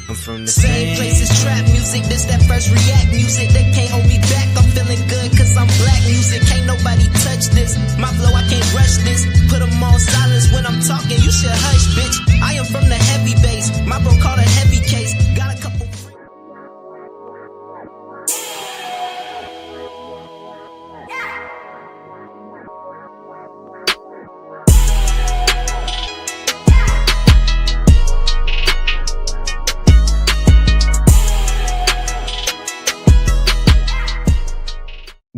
I'm from the Same place as trap music, this that first react music. They can't hold me back, I'm feeling good cause I'm black music. Can't nobody touch this, my flow I can't rush this. Put them on silence when I'm talking, you should hush bitch. I am from the heavy base, my bro called a heavy case. Got a couple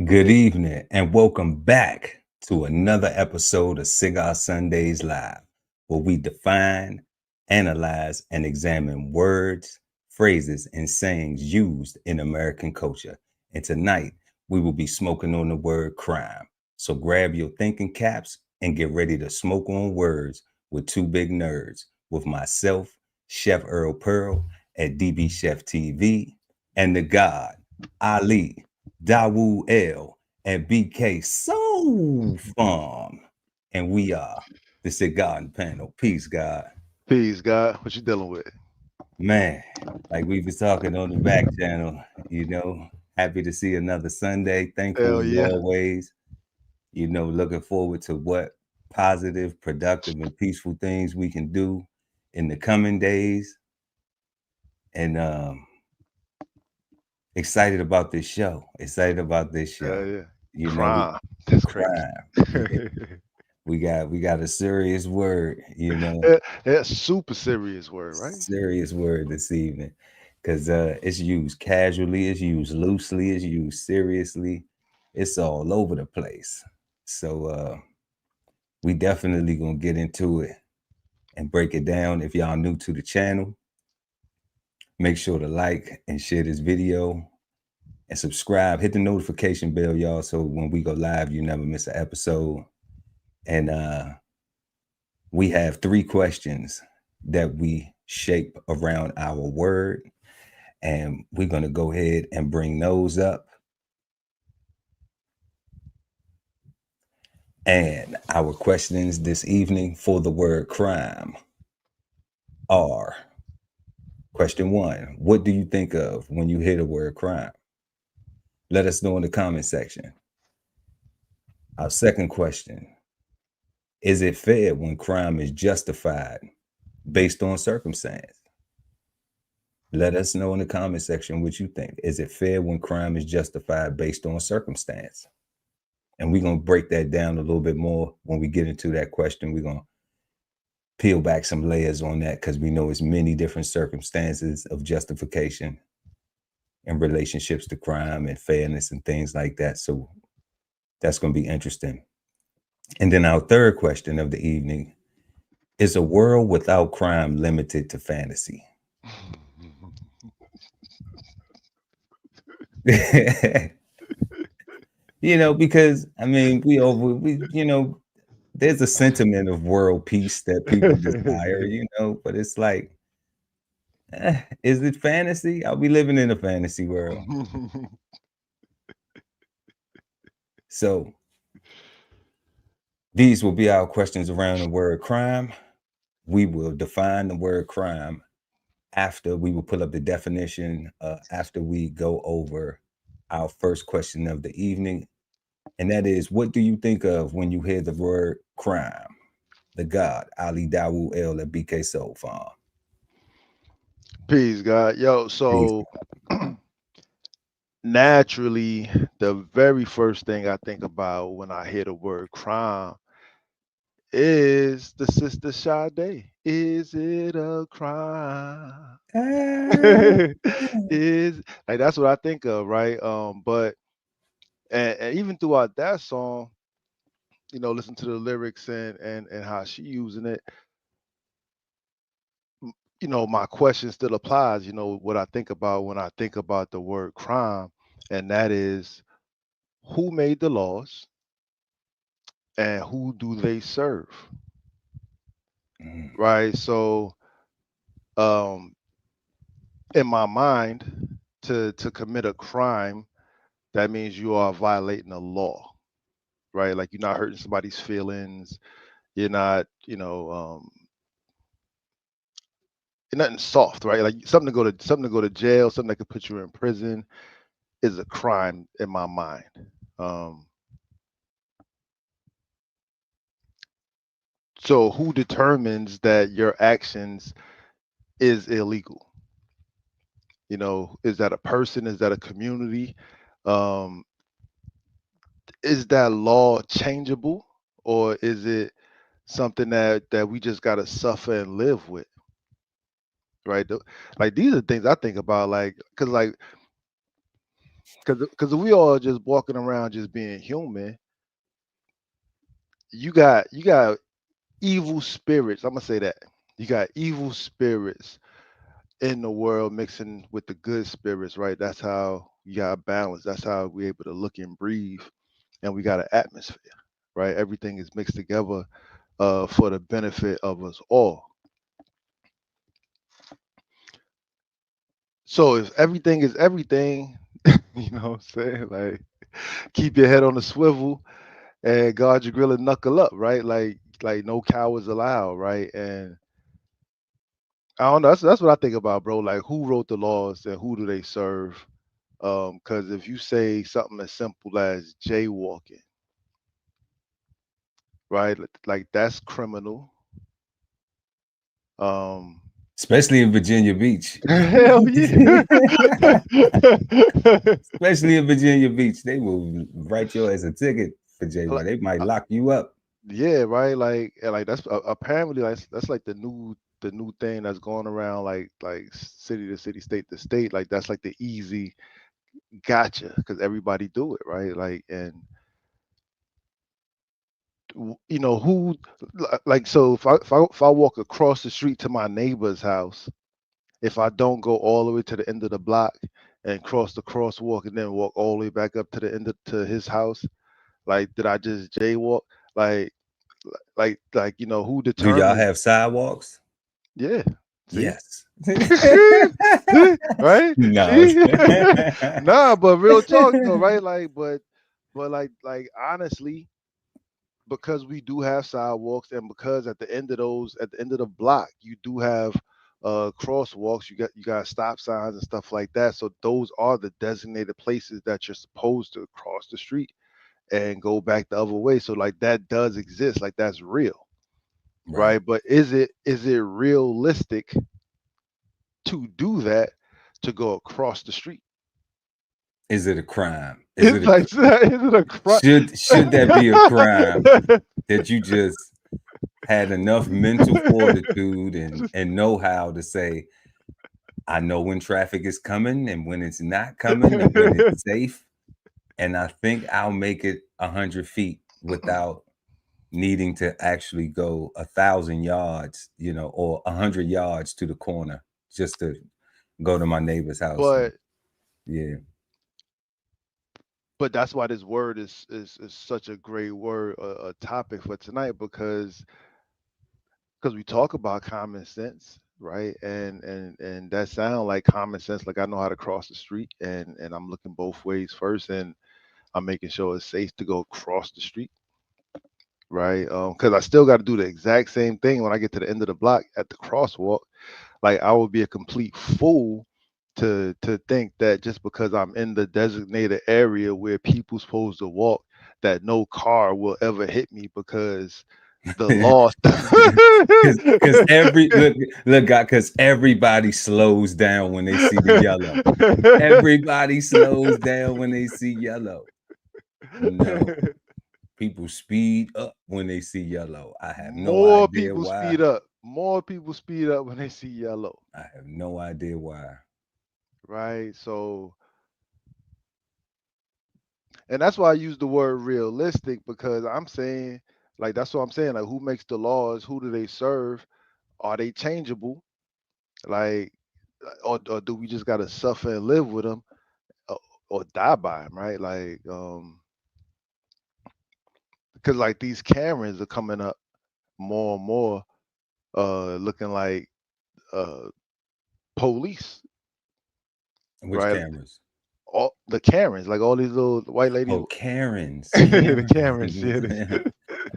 Good evening and welcome back to another episode of Cigar Sundays Live, where we define, analyze, and examine words, phrases, and sayings used in American culture. And tonight, we will be smoking on the word crime. So grab your thinking caps and get ready to smoke on words with two big nerds, with myself, Chef Earl Pearl at DBCHEFTV, and the God, Ali, Dawu L, and BK Soul Farm. And we are the Cigarden Panel. Peace, God. Peace, God. What you dealing with? Man, like we was talking on the back channel, happy to see another Sunday. Thankful Hell as yeah. always. Looking forward to what positive, productive, and peaceful things we can do in the coming days. And excited about this show. Yeah. Crime. That's crazy. We got a serious word, That's super serious word, right? serious word this evening, because it's used casually, it's used loosely, it's used seriously, it's all over the place. So we definitely gonna get into it and break it down. If y'all new to the channel, make sure to like and share this video and subscribe. Hit the notification bell, y'all, so when we go live, you never miss an episode. And we have 3 questions that we shape around our word, and we're going to go ahead and bring those up. And our questions this evening for the word crime are: question 1, what do you think of when you hear the word crime? Let us know in the comment section. Our second question: is it fair when crime is justified based on circumstance? Let us know in the comment section what you think. Is it fair when crime is justified based on circumstance? And we're going to break that down a little bit more when we get into that question. We're going to peel back some layers on that, because we know it's many different circumstances of justification and relationships to crime and fairness and things like that. So that's going to be interesting. And then our third question of the evening: is a world without crime limited to fantasy? Because I mean, there's a sentiment of world peace that people desire, but it's like, is it fantasy? Are we living in a fantasy world? So these will be our questions around the word crime. We will define the word crime after we will pull up the definition, after we go over our first question of the evening. And that is, what do you think of when you hear the word crime? The God, Ali Dawu L at BK Soul Farm. Peace, God. Yo, so naturally, the very first thing I think about when I hear the word crime is the sister Sade. Is it a crime? Is like that's what I think of, right? But and even throughout that song, listen to the lyrics and how she using it. My question still applies. What I think about when I think about the word crime, and that is, who made the laws and who do they serve? Right. So, in my mind, to commit a crime, that means you are violating a law, right? Like you're not hurting somebody's feelings. You're not, nothing soft, right? Like something to go to jail, something that could put you in prison is a crime in my mind. Um, so who determines that your actions is illegal? You know, is that a person? Is that a community? Um, is that law changeable, or is it something that we just gotta suffer and live with, right? Like these are things I think about, like, because if we all just walking around just being human, you got evil spirits. I'm gonna say that you got evil spirits in the world mixing with the good spirits, right? That's how you got balance. That's how we're able to look and breathe, and we got an atmosphere, right? Everything is mixed together for the benefit of us all. So if everything is everything, you know what I'm saying? Like keep your head on the swivel and guard your grill and knuckle up, right? Like no cowards allowed, right? And I don't know. That's what I think about, bro. Like who wrote the laws and who do they serve? Because if you say something as simple as jaywalking, right? Like that's criminal. Um, Especially in Virginia Beach. hell yeah. Especially in Virginia Beach, they will write you as a ticket for Like, jaywalk. They might lock you up. yeah, right. Like, and like that's apparently that's like the new thing that's going around like city to city, state to state. Like that's like the easy gotcha because everybody do it, right? Like, and you know who, like, so if I walk across the street to my neighbor's house, if I don't go all the way to the end of the block and cross the crosswalk and then walk all the way back up to the end to his house, like did I just jaywalk? Like you know who Do y'all determines? have sidewalks? Yeah. See? Yes. See? Right? No. See? Nah, but real talk though, right? Like, but like honestly, because we do have sidewalks and because at the end of the block, you do have crosswalks, you got stop signs and stuff like that. So those are the designated places that you're supposed to cross the street and go back the other way. So like that does exist, like that's real, Right. right? But is it realistic to do that, to go across the street? Is it a crime? Is It's it like, is it a crime? should that be a crime that you just had enough mental fortitude and know how to say, I know when traffic is coming and when it's not coming and when it's safe, and I think I'll make it 100 feet without needing to actually go 1,000 yards, or 100 yards to the corner just to go to my neighbor's house. but Yeah. but that's why this word is such a great word, a topic for tonight, because we talk about common sense, right? And that sound like common sense. Like I know how to cross the street, and I'm looking both ways first, and I'm making sure it's safe to go across the street, right? Because I still got to do the exact same thing when I get to the end of the block at the crosswalk. Like I would be a complete fool to think that just because I'm in the designated area where people supposed to walk, that no car will ever hit me because the law. Because because everybody slows down when they see the yellow. Everybody slows down when they see yellow. No, people speed up when they see yellow. I have no More idea people why. speed up. More people speed up when they see yellow. I have no idea why. Right. So, and that's why I use the word realistic, because I'm saying, like, that's what I'm saying. Like, who makes the laws? Who do they serve? Are they changeable? Like, or do we just got to suffer and live with them, or die by them? Right. Like, because like these Karens are coming up more and more, looking like uh police, Which right? cameras? All the Karens, like all these little white ladies. Oh, Karens. The Karens, yeah.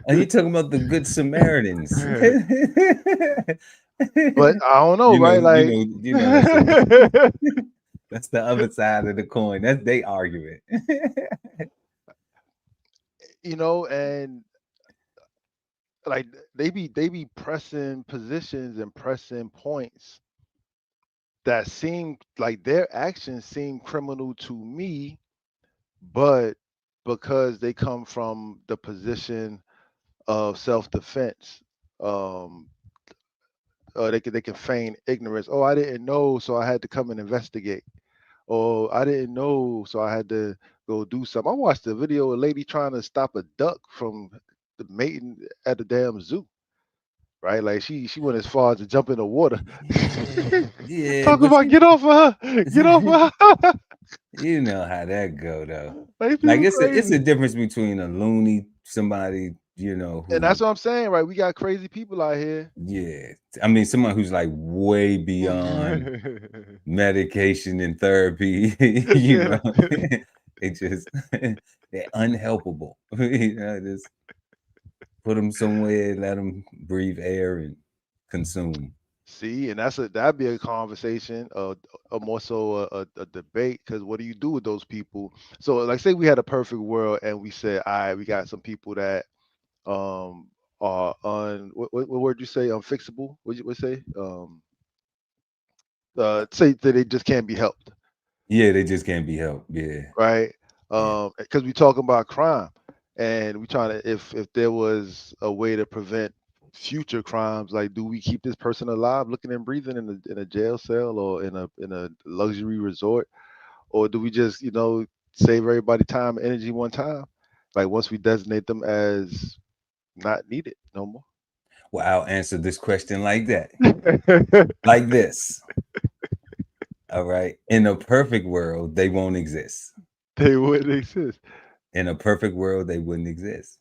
Are you talking about the Good Samaritans? But I don't know, right? Like, that's the other side of the coin. That's they argument. And like they be pressing positions and pressing points that seem like their actions seem criminal to me, but because they come from the position of self-defense, um, they can feign ignorance. Oh, I didn't know, so I had to come and investigate. Or I didn't know, so I had to go do something. I watched a video of a lady trying to stop a duck from the mating at the damn zoo. Right, like she went as far as to jump in the water. Yeah, Talk but about get off of her, get off of her. you know how that go though. Like Like people it's a crazy, difference between a loony somebody, and that's who, what I'm saying. Right, we got crazy people out here. yeah. I mean, someone who's like way beyond medication and therapy, Yeah. they just they're unhelpable. Just put them somewhere, let them breathe air and consume. See, and that'd be a conversation, a more so a debate. Because what do you do with those people? So, like, say we had a perfect world, and we said, all right, we got some people that um are what word you say, unfixable? What you would say? Say that they just can't be helped, Yeah, they just can't be helped. Yeah, right? yeah. Because we talking about crime, and we trying to, if there was a way to prevent future crimes, like, do we keep this person alive, looking and breathing in a jail cell or in a luxury resort, or do we just save everybody time and energy one time, like once we designate them as not needed no more? Well, I'll answer this question like that, like this. All right. In a perfect world, they won't exist. They wouldn't exist. In a perfect world, they wouldn't exist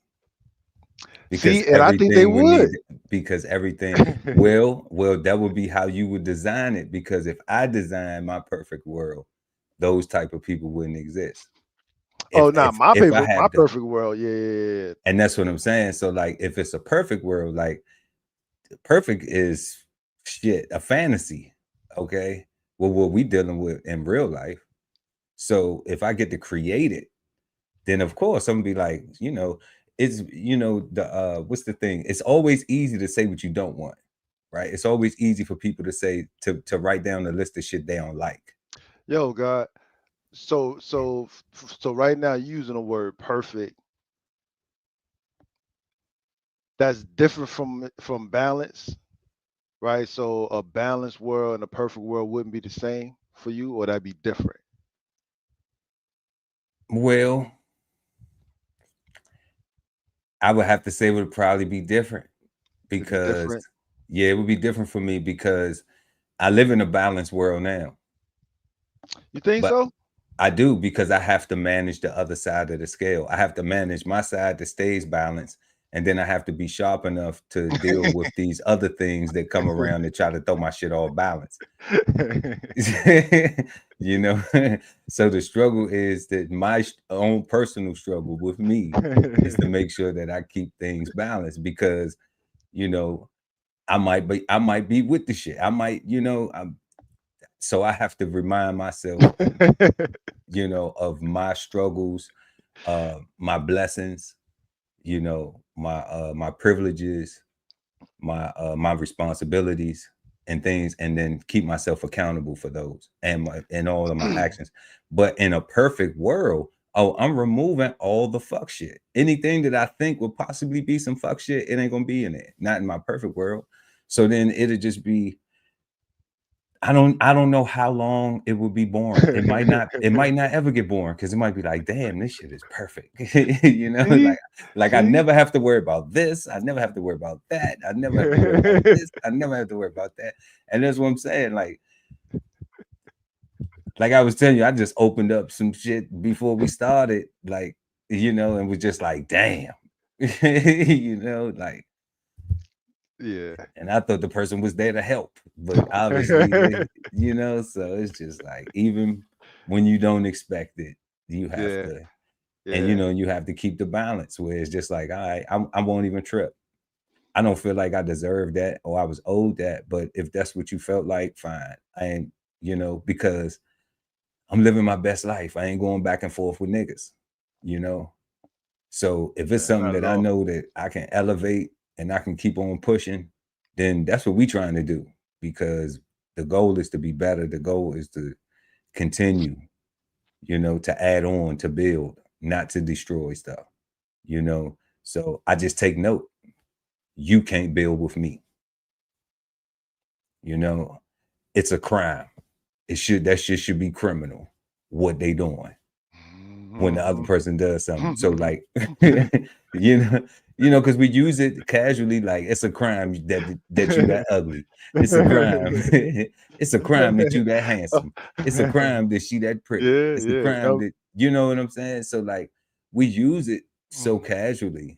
because See, and I think they would. everything. Well, that would be how you would design it. Because if I design my perfect world, those type of people wouldn't exist. Oh, If nah, if my if I paper, my have the, perfect world. Yeah. and that's what I'm saying. So like, if it's a perfect world, like perfect is shit, a fantasy. Okay. Well, what we dealing with in real life. So if I get to create it, then of course I'm gonna be like, it's the what's the thing? It's always easy to say what you don't want, right? It's always easy for people to say to write down a list of shit they don't like. Yo, God. So right now, you're using the word perfect. That's different from balance, right? So a balanced world and a perfect world wouldn't be the same for you, or that'd be different. Well, I would have to say it would probably be different It'd be because different. yeah, it would be different for me because I live in a balanced world now. You think But so? I do, because I have to manage the other side of the scale. I have to manage my side that stays balanced, and then I have to be sharp enough to deal with these other things that come around and try to throw my shit off balance. you know, so the struggle is that my own personal struggle with me is to make sure that I keep things balanced because, I might be with the shit. I might, so I have to remind myself, of my struggles, my blessings, my privileges, my responsibilities and things, and then keep myself accountable for those and all of my actions. But in a perfect world, oh, I'm removing all the fuck shit. Anything that I think would possibly be some fuck shit, it ain't gonna be in it. Not in my perfect world. So then it'll just be, I don't know how long it will be boring. It might not ever get boring because it might be like, damn, this shit is perfect. See, Like I see. never have to worry about this. I never have to worry about that. I never have to worry about this. I never have to worry about that. And that's what I'm saying. Like I was telling you, I just opened up some shit before we started, and was just like, damn, like. Yeah. And I thought the person was there to help, but obviously so it's just like, even when you don't expect it, you have Yeah. to, and Yeah. you have to keep the balance where it's just like, all right, I won't even trip. I don't feel like I deserve that or I was owed that. But if that's what you felt like, fine. I ain't, you know, because I'm living my best life. I ain't going back and forth with niggas, you know. So if it's something Not at that I all. know that I can elevate and I can keep on pushing, then that's what we trying to do, because the goal is to be better. The goal is to continue, you know, to add on, to build, not to destroy stuff, you know. So I just take note. You can't build with me. You know, it's a crime. That shit should be criminal. What they doing when the other person does something. So like, you know, because we use it casually, like it's a crime that you that ugly. It's a crime. It's a crime that you that handsome. It's a crime that she that pretty. Yeah, It's a yeah. crime that, you know what I'm saying? So like we use it so casually.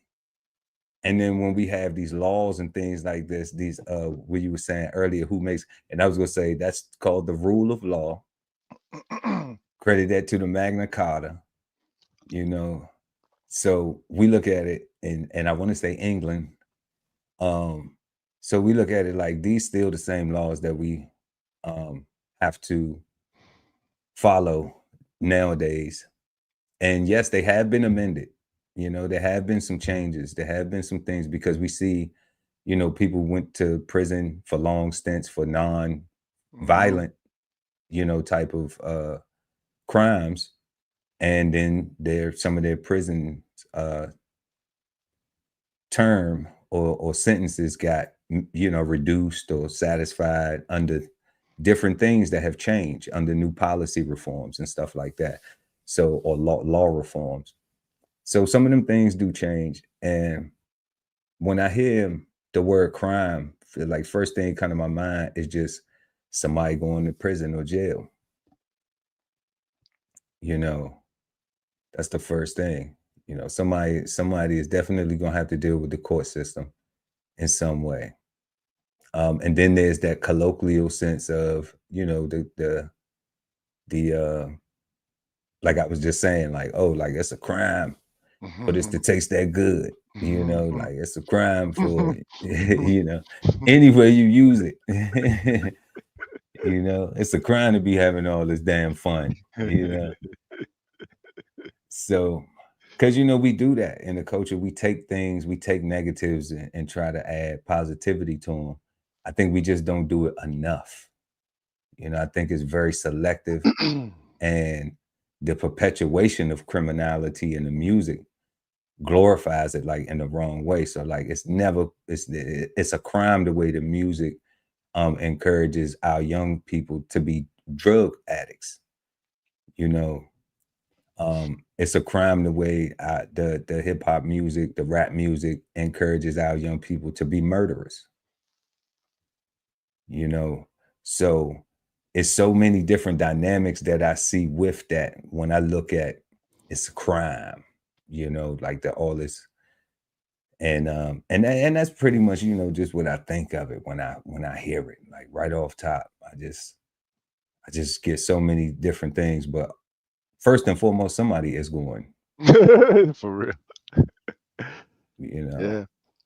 And then when we have these laws and things like this, these what you were saying earlier, who makes, and I was gonna say that's called the rule of law. Credit that to the Magna Carta, you know. So we look at it, and I want to say England. So we look at it like these still the same laws that we have to follow nowadays. And yes, they have been amended. You know, there have been some changes. There have been some things, because we see, you know, people went to prison for long stints for non-violent, you know, type of crimes. And then some of their prison term or sentences got, you know, reduced or satisfied under different things that have changed under new policy reforms and stuff like that. So, or law reforms. So some of them things do change. And when I hear the word crime, like first thing kind of my mind is just somebody going to prison or jail. You know, that's the first thing. You know, somebody is definitely gonna have to deal with the court system in some way. And then there's that colloquial sense of, you know, the like I was just saying, like, oh, like it's a crime for this to taste that good. You know, like it's a crime for, you know, any way you use it. You know, it's a crime to be having all this damn fun, you know. So, because, you know, we do that in the culture. We take negatives and try to add positivity to them. I think we just don't do it enough. You know, I think it's very selective, and the perpetuation of criminality in the music glorifies it like in the wrong way. So like it's a crime the way the music encourages our young people to be drug addicts. You know, it's a crime the way the hip hop music, the rap music encourages our young people to be murderers. You know, so it's so many different dynamics that I see with that when I look at it's a crime, you know, like all this. And that's pretty much, you know, just what I think of it when I hear it, like right off top. I just get so many different things. But first and foremost, somebody is going. For real. You know, Yeah.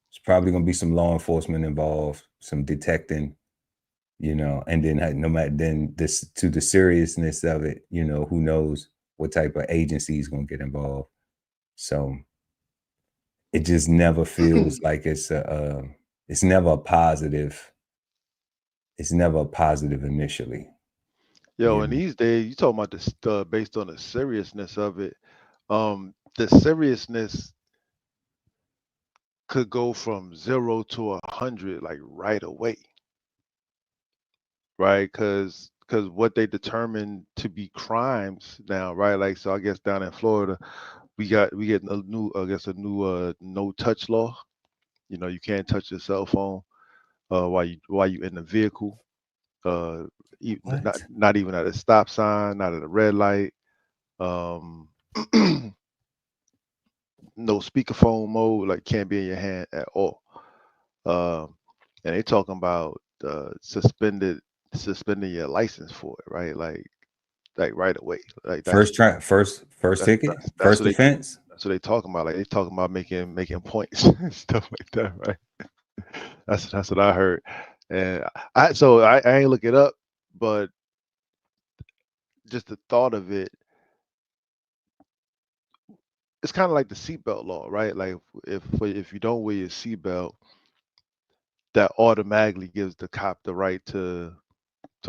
it's probably gonna be some law enforcement involved, some detecting, you know, and then no matter then this to the seriousness of it, you know, who knows what type of agency is gonna get involved. So it just never feels like it's never a positive. It's never a positive initially. Yo, You in know? these days, you talking about this based on the seriousness of it. The seriousness could go from 0 to 100 like right away, right? Because what they determine to be crimes now, right? Like, so I guess down in Florida, we get a new, I guess, a new no touch law. You know, you can't touch your cell phone while you in the vehicle. Not What? not even at a stop sign, not at a red light. Um, no speakerphone mode, like can't be in your hand at all. Um, and they talking about suspending your license for it, right? Like right away. Like First ticket, that's first what offense. that's what they talking about. Like they talking about making points and stuff like that, right? That's what I heard. And I ain't look it up, but just the thought of it, it's kind of like the seatbelt law, right? Like if you don't wear your seatbelt, that automatically gives the cop the right to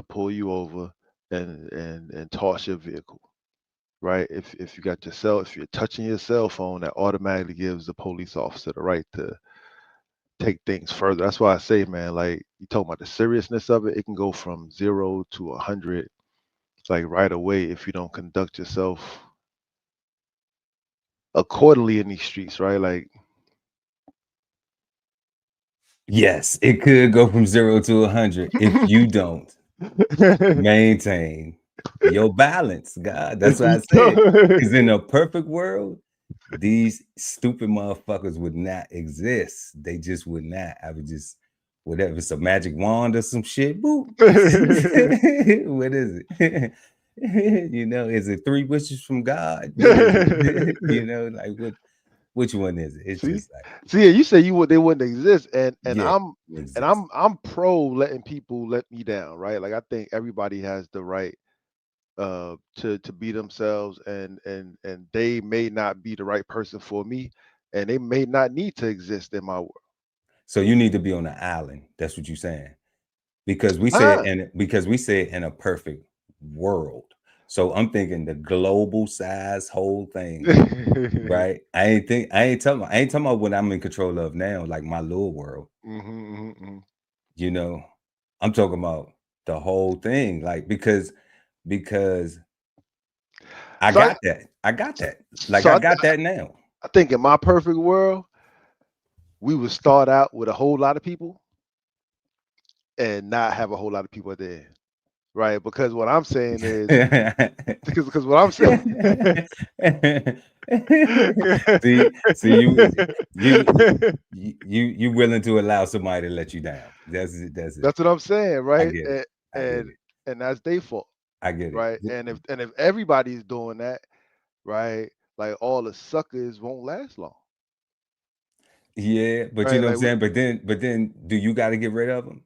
pull you over and toss your vehicle, right? If you got if you're touching your cell phone, that automatically gives the police officer the right to take things further. That's why I say, man, like you talking about the seriousness of it, it can go from 0 to 100, like right away if you don't conduct yourself accordingly in these streets, right? Like, Yes, it could go from 0 to 100 if you don't maintain your balance, God. That's if what you I said. Because don't, in a perfect world, these stupid motherfuckers would not exist. They just would not. I would just, whatever, it's a magic wand or some shit. Boop. What is it? Is it 3 wishes from God? What is it? Like which one is it? It's see, just like, see, you say they wouldn't exist, and yeah, I'm it and exists. I'm pro letting people let me down, right? Like I think everybody has the right to be themselves, and they may not be the right person for me, and they may not need to exist in my world. So you need to be on the island. That's what you're saying. Because we Ah. said in a perfect world. So I'm thinking the global size whole thing, right? I ain't talking about what I'm in control of now, like my little world. I'm talking about the whole thing, like because I So got that. I got that. Like so I got that now. I think in my perfect world, we would start out with a whole lot of people and not have a whole lot of people at the end, right? Because what I'm saying is, because what I'm saying, see you willing to allow somebody to let you down. That's it. That's it. that's what I'm saying, I right? get it. And I get and, it. and that's their fault, I get it. right? And if everybody's doing that, right, like all the suckers won't last long, Yeah, but you right? know what I'm Like saying? But then do you got to get rid of them?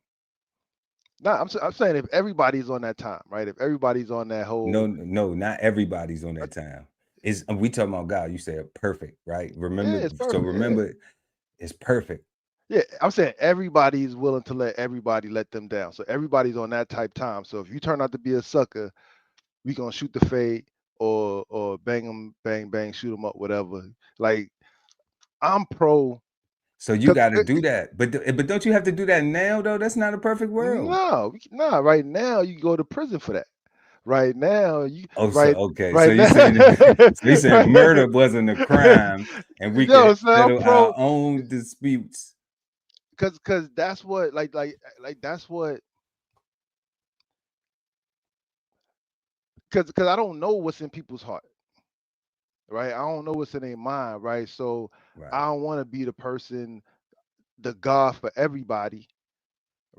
I'm saying if everybody's on that time, right? If everybody's on that No, whole, no, not everybody's on that time. Is we talking about God? You said perfect, right? yeah, Remember, it's so perfect, yeah. remember, it's perfect. Yeah, I'm saying everybody's willing to let everybody let them down. So everybody's on that type time. So if you turn out to be a sucker, we gonna shoot the fade or bang them, bang bang, shoot them up, whatever. Like I'm pro. So you got to do that, but don't you have to do that now though? That's not a perfect world. No, nah. Right now you go to prison for that. Right now you Oh, so right okay, so right you now. saying so you saying murder wasn't a crime, and we You know what could I'm saying? I'm settle our pro own disputes. because that's what like that's what because I don't know what's in people's heart. Right? I don't know what's in their mind, right? So Right. I don't want to be the person, the God for everybody,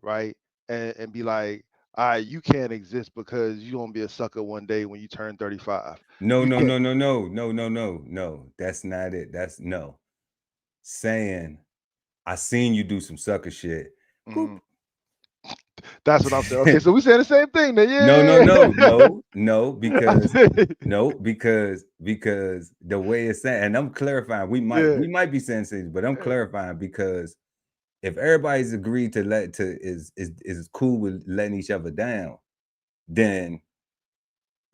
right? And be like, all right, you can't exist because you're gonna be a sucker one day when you turn 35. No, You no, can't. no, no, no, no, no, no, no. That's not it. That's no. Saying I seen you do some sucker shit. Boop. Mhm. That's what I'm saying. Okay, so we saying the same thing then. No, no, Yeah. no, no, no, I because think- no, because the way it's saying, and I'm clarifying, we might yeah. we might be saying things, but I'm clarifying because if everybody's agreed to is cool with letting each other down, then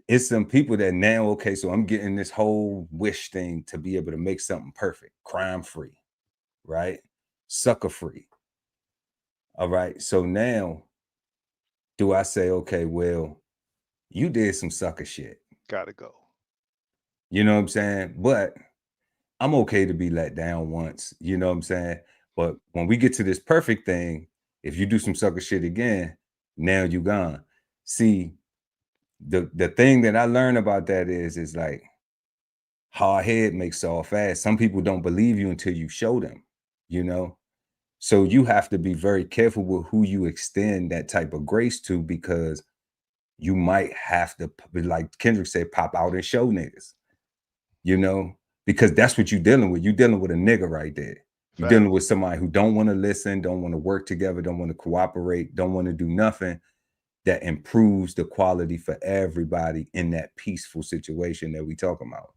it's some people that now, okay, so I'm getting this whole wish thing to be able to make something perfect, crime free, right? Sucker free. All right. So now do I say, okay, well, you did some sucker shit. Gotta go. You know what I'm saying? But I'm okay to be let down once. You know what I'm saying? But when we get to this perfect thing, if you do some sucker shit again, now you gone. See, the thing that I learned about that is like hard head makes soft fast. Some people don't believe you until you show them, you know. So you have to be very careful with who you extend that type of grace to, because you might have to, like Kendrick said, pop out and show niggas, you know, because that's what you're dealing with. You're dealing with a nigga right there. You're dealing with somebody who don't want to listen, don't want to work together, don't want to cooperate, don't want to do nothing that improves the quality for everybody in that peaceful situation that we talk about.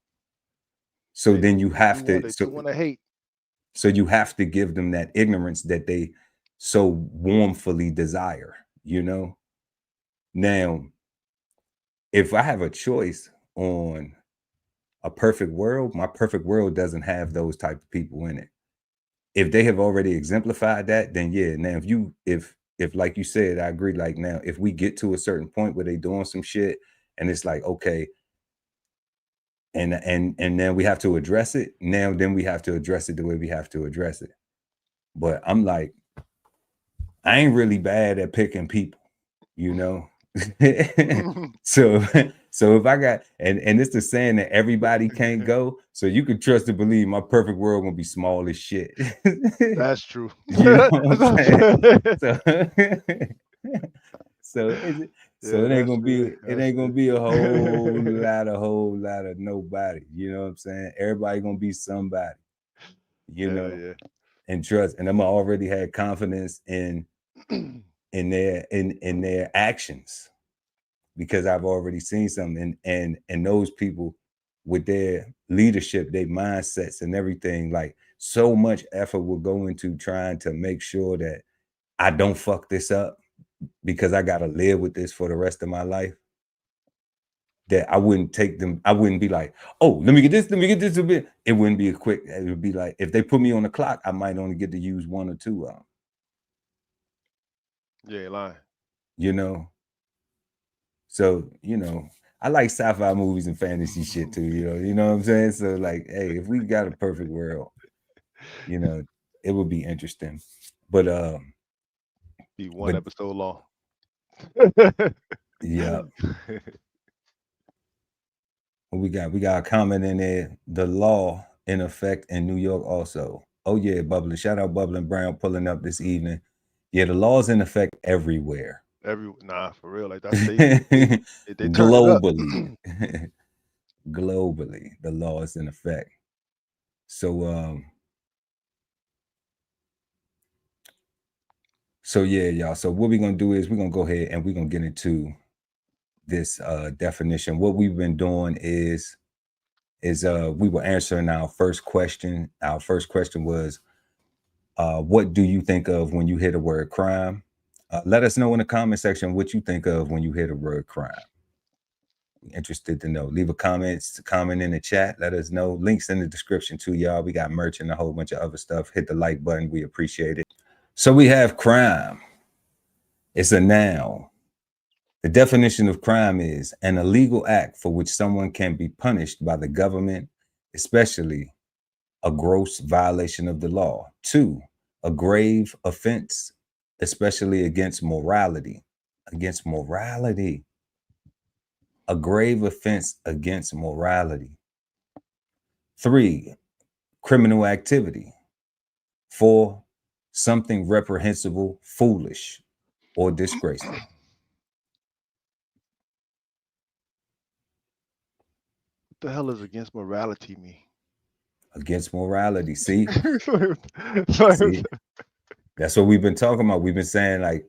So then you have to hate. So you have to give them that ignorance that they so warmfully desire, you know? Now, if I have a choice on a perfect world, my perfect world doesn't have those type of people in it. If they have already exemplified that, then yeah. Now, if like you said, I agree. Like now, if we get to a certain point where they doing some shit, and it's like okay, and then we have to address it. Now, then we have to address it the way we have to address it. But I'm like, I ain't really bad at picking people, you know. so if I got and it's the saying that everybody can't go, so you can trust to believe my perfect world gonna be small as shit. That's true. You know what I'm saying? So it ain't gonna be a whole lot of nobody. You know what I'm saying? Everybody gonna be somebody. You know, and trust. And I'm already had confidence in their actions because I've already seen something. And those people with their leadership, their mindsets and everything, like so much effort will go into trying to make sure that I don't fuck this up because I gotta live with this for the rest of my life. That I wouldn't take them, I wouldn't be like, oh, let me get this a bit. It wouldn't be a quick, it would be like if they put me on the clock, I might only get to use one or two of them. Yeah, lying. You know. So, you know, I like sci-fi movies and fantasy shit too, you know what I'm saying? So like, hey, if we got a perfect world, you know, it would be interesting. But be one episode long. Yeah. We got a comment in there. The law in effect in New York also. Oh yeah, Bubbling. Shout out Bubbling Brown pulling up this evening. Yeah, the law's in effect everywhere. Nah, for real. Like that's they globally. Globally, the law is in effect. So yeah, y'all. So what we're gonna do is we're gonna go ahead and we're gonna get into this definition. What we've been doing is we were answering our first question. Our first question was, what do you think of when you hear the word crime? Let us know in the comment section what you think of when you hear the word crime. Interested to know. Leave a comment in the chat. Let us know. Links in the description too, y'all. We got merch and a whole bunch of other stuff. Hit the like button. We appreciate it. So we have crime. It's a noun. The definition of crime is an illegal act for which someone can be punished by the government, especially a gross violation of the law. 2, a grave offense, especially against morality. Against morality. A grave offense against morality. 3, criminal activity. 4, something reprehensible, foolish, or disgraceful. What the hell is against morality mean? Against morality. See? See? That's what we've been talking about. We've been saying like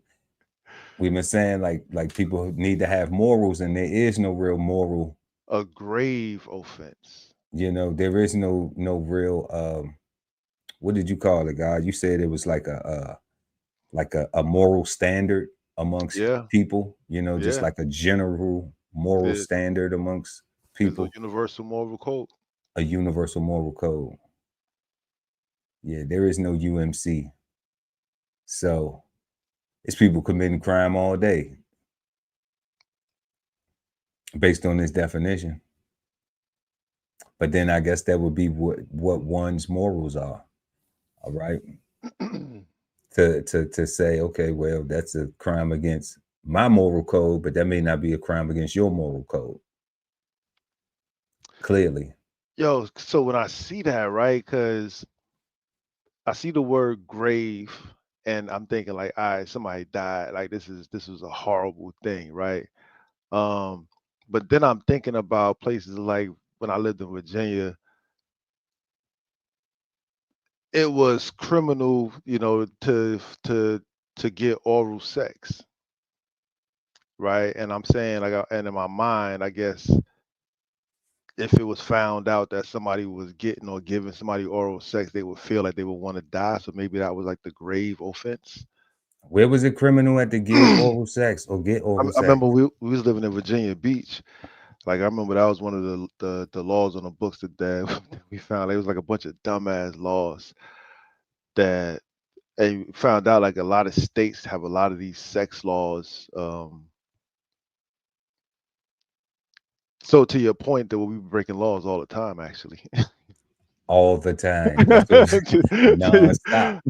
people need to have morals, and there is no real moral. A grave offense. You know, there is no real what did you call it, God? You said it was like a moral standard amongst people, you know, just like a general moral standard amongst people. There's a universal moral code. A universal moral code. Yeah, there is no UMC. So it's people committing crime all day based on this definition. But then I guess that would be what one's morals are. All right. to say, okay, well, that's a crime against my moral code, but that may not be a crime against your moral code. Clearly. Yo, so when I see that, right, because I see the word grave and I'm thinking like, all right, somebody died. Like this was a horrible thing, right? But then I'm thinking about places like when I lived in Virginia, it was criminal, you know, to get oral sex, right? And I'm saying, like, and in my mind, I guess if it was found out that somebody was getting or giving somebody oral sex, they would feel like they would want to die. So maybe that was like the grave offense. Where was it criminal at to give oral sex or get oral I sex? remember we was living in Virginia Beach. Like I remember that was one of the laws on the books that we found. It was like a bunch of dumbass laws that, and we found out like a lot of states have a lot of these sex laws. So to your point, that we be breaking laws all the time, actually. All the time. That's what nonstop.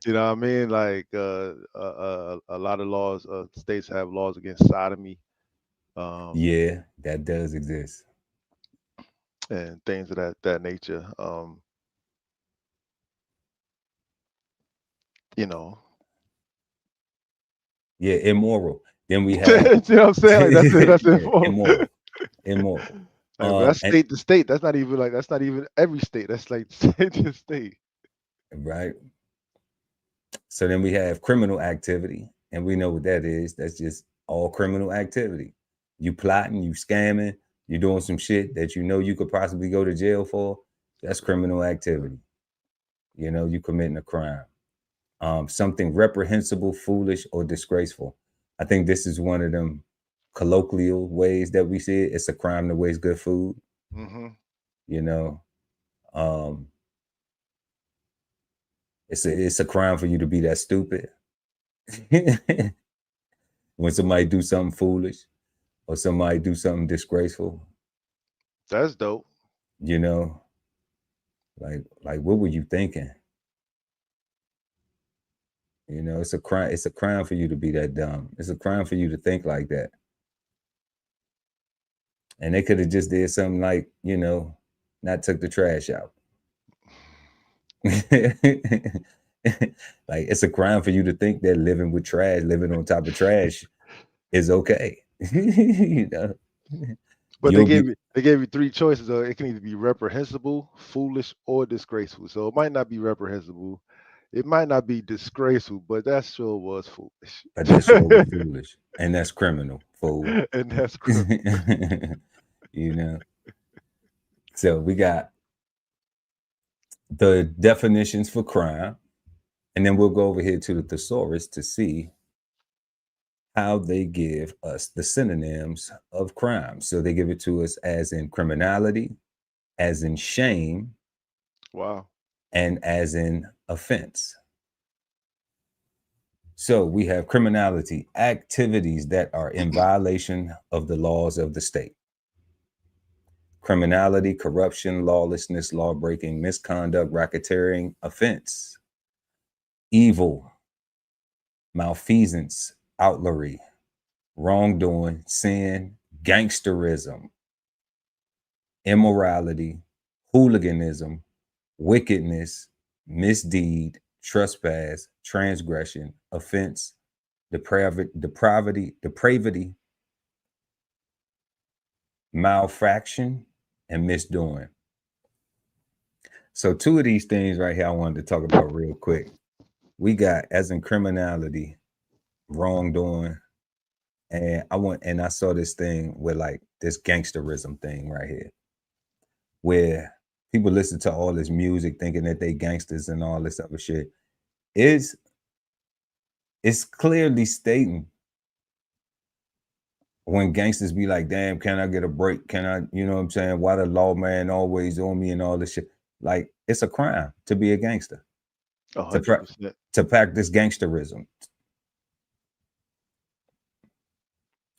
You know what I mean? Like a lot of laws, states have laws against sodomy, Yeah, that does exist. and things of that nature. You know, Yeah, immoral. Then we you have know what I'm saying? Like that's yeah, immoral. immoral. Immoral. Like, but that's And state to state. That's not even every state. That's like state to state. right. So then we have criminal activity, and we know what that is. That's just all criminal activity. You plotting, you scamming, you doing some shit that you know you could possibly go to jail for. That's criminal activity. You know, you committing a crime. Something reprehensible, foolish, or disgraceful. I think this is one of them colloquial ways that we see it. It's a crime to waste good food. Hmm. You know, um, it's a crime for you to be that stupid. When somebody do something foolish or somebody do something disgraceful, That's dope. you know, like what were you thinking? You know, it's a crime. It's a crime for you to be that dumb. It's a crime for you to think like that. And they could have just did something like, you know, not took the trash out. Like it's a crime for you to think that living with trash, living on top of trash is okay. You know, But you'll be they gave you three choices. It can either be reprehensible, foolish, or disgraceful. So it might not be reprehensible. It might not be disgraceful, but that sure was foolish. but that sure was foolish. And that's criminal, fool. And that's criminal. You know. So we got the definitions for crime, and then we'll go over here to the thesaurus to see how they give us the synonyms of crime. So they give it to us as in criminality, as in shame, Wow. and as in offense. So we have criminality, activities that are in violation of the laws of the state. Criminality, corruption, lawlessness, law breaking, misconduct, racketeering, offense. Evil, malfeasance, outlawry, wrongdoing, sin, gangsterism, immorality, hooliganism, wickedness, misdeed, trespass, transgression, offense, depravity, malfaction, and misdoing. So two of these things right here I wanted to talk about real quick. We got as in criminality, wrongdoing, and I saw this thing with like this gangsterism thing right here, where people listen to all this music thinking that they gangsters and all this other shit. It's clearly stating when gangsters be like, damn, can I get a break? Can I, you know what I'm saying? Why the lawman always on me and all this shit? Like, it's a crime to be a gangster, to 100%. practice gangsterism.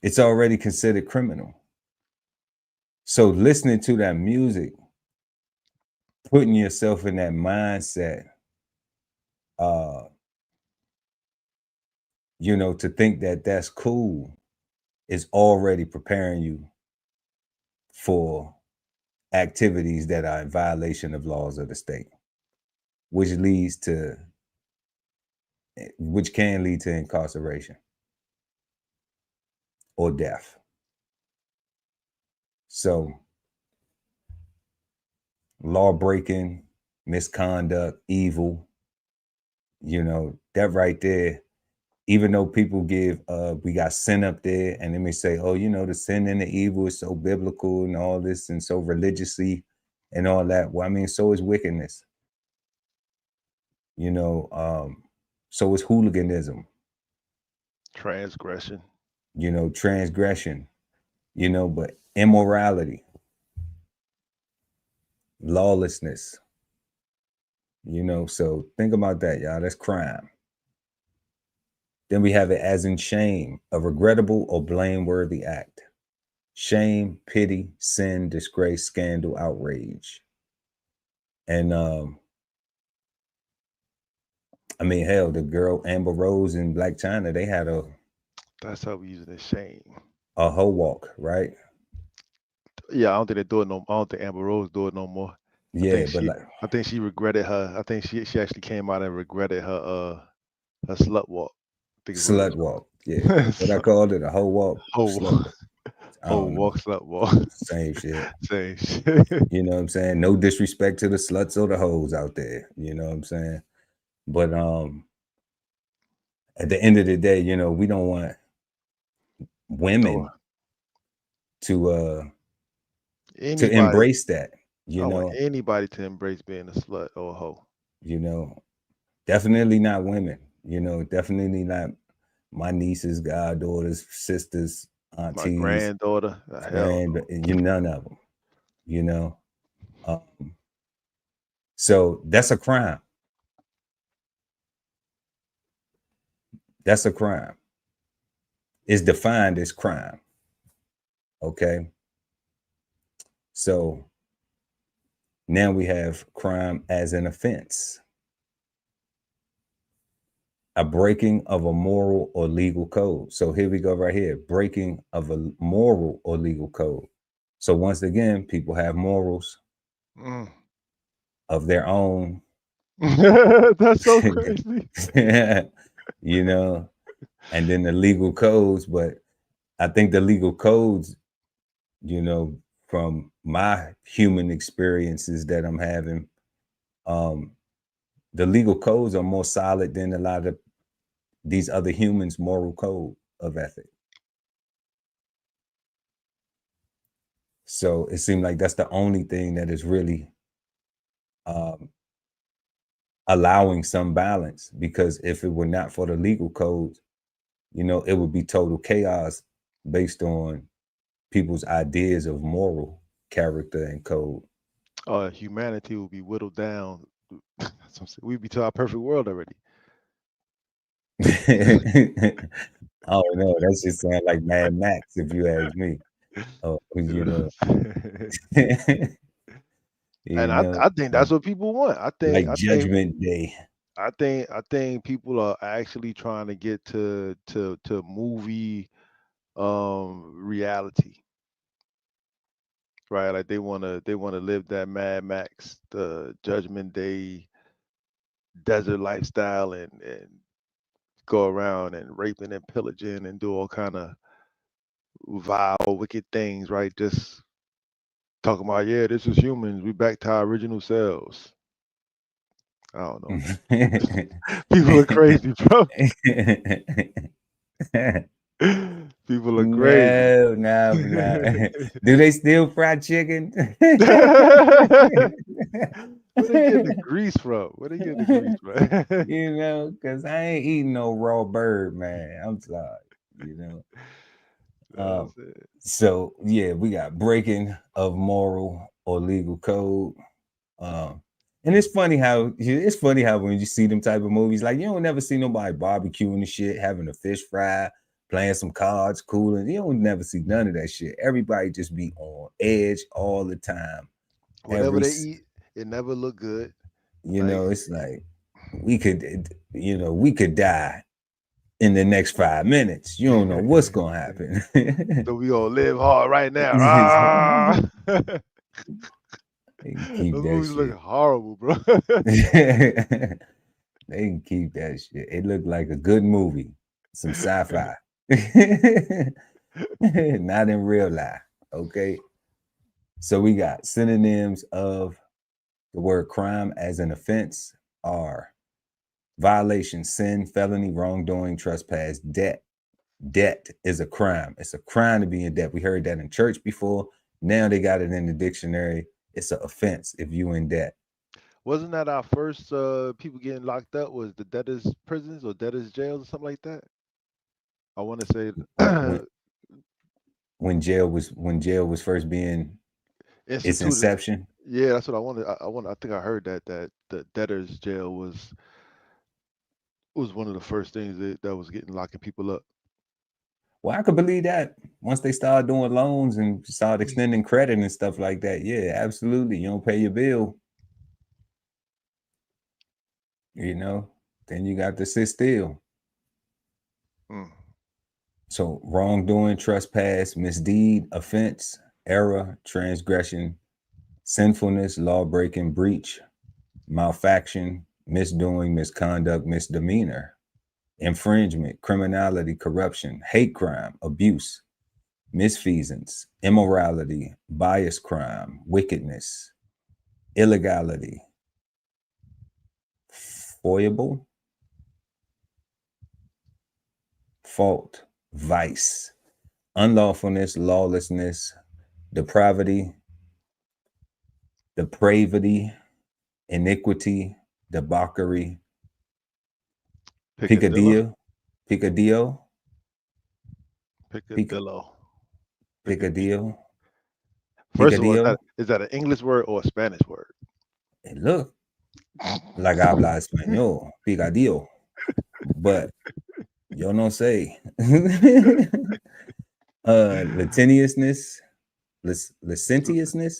It's already considered criminal. So listening to that music, putting yourself in that mindset, you know, to think that that's cool is already preparing you for activities that are in violation of laws of the state, which can lead to incarceration or death. So law breaking, misconduct, evil. That right there, even though people give we got sin up there, and they may say, oh, the sin and the evil is so biblical and all this and so religiously and all that. Well, I mean, so is wickedness. So is hooliganism. Transgression. Transgression, but immorality, lawlessness, so think about that, y'all. That's crime. Then we have it as in shame, a regrettable or blameworthy act. Shame, pity, sin, disgrace, scandal, outrage. And I mean, hell, the girl Amber Rose in Black China, they had that's how we use it as shame. A hoe walk, right? Yeah, I don't think they do it no. I don't think Amber Rose do it no more. Yeah, I think she regretted her. I think she actually came out and regretted her slut walk. Slut walk. Yeah, what I called it, a hoe walk. Hoe walk, slut walk. Same shit. Same shit. You know what I'm saying? No disrespect to the sluts or the hoes out there. You know what I'm saying? But at the end of the day, we don't want women to embrace that. I don't want anybody to embrace being a slut or a hoe. Definitely not women. Definitely not my nieces, goddaughters, sisters, aunties, my granddaughter, none of them. So that's a crime. That's a crime. It's defined as crime. Okay. So now we have crime as an offense. A breaking of a moral or legal code. So here we go right here. Breaking of a moral or legal code. So once again, people have morals of their own. That's so crazy. And then the legal codes. But I think the legal codes, from my human experiences that I'm having, the legal codes are more solid than a lot of these other humans' moral code of ethic. So it seemed like that's the only thing that is really allowing some balance, because if it were not for the legal codes, it would be total chaos based on people's ideas of moral character and code. Humanity will be whittled down. We'd be to our perfect world already. I don't know. That just sounds like Mad Max, if you ask me. And I think that's what people want. I think Judgment Day. I think people are actually trying to get to movie reality. Right? Like they wanna live that Mad Max, the Judgment Day desert lifestyle, and go around and raping and pillaging and do all kind of vile, wicked things, right? Just talking about, yeah, this is humans. We back to our original selves. I don't know. People are crazy, bro. People are crazy. No. Do they still fry chicken? Where they get the grease from? Because I ain't eating no raw bird, man. I'm sorry, So yeah, we got breaking of moral or legal code. And it's funny how when you see them type of movies, like you don't never see nobody barbecuing and shit, having a fish fry, playing some cards, cooling. You don't never see none of that shit. Everybody just be on edge all the time. Whatever they eat, it never look good. It's like we could die in the next 5 minutes. You don't know what's gonna happen. So we gonna live hard right now. They can keep Those that movies shit. look horrible, bro. They can keep that shit. It looked like a good movie, some sci-fi. Not in real life. Okay. So we got synonyms of the word crime as an offense are violation, sin, felony, wrongdoing, trespass, debt. Debt is a crime. It's a crime to be in debt. We heard that in church before. Now they got it in the dictionary. It's an offense if you in debt. Wasn't that our first people getting locked up was the debtors prisons or debtors jails or something like that? I want to say when jail was first being its instituted. inception. Yeah, that's what I wanted. I think I heard that the debtors jail was one of the first things that was locking people up. Well, I could believe that once they started doing loans and started extending credit and stuff like that. Yeah, absolutely. You don't pay your bill, then you got to sit still. So wrongdoing, trespass, misdeed, offense, error, transgression, sinfulness, law breaking, breach, malfaction, misdoing, misconduct, misdemeanor, infringement, criminality, corruption, hate crime, abuse, misfeasance, immorality, bias crime, wickedness, illegality, foible, fault, vice, unlawfulness, lawlessness, depravity, iniquity, debauchery, picadillo. First of all, is that an English word or a Spanish word? It look like habla español, picadillo, but yo no sé. Licentiousness,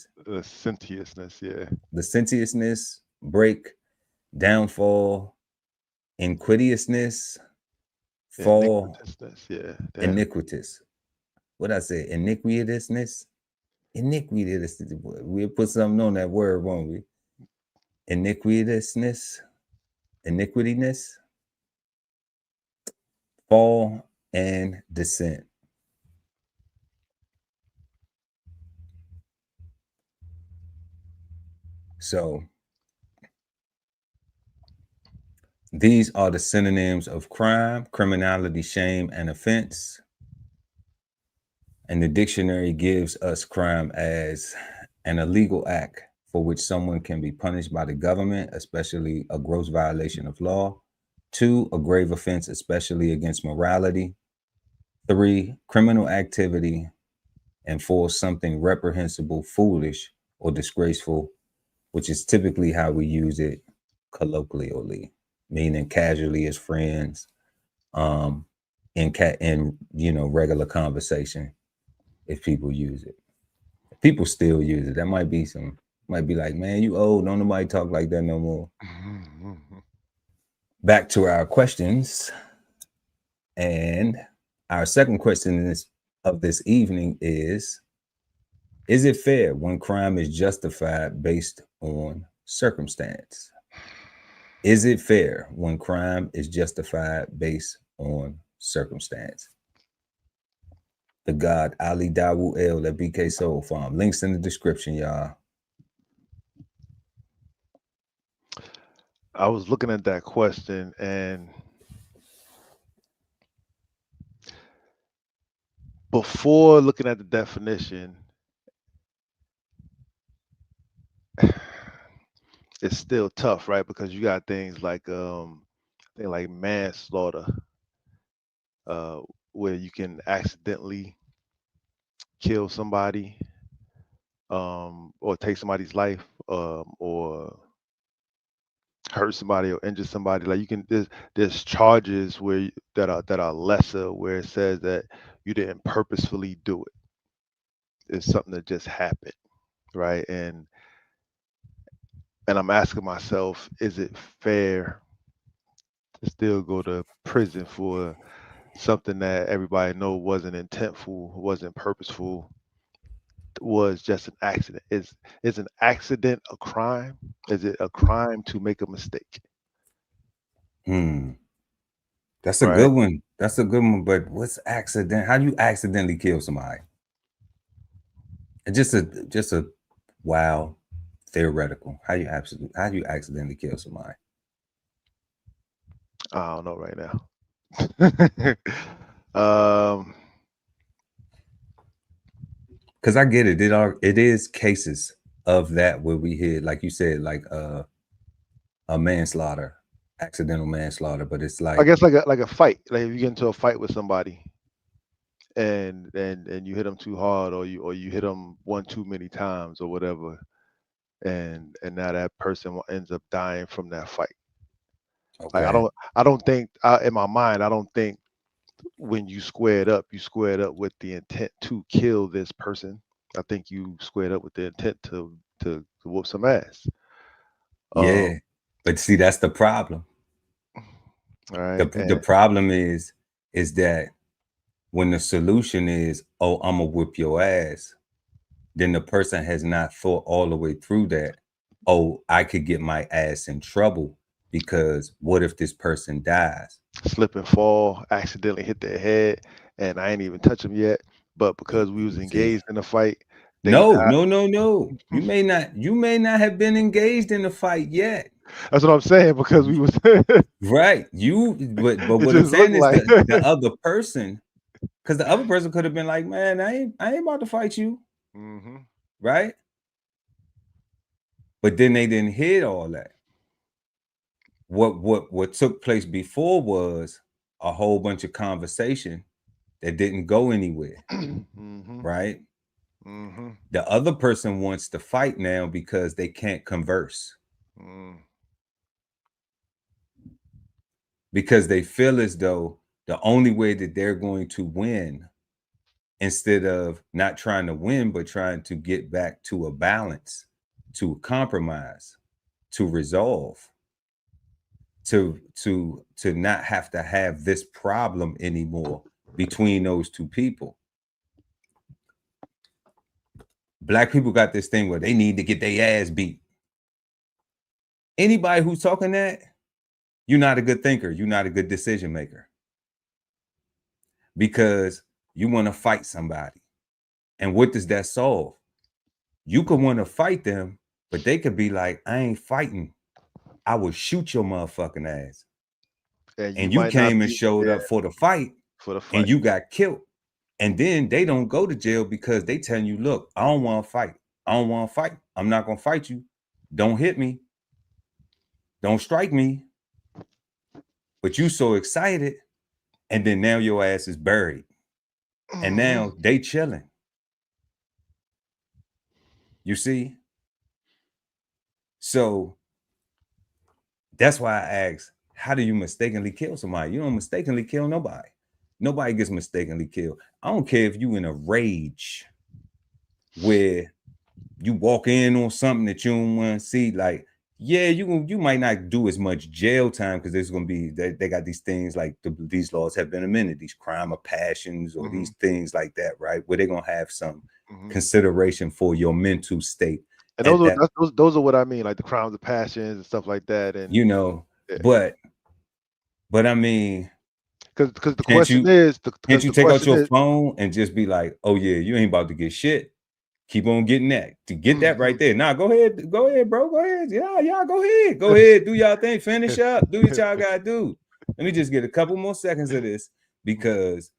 yeah. Licentiousness, break, downfall, inquitiousness, fall, iniquitous. What I say? Iniquitousness. We'll put something on that word, won't we? Iniquitousness, fall, and descent. So these are the synonyms of crime, criminality, shame, and offense. And the dictionary gives us crime as an illegal act for which someone can be punished by the government, especially a gross violation of law. 2, a grave offense, especially against morality. 3, criminal activity. And 4, something reprehensible, foolish, or disgraceful, which is typically how we use it colloquially, meaning casually as friends, in regular conversation. If people use it, people still use it. That might be like, man, you old, don't nobody talk like that no more. Back to our questions, and our second question of this evening is it fair when crime is justified based on circumstance? Is it fair when crime is justified based on circumstance? The God Ali Dawu El at BK Soul Farm. Links in the description, y'all. I was looking at that question, and before looking at the definition, it's still tough, right? Because you got things like like manslaughter, where you can accidentally kill somebody, or take somebody's life, or hurt somebody or injure somebody. Like there's charges that are lesser, where it says that you didn't purposefully do it. It's something that just happened, right? And I'm asking myself, is it fair to still go to prison for something that everybody know wasn't intentful, wasn't purposeful, was just an accident? Is an accident a crime? Is it a crime to make a mistake? That's a good one. That's a good one. But what's accident? How do you accidentally kill somebody? Just a wild theoretical. How do you accidentally kill somebody? I don't know right now. Because I get it. It is cases of that where we hear, like you said, like a manslaughter, accidental manslaughter. But it's I like, guess like a fight. Like if you get into a fight with somebody and you hit them too hard, or you hit them one too many times or whatever, and now that person ends up dying from that fight. Like okay, I don't think in my mind I don't think when you squared up with the intent to kill this person. I think you squared up with the intent to whoop some ass. yeah. But see, that's the problem. All right, The problem is that when the solution is, oh, I'm gonna whip your ass, then the person has not thought all the way through that. Oh, I could get my ass in trouble because what if this person dies? slip and fall, accidentally hit their head, and I ain't even touch them yet. But because we was See, engaged in a fight, they no, died. no, no, no. You may not have been engaged in the fight yet. That's what I'm saying. Because we was, it Right. But what I'm just looked saying is like. the other person, because the other person could have been like, man, I ain't about to fight you. Hmm. Right. But then they didn't hit all that. What took place before was a whole bunch of conversation that didn't go anywhere. Hmm. Right. Hmm. The other person wants to fight now because they can't converse, Mm. because they feel as though the only way that they're going to win, instead of not trying to win but trying to get back to a balance, to compromise, to resolve, to not have to have this problem anymore between those two people. Black people got this thing where they need to get their ass beat. Anybody who's talking that, you're not a good thinker, you're not a good decision maker, because you want to fight somebody. And what does that solve? You could want to fight them, but they could be like, I ain't fighting, I will shoot your motherfucking ass. And you And you might not came and be showed there up for the fight for the and fight. you got killed. And then they don't go to jail because they telling you, look, I don't want to fight. I don't want to fight. I'm not going to fight you. Don't hit me. Don't strike me. But you so excited. And then now your ass is buried. And Hmm. now they chilling. You see? So that's why I asked, how do you mistakenly kill somebody? You don't mistakenly kill nobody. Nobody gets mistakenly killed. I don't care if you in a rage where you walk in on something that you don't want to see. Like, yeah, you might not do as much jail time because there's going to be, they got these things like these laws have been amended, these crime of passions or Hmm. these things like that, right? Where they're going to have some Hmm. consideration for your mental state And at that, those are what I mean, like the crimes of passions and stuff like that. And you know. yeah, But I mean, because can't you the take out question your is. phone and just be like, oh yeah, you ain't about to get shit. Keep on getting that. To get that right Mhm. there. Nah, go ahead, bro. Go ahead. Yeah, y'all go ahead. Go ahead. Do y'all thing. Finish up. Do what y'all gotta do. Let me just get a couple more seconds of this, because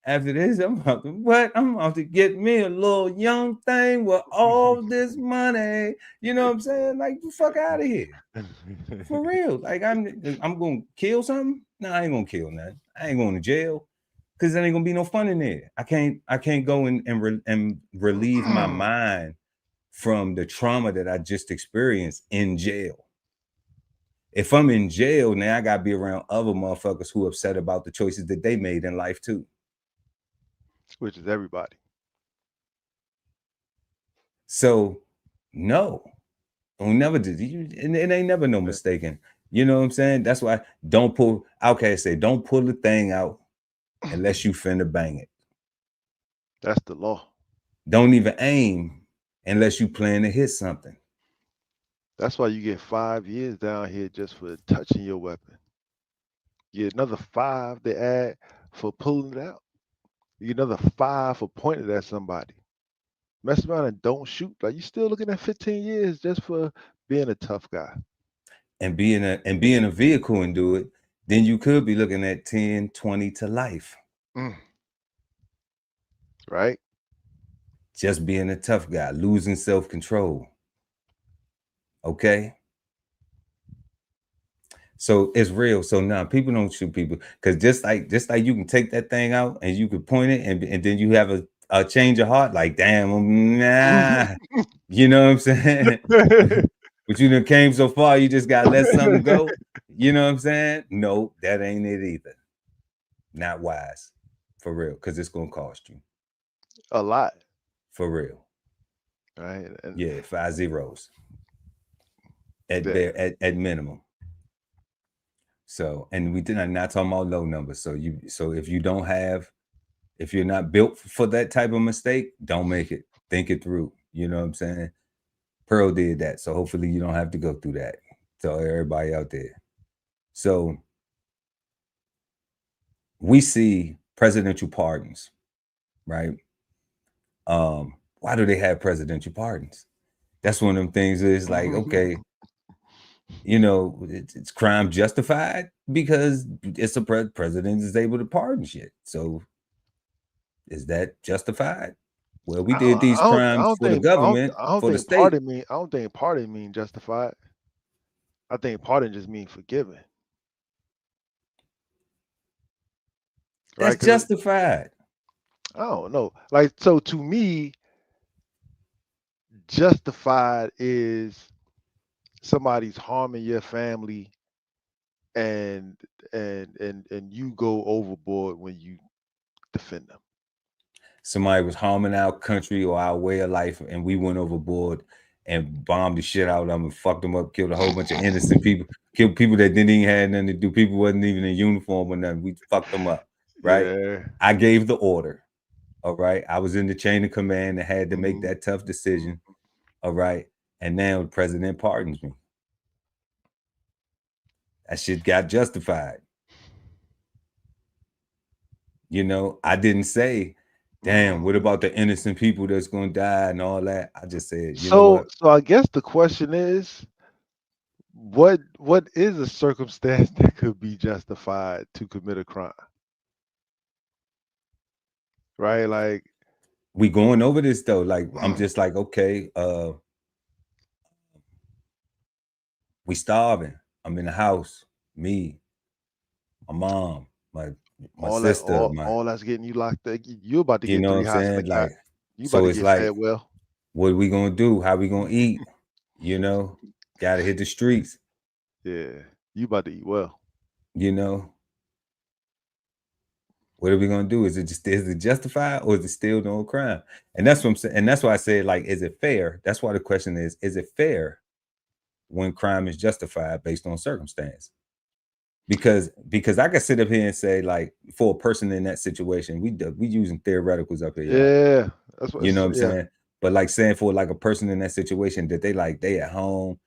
after this, I'm about to get me a little young thing with all this money. You know what I'm saying? Like, the fuck out of here. For real. Like, I'm gonna kill something? No, I ain't gonna kill nothing. I ain't going to jail, because there ain't gonna be no fun in there. I can't go and relieve my mind from the trauma that I just experienced in jail. If I'm in jail now, I gotta be around other motherfuckers who upset about the choices that they made in life too. Which is everybody. So no, we never did. It ain't never no Yeah, mistaken. You know what I'm saying? That's why don't pull. Okay, say don't pull the thing out unless you finna bang it. that's the law. Don't even aim unless you plan to hit something. That's why you get 5 years down here just for touching your weapon. You get another 5 they add for pulling it out. You get another 5 for pointing at somebody. mess around and don't shoot, like you still looking at 15 years just for being a tough guy. and being a vehicle and do it, then you could be looking at 10, 20 to life. Mm, right? Just being a tough guy, losing self-control. Okay? So it's real. So now people don't shoot people because just like you can take that thing out and you can point it and then you have a change of heart, like damn, nah, you know what I'm saying? But you done came so far, you just gotta let something go. You know what I'm saying? No, that ain't it either. Not wise. For real. Cause it's gonna cost you. A lot, For real. right? And Yeah, 5 zeros at that, bare at minimum. So and we did not talking about low numbers. So if you don't have, if you're not built for that type of mistake, don't make it. Think it through. You know what I'm saying? Pearl did that. So hopefully you don't have to go through that. Tell everybody out there. So we see presidential pardons, right? Why do they have presidential pardons? That's one of them things is like, okay, it's crime justified because it's a president is able to pardon shit. So is that justified? Well, we did these crimes for the government, I don't for the think state. pardon mean I don't think pardon mean justified. I think pardon just mean forgiven, That's right? Because justified. I don't know. Like so, to me, justified is somebody's harming your family, and and you go overboard when you defend them. Somebody was harming our country or our way of life, and we went overboard and bombed the shit out of them and fucked them up, killed a whole bunch of innocent people, killed people that didn't even have nothing to do. People wasn't even in uniform or nothing. We fucked them up, right? Yeah. I gave the order. All right. I was in the chain of command and had to make Mhm. that tough decision. All right. And now the president pardons me. That shit got justified. I didn't say, damn, what about the innocent people that's going to die and all that? I just said, you know So what? so I guess the question is, what is a circumstance that could be justified to commit a crime? Right? Like, We going over this though. Like, I'm just like, okay, we starving. I'm in the house. Me, my mom, my all that sister, all that's getting you locked up. You about to you get know what three I'm hots in the saying? cot. Like, You about so to it's get fed like, well. what are we gonna do? How we gonna eat? You know, gotta hit the streets, Yeah. You about to eat well. you know. What are we gonna do? Is it justified or is it still no crime? And that's what I'm saying. And that's why I said, like, is it fair? That's why the question is it fair when crime is justified based on circumstance? Because I could sit up here and say, like, for a person in that situation, we using theoreticals up here, y'all. Yeah. That's what You know what I'm yeah. saying? But like saying for like a person in that situation that they at home,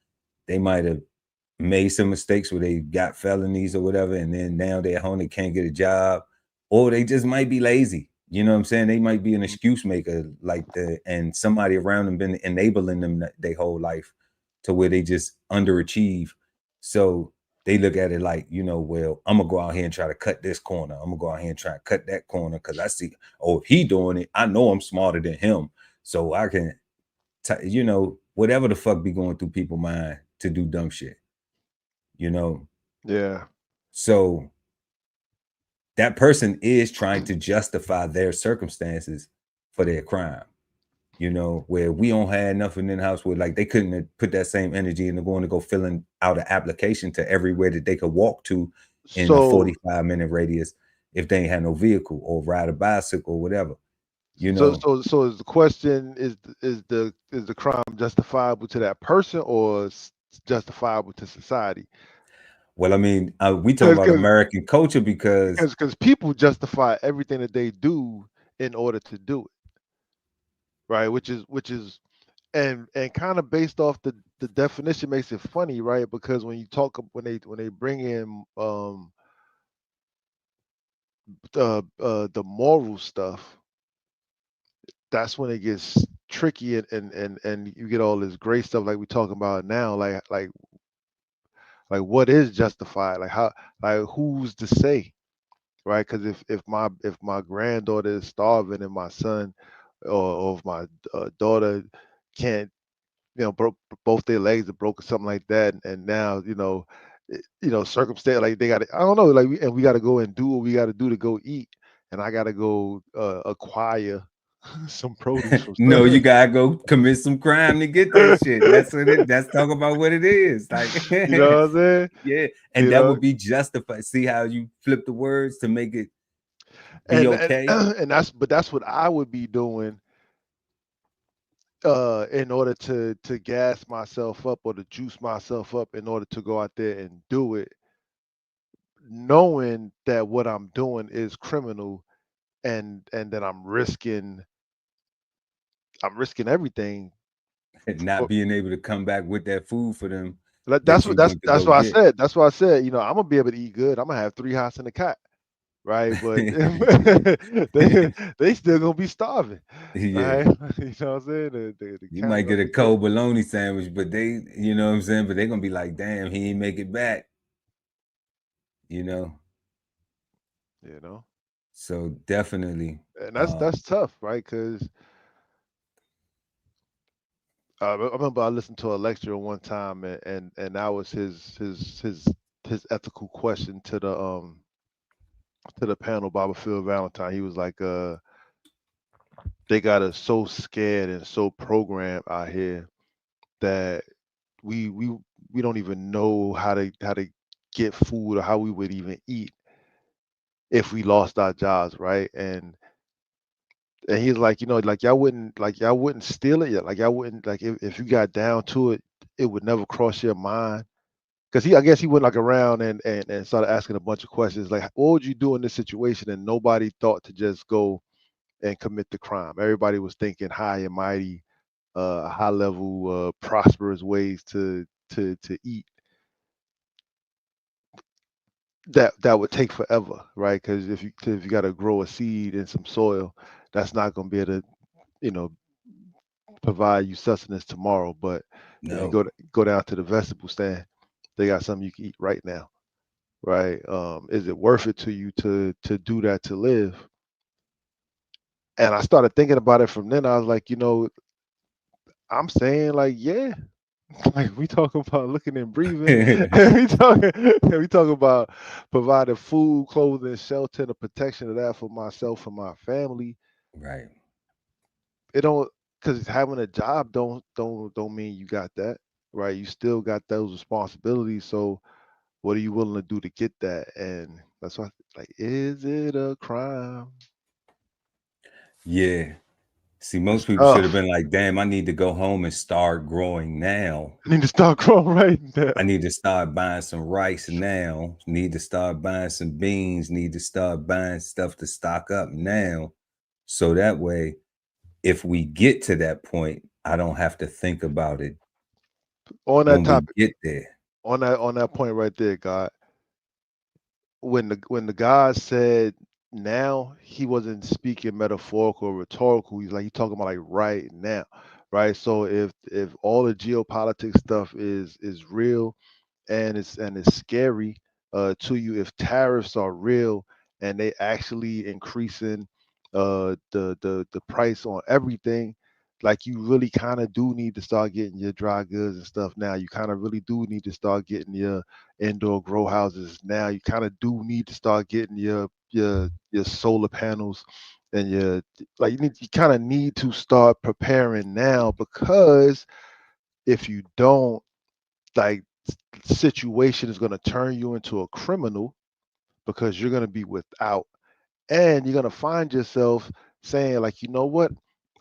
they might have made some mistakes where they got felonies or whatever, and then now they're at home, they can't get a job, or they just might be lazy. You know what I'm saying? They might be an excuse maker, and somebody around them been enabling them their whole life to where they just underachieve. So they look at it like, well, I'm gonna go out here and try to cut this corner. I'm gonna go out here and try to cut that corner because I see, oh, if he doing it, I know I'm smarter than him, so I can, whatever the fuck be going through people's mind to do dumb shit you know Yeah. so that person is trying to justify their circumstances for their crime, where we don't have nothing in the house where like they couldn't have put that same energy into going to go filling out an application to everywhere that they could walk to in a So 45-minute radius if they ain't had no vehicle or ride a bicycle or whatever you so know so so is the question, is the crime justifiable to that person, or justifiable to society? well, I mean, we talking about Because American culture because because people justify everything that they do in order to do it, right? Which is and kind of based off the definition makes it funny, right? Because when you talk when they bring in the moral stuff, that's when it gets tricky, and you get all this great stuff like we talking about now, like what is justified, like how, like who's to say, right? Because if my granddaughter is starving and my son or if my daughter can't, broke both their legs are broken, something like that, and now circumstance, like they got to, I don't know, like we got to go and do what we got to do to go eat, and I got to go acquire some produce from No, you gotta go commit some crime to get that shit. That's what it. That's talk about what it is. Like, you know what I'm saying? yeah, and You that know, would be justified. See how you flip the words to make it be and okay. and that's what I would be doing in order to gas myself up or to juice myself up in order to go out there and do it, knowing that what I'm doing is criminal, and that I'm risking everything. Not being able to come back with that food for them Like, that that's you what that's went to that's go what I get. said. That's what I said. I'm gonna be able to eat good. I'm gonna have 3 hots and a cat, right? But they still gonna be starving, Yeah, right? You know what I'm saying? The you cat might gonna get a be good. cold bologna sandwich, but they, you know what I'm saying. But they're gonna be like, "Damn, he ain't make it back," you know. You know, So definitely, and that's tough, right? Because I remember I listened to a lecture one time, and that was his ethical question to the panel, Baba Phil Valentine. He was like, they got us so scared and so programmed out here that we we we don't even know how to get food or how we would even eat if we lost our jobs, right? And he's like, like y'all wouldn't steal it yet, like y'all wouldn't, like if you got down to it, it would never cross your mind. Because I guess he went like around and started asking a bunch of questions, like what would you do in this situation, and nobody thought to just go and commit the crime. Everybody was thinking high and mighty, high level, prosperous ways to eat that would take forever, right? Because if you got to grow a seed in some soil, that's not going to be able to, you know provide you sustenance tomorrow. But if you no. go down to the vegetable stand, they got something you can eat right now, right? Is it worth it to you to do that to live? And I started thinking about it from then. I was like, I'm saying, like, yeah. Like, we talking about looking and breathing. We talking about providing food, clothing, shelter, and the protection of that for myself and my family. Right. It don't, because having a job don't mean you got that, right? You still got those responsibilities. So what are you willing to do to get that? And that's why, like, is it a crime? Yeah. See, It's most people should have tough. been like, damn, I need to go home and start growing now. I need to start growing right now. I need to start buying some rice now. Need to start buying some beans. Need to start buying stuff to stock up now. So that way, if we get to that point, I don't have to think about it On that when we topic, get there. on that point right there, God. When the guy said now, he wasn't speaking metaphorical or rhetorical. He talking about like right now, right? So if all the geopolitics stuff is real, and it's scary to you, if tariffs are real and they actually increasing the price on everything, like, you really kind of do need to start getting your dry goods and stuff now. You kind of really do need to start getting your indoor grow houses now. You kind of do need to start getting your solar panels, and you kind of need to start preparing now, because if you don't, like, situation is going to turn you into a criminal, because you're going to be without, and you're going to find yourself saying, like, you know what,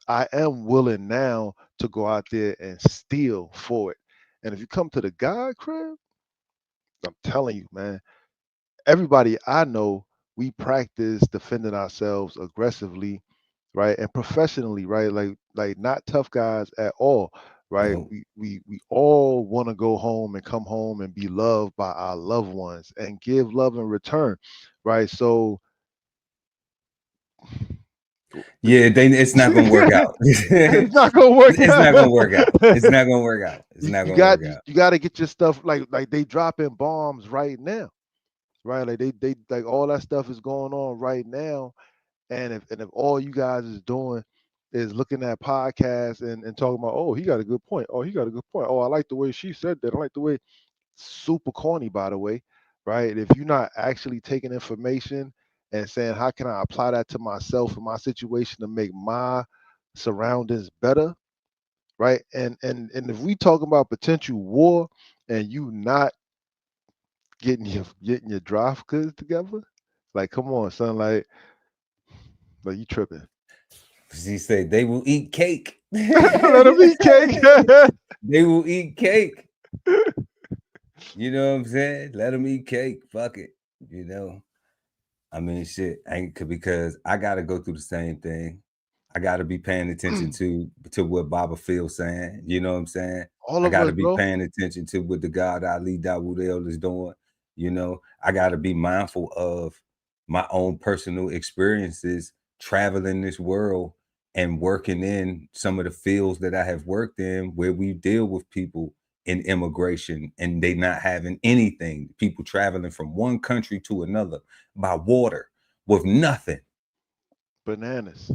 I am willing now to go out there and steal for it. And if you come to the God crib, I'm telling you, man, everybody I know, we practice defending ourselves aggressively, right, and professionally, right, like not tough guys at all, right? No. We all want to go home and come home and be loved by our loved ones and give love in return, right? So Yeah, it's not gonna work out. It's not gonna work It's not gonna work out. It's not gonna work out. It's you, not you gonna got work out. you got to get your stuff like they dropping bombs right now, right? Like they like all that stuff is going on right now, and if all you guys is doing is looking at podcasts and talking about, oh, he got a good point. Oh, he got a good point. Oh, I like the way she said that. I like the way, super corny, by the way, right? If you're not actually taking information and saying, how can I apply that to myself and my situation to make my surroundings better, right? And if we talking about potential war and you not getting your draft goods together, like, come on, son, like you tripping. She said they will eat cake. Let them eat cake. They will eat cake. You know what I'm saying? Let them eat cake. Fuck it. You know. I mean, shit. Because I gotta go through the same thing. I gotta be paying attention to what Baba Phil's saying. You know what I'm saying? All I of us, gotta be bro. paying attention to what the God Ali Dawudel is doing. You know, I gotta be mindful of my own personal experiences traveling this world and working in some of the fields that I have worked in where we deal with people in immigration and they not having anything, people traveling from one country to another by water with nothing. Bananas.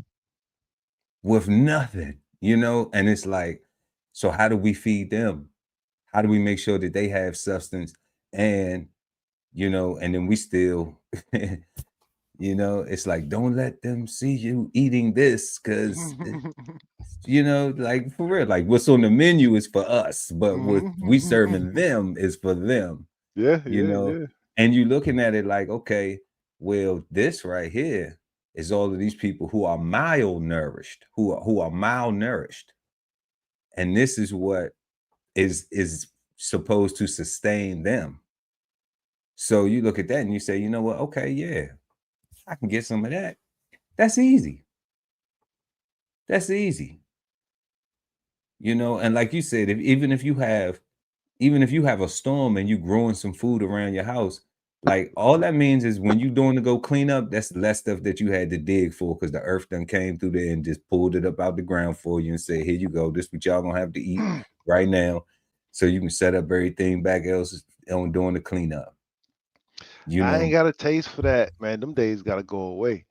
With nothing, you know? And it's like, so how do we feed them? How do we make sure that they have substance? And, you know, and then we still, you know, it's like, don't let them see you eating this because, you know, like for real, like what's on the menu is for us, but what we serving them is for them, Yeah, you yeah, know? yeah. And you looking at it like, okay, well, this right here is all of these people who are malnourished, who are malnourished. And this is what is supposed to sustain them. So you look at that and you say, you know what? Okay, yeah, I can get some of that. That's easy. That's easy. You know, and like you said, even if you have a storm and you growing some food around your house, like all that means is when you doing to go clean up, that's less stuff that you had to dig for because the earth done came through there and just pulled it up out the ground for you and said, here you go. This what y'all gonna have to eat right now. So you can set up everything back else on doing the cleanup. You I ain't know, got a taste for that, man. Them days gotta go away,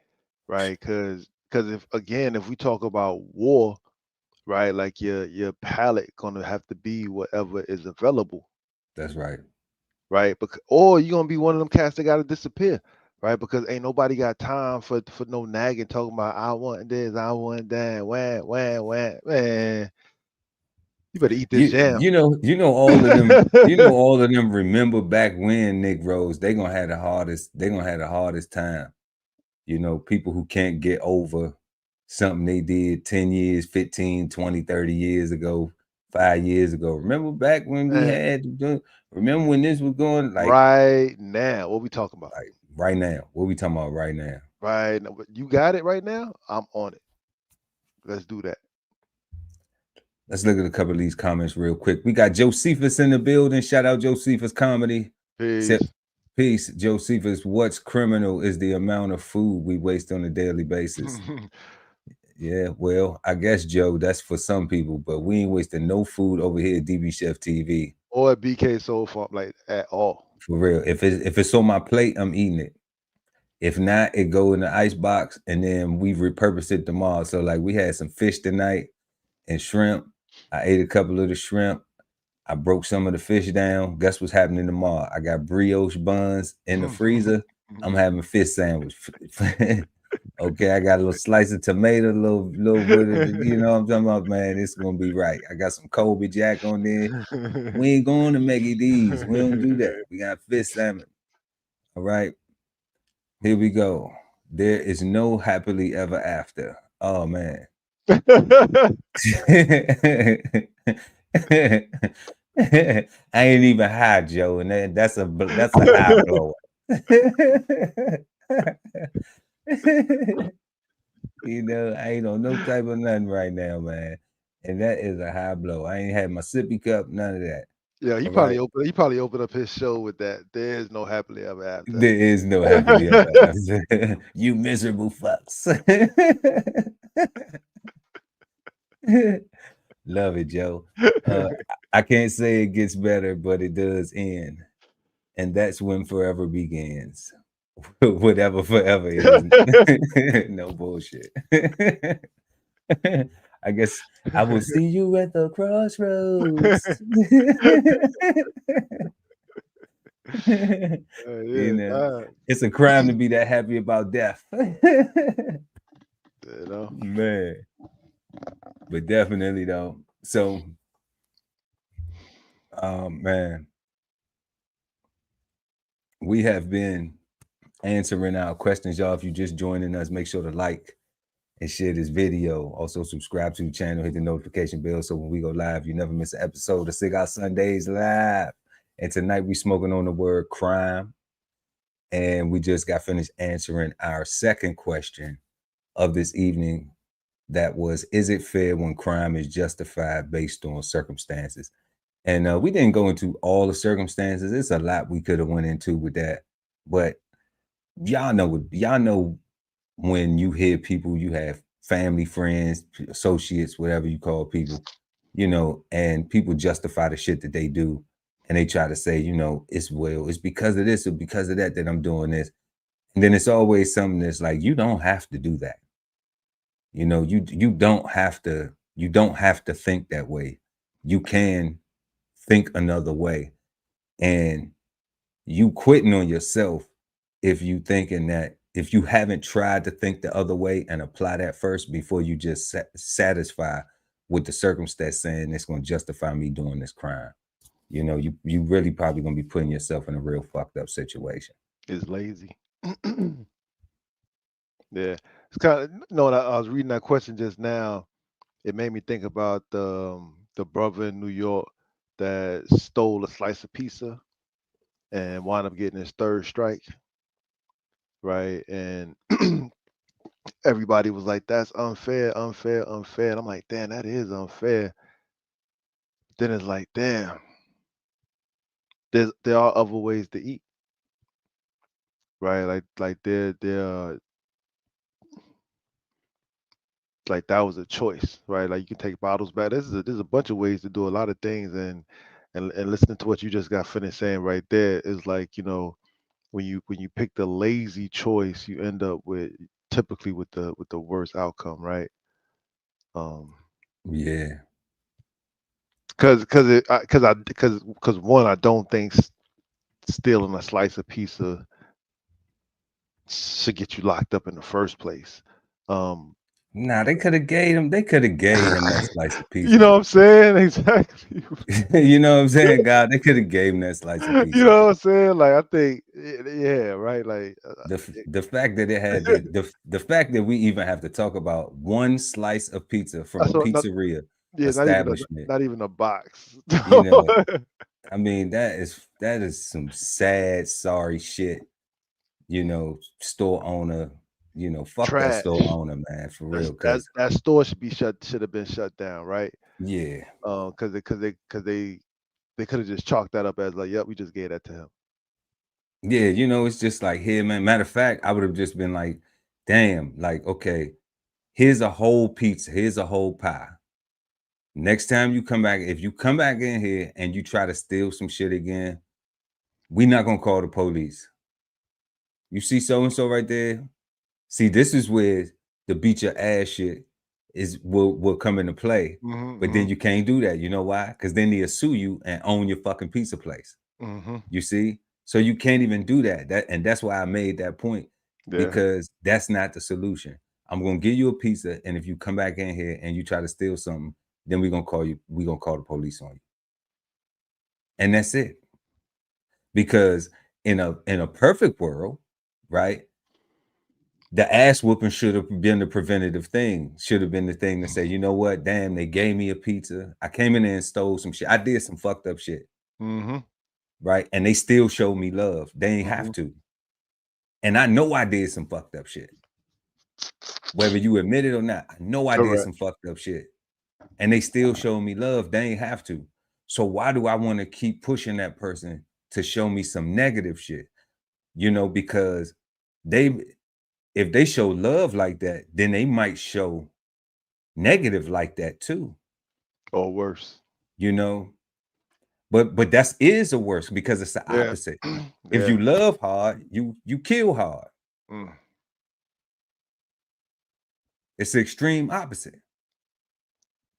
right? Cause if we talk about war, right, like your palate gonna have to be whatever is available, that's right. right? Or you gonna be one of them cats that gotta disappear, right? Because ain't nobody got time for no nagging talking about I want this, I want that, wah, man. You better eat this jam. You know all of them remember back when Nick Rose, they're gonna have the hardest time. You know, people who can't get over something they did 10 years, 15, 20, 30 years ago, 5 years ago. Remember back when remember when this was going Right now, what we talking about? like right now? What we talking about right now? Right now, you got it right now. I'm on it. Let's do that. Let's look at a couple of these comments real quick. We got Josephus in the building. Shout out Josephus Comedy. Peace. Peace, Josephus. What's criminal is the amount of food we waste on a daily basis. Yeah, well, I guess, Joe, that's for some people, but we ain't wasting no food over here at DBCHEFTV. Or at BK Soul Farm, like at all. For real. If it's on my plate, I'm eating it. If not, it go in the ice box and then we repurpose it tomorrow. So like we had some fish tonight and shrimp. I ate a couple of the shrimp. I broke some of the fish down. Guess what's happening tomorrow? I got brioche buns in the freezer. I'm having fish sandwich. Okay, I got a little slice of tomato, a little bit of, you know what I'm talking about, man. It's gonna be right. I got some Colby Jack on there. We ain't going to Maggie D's. We don't do that. We got fish salmon. All right. Here we go. There is no happily ever after. Oh man. I ain't even high, Joe, and that's a high blower. You know, I ain't on no type of nothing right now, man. And that is a high blow. I ain't had my sippy cup, none of that. Yeah, he All right. probably opened up his show with that. There is no happily ever after. There is no happily ever after. You miserable fucks. Love it, Joe. I can't say it gets better, but it does end. And that's when forever begins. Whatever forever is. No bullshit. I guess I will see you at the crossroads. You Yeah, know, it's a crime to be that happy about death. you know. Man. But definitely though. So man, we have been answering our questions, y'all. If you're just joining us, make sure to like and share this video. Also subscribe to the channel, hit the notification bell so when we go live, you never miss an episode of Cigar Sundays live. And tonight we smoking on the word crime. And we just got finished answering our second question of this evening. That was, is it fair when crime is justified based on circumstances? And we didn't go into all the circumstances. It's a lot we could have went into with that. But y'all know when you hear people, you have family, friends, associates, whatever you call people, you know, and people justify the shit that they do. And they try to say, you know, it's because of this or because of that I'm doing this. And then it's always something that's like, you don't have to do that. You know, you don't have to think that way. You can think another way. And you quitting on yourself if you thinking that, if you haven't tried to think the other way and apply that first before you just satisfy with the circumstance saying it's going to justify me doing this crime. You know, you really probably going to be putting yourself in a real fucked up situation. It's lazy. Yeah, it's kind of no. I was reading that question just now. It made me think about the brother in New York that stole a slice of pizza and wound up getting his third strike, right? And everybody was like, "That's unfair, unfair, unfair." And I'm like, "Damn, that is unfair." Then it's like, "Damn, there are other ways to eat, right? Like there like that was a choice, right? Like you can take bottles back. There's a bunch of ways to do a lot of things, and listening to what you just got finished saying right there is like, you know, when you pick the lazy choice, you end up with typically with the worst outcome, right? Yeah. Because one, I don't think stealing a slice of pizza should get you locked up in the first place. Nah, they could have gave him that slice of You pizza. know what I'm saying? Exactly. You know what I'm saying, God? They could have gave him that slice of pizza. You know what I'm saying? Like I think, yeah, right. Like The fact that it had the fact that we even have to talk about one slice of pizza from a so not, pizzeria yeah, establishment, not even a box. you know, I mean, that is some sad, sorry shit, you know, store owner, you know, fuck that Trash. store owner, man, for real. Cause That store should have been shut down, right? yeah, They could have just chalked that up as like, yep, we just gave that to him. yeah, you know, it's just like here, man. Matter of fact, I would have just been like, damn, like, okay, here's a whole pizza, here's a whole pie. Next time you come back, if you come back in here and you try to steal some shit again, we're not gonna call the police. You see so-and-so right there? See, this is where the beat your ass shit will come into play. But then you can't do that. You know why? Because then they'll sue you and own your fucking pizza place. You see? So you can't even do that. And that's why I made that point. Yeah. Because that's not the solution. I'm gonna give you a pizza, and if you come back in here and you try to steal something, then we're gonna call the police on you. And that's it. Because in a perfect world, right? The ass whooping should have been the preventative thing. Should have been the thing to say, you know what? Damn, they gave me a pizza. I came in there and stole some shit. I did some fucked up shit. Right? And they still showed me love. They ain't have to. And I know I did some fucked up shit. Whether you admit it or not, I know I did some fucked up shit. And they still showed me love. They ain't have to. So why do I want to keep pushing that person to show me some negative shit? You know, because if they show love like that, then they might show negative like that too. Or worse. You know, but that's is the worst because it's the Yeah. opposite. If Yeah. you love hard, you kill hard. Mm. It's the extreme opposite.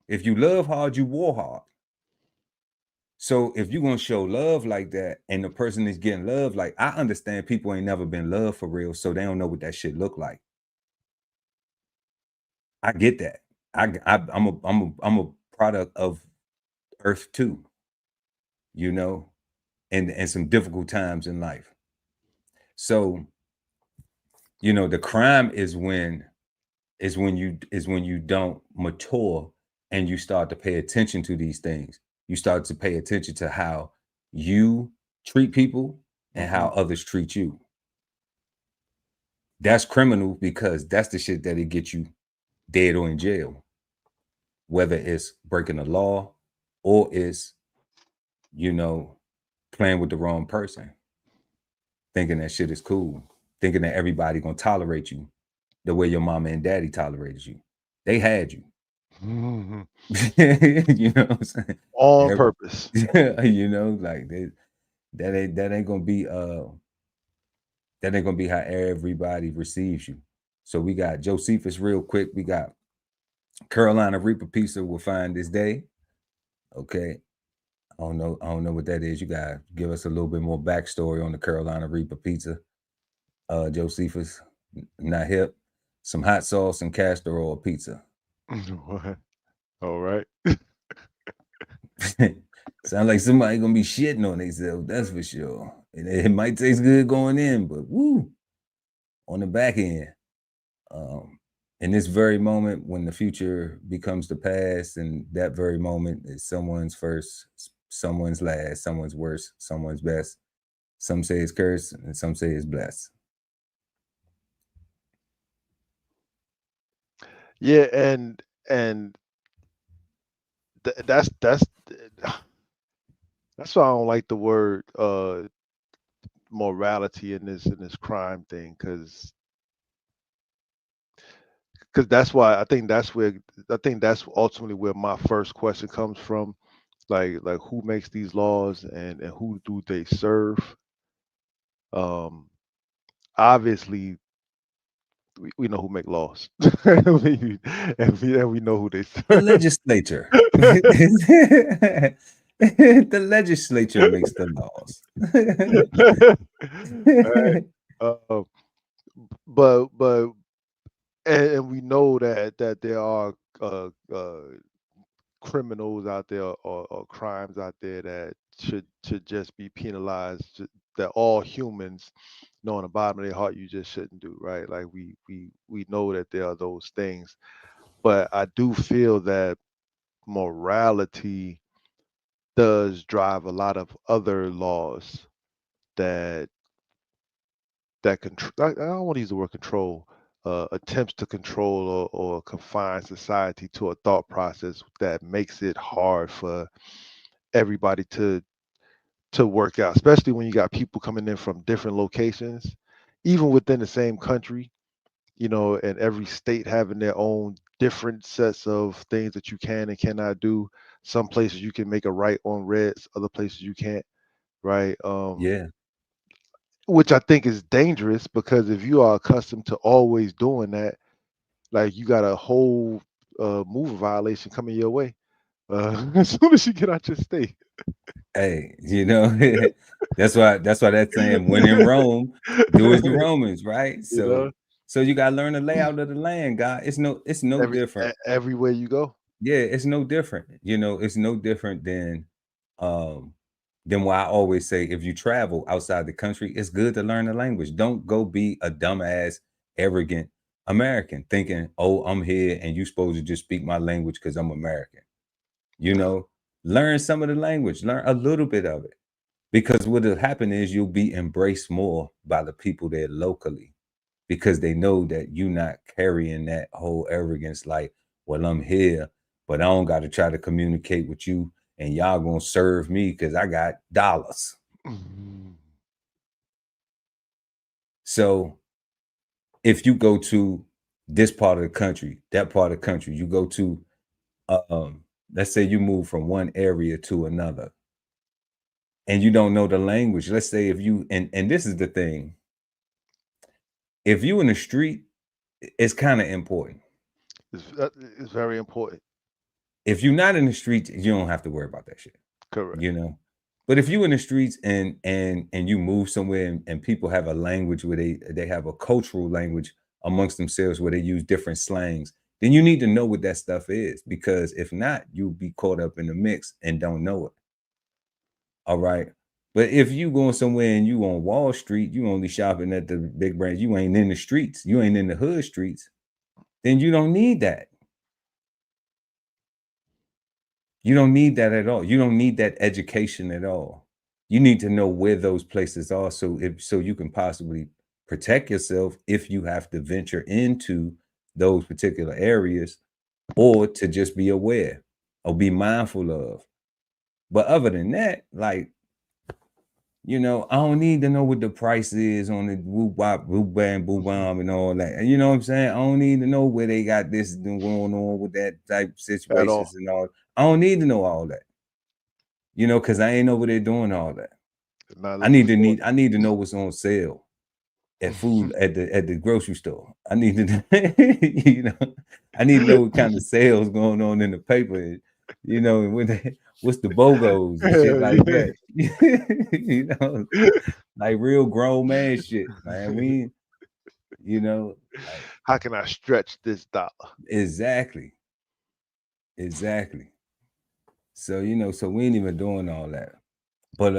If you love hard, you war hard. So if you're gonna show love like that, and the person is getting love, like I understand people ain't never been loved for real, so they don't know what that shit look like. I get that. I'm a product of Earth too, you know, and some difficult times in life. So, you know, the crime is when you don't mature and you start to pay attention to these things. You start to pay attention to how you treat people and how others treat you. That's criminal because that's the shit that it gets you dead or in jail. Whether it's breaking the law or it's, you know, playing with the wrong person, thinking that shit is cool, thinking that everybody gonna tolerate you the way your mama and daddy tolerated you. They had you. Mm-hmm. You know what I'm saying? On purpose. You know, like that ain't gonna be how everybody receives you. So we got Josephus real quick. We got Carolina Reaper Pizza will find this day. Okay. I don't know what that is. You gotta give us a little bit more backstory on the Carolina Reaper Pizza. Josephus, not hip. Some hot sauce and castor oil pizza. All right. Sound like somebody gonna be shitting on themselves, that's for sure. It might taste good going in, but woo, on the back end. In this very moment, when the future becomes the past, and that very moment is someone's first, someone's last, someone's worst, someone's best. Some say it's cursed, and some say it's blessed. Yeah, and that's why I don't like the word morality in this crime thing, because that's why I think that's ultimately where my first question comes from, like who makes these laws and who do they serve? Obviously we know who make laws. and we know who they serve. The legislature. The legislature makes the laws. Right. But and we know that there are criminals out there, or crimes out there that should just be penalized, that all humans know in the bottom of their heart you just shouldn't do, right? Like we know that there are those things, but I do feel that morality does drive a lot of other laws that control. I don't want to use the word control. Attempts to control or confine society to a thought process that makes it hard for everybody to work out, especially when you got people coming in from different locations, even within the same country, and every state having their own different sets of things that you can and cannot do. Some places you can make a right on reds, other places you can't, right? Yeah. Which I think is dangerous, because if you are accustomed to always doing that, like you got a whole moving violation coming your way as soon as you get out your state. Hey, that's why that's saying, when in Rome, do as the Romans, right? So you gotta learn the layout of the land, God. It's no different. Everywhere you go. Yeah, it's no different. It's no different than why I always say, if you travel outside the country, it's good to learn the language. Don't go be a dumbass, arrogant American thinking, oh, I'm here and you supposed to just speak my language because I'm American. Learn some of the language, learn a little bit of it. Because what'll happen is you'll be embraced more by the people there locally, because they know that you're not carrying that whole arrogance, like, well, I'm here, but I don't got to try to communicate with you and y'all gonna serve me because I got dollars. So if you go to this part of the country, that part of the country, you go to, let's say you move from one area to another, and you don't know the language. Let's say if you, and this is the thing, if you in the street, it's kind of important. It's very important. If you're not in the streets, you don't have to worry about that shit. Correct. You know, but if you in the streets and you move somewhere and people have a language where they have a cultural language amongst themselves where they use different slangs, then you need to know what that stuff is, because if not, you'll be caught up in the mix and don't know it. All right. But if you going somewhere and you on Wall Street, you only shopping at the big brands, you ain't in the streets, you ain't in the hood streets, then you don't need that. You don't need that at all. You don't need that education at all. You need to know where those places are, so you can possibly protect yourself if you have to venture into those particular areas, or to just be aware or be mindful of. But other than that, like, you know, I don't need to know what the price is on the whoop wop, whoop bam, boo bomb, and all that. And you know what I'm saying? I don't need to know where they got this going on with that type of situations and all. I don't need to know all that. You know, because I ain't over there doing all that. I need to know what's on sale at food at the grocery store. I need to, you know, I need to know what kind of sales going on in the paper. You know, and what's the BOGOs and shit like that. You know, like real grown man shit, man. We, you know, like, how can I stretch this dollar? Exactly. So, you know, so we ain't even doing all that. But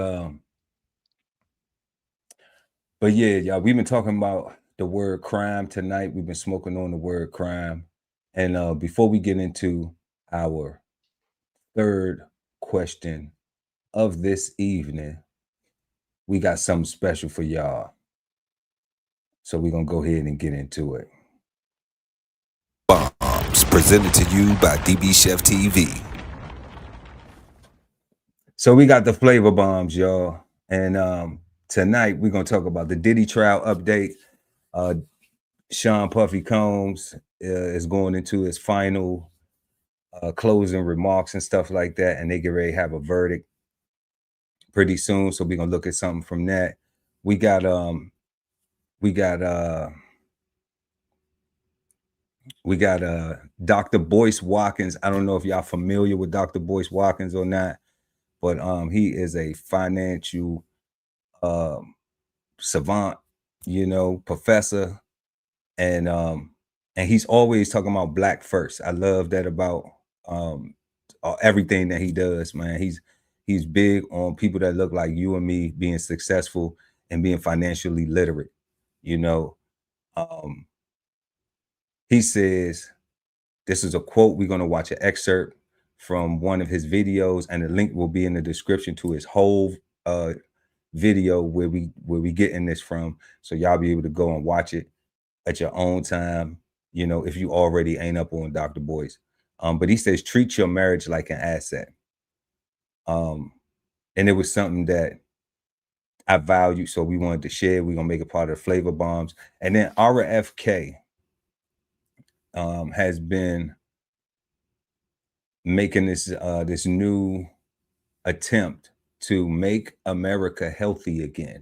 yeah, y'all, we've been talking about the word crime tonight. We've been smoking on the word crime. And before we get into our third question of this evening, we got something special for y'all. So we're going to go ahead and get into it. Bombs presented to you by DBCHEFTV. So we got the flavor bombs, y'all. And tonight we're going to talk about the Diddy trial update. Sean Puffy Combs is going into his final closing remarks and stuff like that, and they get ready to have a verdict pretty soon. So we're gonna look at something from that. We got Dr.boyce Watkins. I don't know if y'all familiar with Dr.boyce Watkins or not, but he is a financial savant, you know, professor, and he's always talking about black first. I love that about everything that he does, man. He's big on people that look like you and me being successful and being financially literate. You know, he says, this is a quote. We're going to watch an excerpt from one of his videos, and the link will be in the description to his whole video where we getting this from, so y'all be able to go and watch it at your own time, you know, if you already ain't up on Dr.boyce. But he says, treat your marriage like an asset. And it was something that I value, so we wanted to share. We're gonna make it part of the flavor bombs. And then RFK has been making this new attempt to make America healthy again.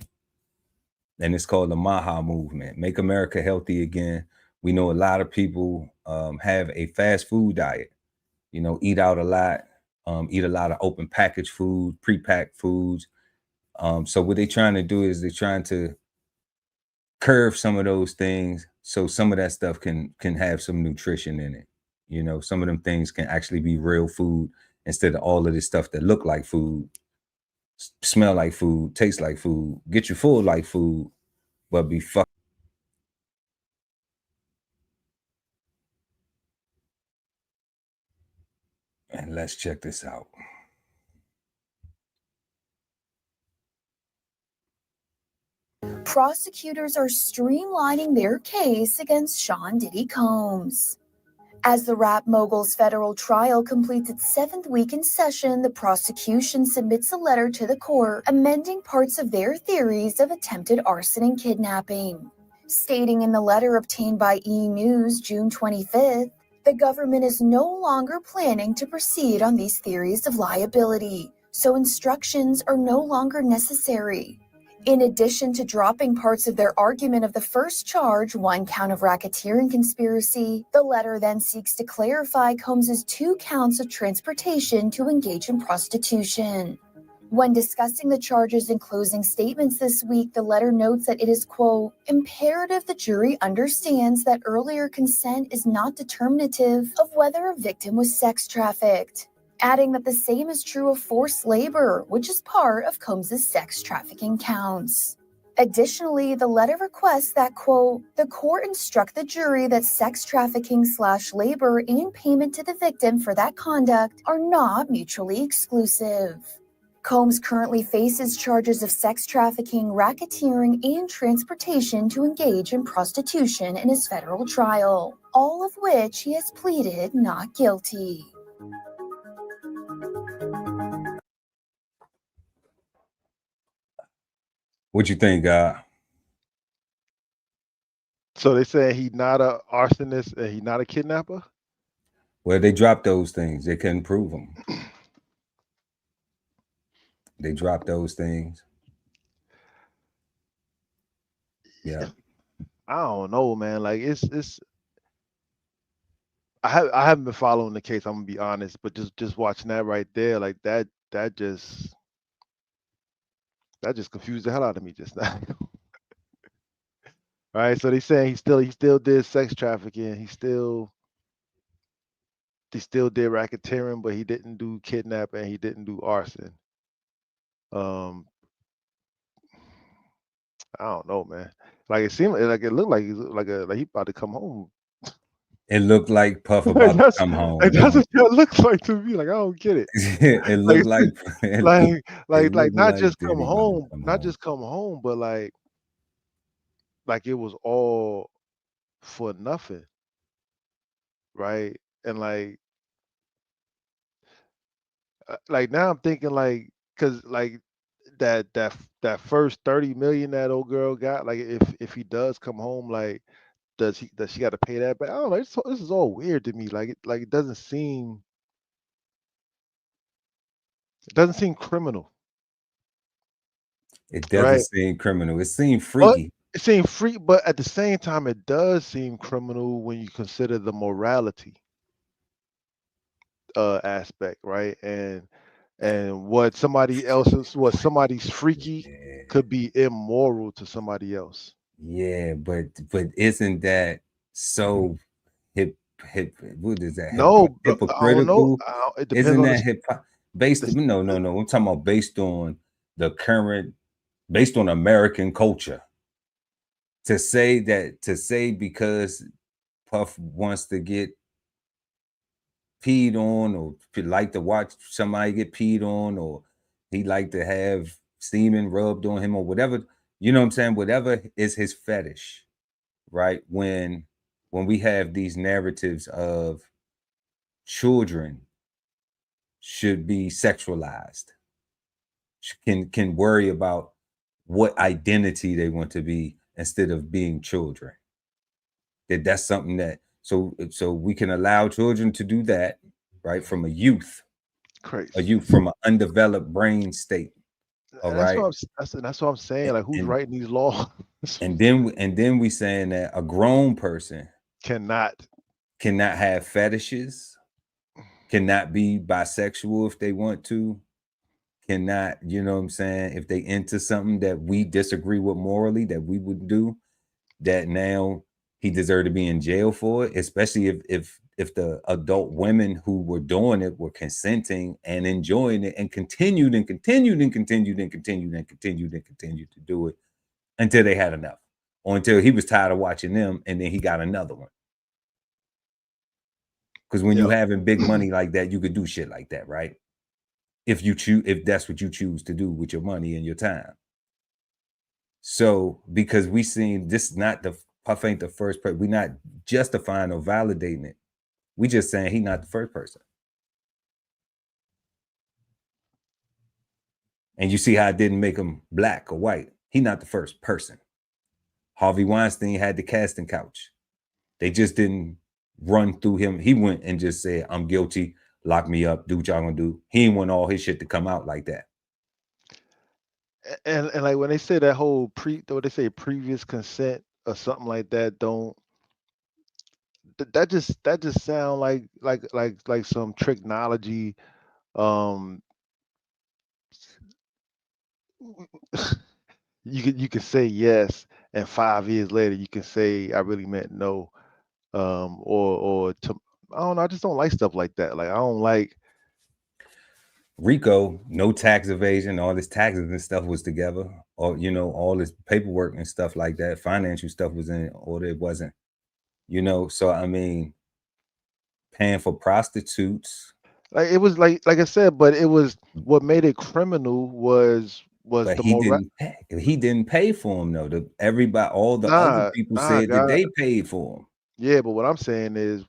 And it's called the Maha movement, Make America Healthy Again. We know a lot of people have a fast food diet, you know, eat out a lot, eat a lot of open packaged food, pre-packed foods. So what they're trying to do is they're trying to curve some of those things, so some of that stuff can have some nutrition in it. You know, some of them things can actually be real food instead of all of this stuff that look like food, smell like food, taste like food, get you full like food, but be fuck. And let's check this out. Prosecutors are streamlining their case against Sean Diddy Combs. As the rap mogul's federal trial completes its 7th week in session, the prosecution submits a letter to the court amending parts of their theories of attempted arson and kidnapping. Stating in the letter obtained by E! News June 25th, the government is no longer planning to proceed on these theories of liability, so instructions are no longer necessary. In addition to dropping parts of their argument of the first charge, 1 count of racketeering conspiracy, the letter then seeks to clarify Combs's 2 counts of transportation to engage in prostitution. When discussing the charges in closing statements this week, the letter notes that it is, quote, imperative the jury understands that earlier consent is not determinative of whether a victim was sex trafficked, adding that the same is true of forced labor, which is part of Combs's sex trafficking counts. Additionally, the letter requests that, quote, the court instruct the jury that sex trafficking/labor and payment to the victim for that conduct are not mutually exclusive. Combs currently faces charges of sex trafficking, racketeering, and transportation to engage in prostitution in his federal trial, all of which he has pleaded not guilty. What you think, God? So they say he's not a arsonist and he's not a kidnapper? Well, they dropped those things. They couldn't prove them. They dropped those things. Yeah. I don't know, man. Like it's I haven't been following the case, I'm gonna be honest, but just watching that right there, like that just confused the hell out of me just now. All right, so they saying he still did sex trafficking, he still did racketeering, but he didn't do kidnapping, he didn't do arson. I don't know, man. Like it seemed like it looked like he about to come home. It looked like Puff about to come home. That's what it looks like to me. Like I don't get it. It looked like not just come Diddy home, come not home. just come home, but like it was all for nothing, right? And like now I'm thinking like, cause like that first 30 million that old girl got, like if he does come home, like does she got to pay that back? I don't know. This is all weird to me. Like it doesn't seem criminal. It doesn't Right. seem criminal. It seemed freaky. It seems free, but at the same time, it does seem criminal when you consider the morality aspect, right? And what somebody's freaky could be immoral to somebody else. Yeah, but isn't that so what is that? No, Hypocritical? I don't know. It depends Isn't on that based? No. I'm talking about based on the current, based on American culture. To say because Puff wants to get peed on, or if you like to watch somebody get peed on, or he like to have semen rubbed on him, or whatever, you know what I'm saying? Whatever is his fetish, right? When we have these narratives of children should be sexualized, can worry about what identity they want to be instead of being children. That's something that so we can allow children to do that, right? From a youth, from an undeveloped brain state. All right. That's what I'm saying. Like who's writing these laws? And then we saying that a grown person cannot have fetishes, cannot be bisexual if they want to, cannot, you know what I'm saying, if they into something that we disagree with morally that we would do, that now he deserved to be in jail for it, especially if the adult women who were doing it were consenting and enjoying it and continued to do it until they had enough, or until he was tired of watching them and then he got another one. Because when you having big money like that, you could do shit like that, right? If that's what you choose to do with your money and your time. So because we seen this, not the Puff ain't the first person, we're not justifying or validating it. We just saying he not the first person. And you see how it didn't make him black or white. He not the first person. Harvey Weinstein had the casting couch. They just didn't run through him. He went and just said, I'm guilty, lock me up, do what y'all gonna do. He didn't want all his shit to come out like that. And like when they say that whole previous consent or something like that, that just sound like some technology. You can say yes, and 5 years later you can say I really meant no. Or I don't know. I just don't like stuff like that. Like I don't like RICO, no tax evasion, all this taxes and stuff was together, or all this paperwork and stuff like that, financial stuff was in it, or it wasn't. So I mean, paying for prostitutes. Like it was like I said, but it was what made it criminal was But the he moral. didn't pay. He didn't pay for him though. All the other people Nah, said that God. they paid for him. Yeah, but what I'm saying is,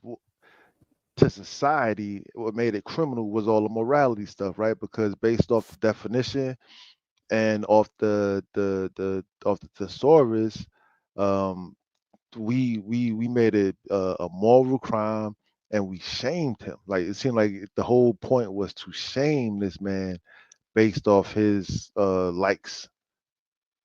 to society, what made it criminal was all the morality stuff, right? Because based off the definition and off the thesaurus, we made it a moral crime, and we shamed him. Like it seemed like the whole point was to shame this man based off his likes,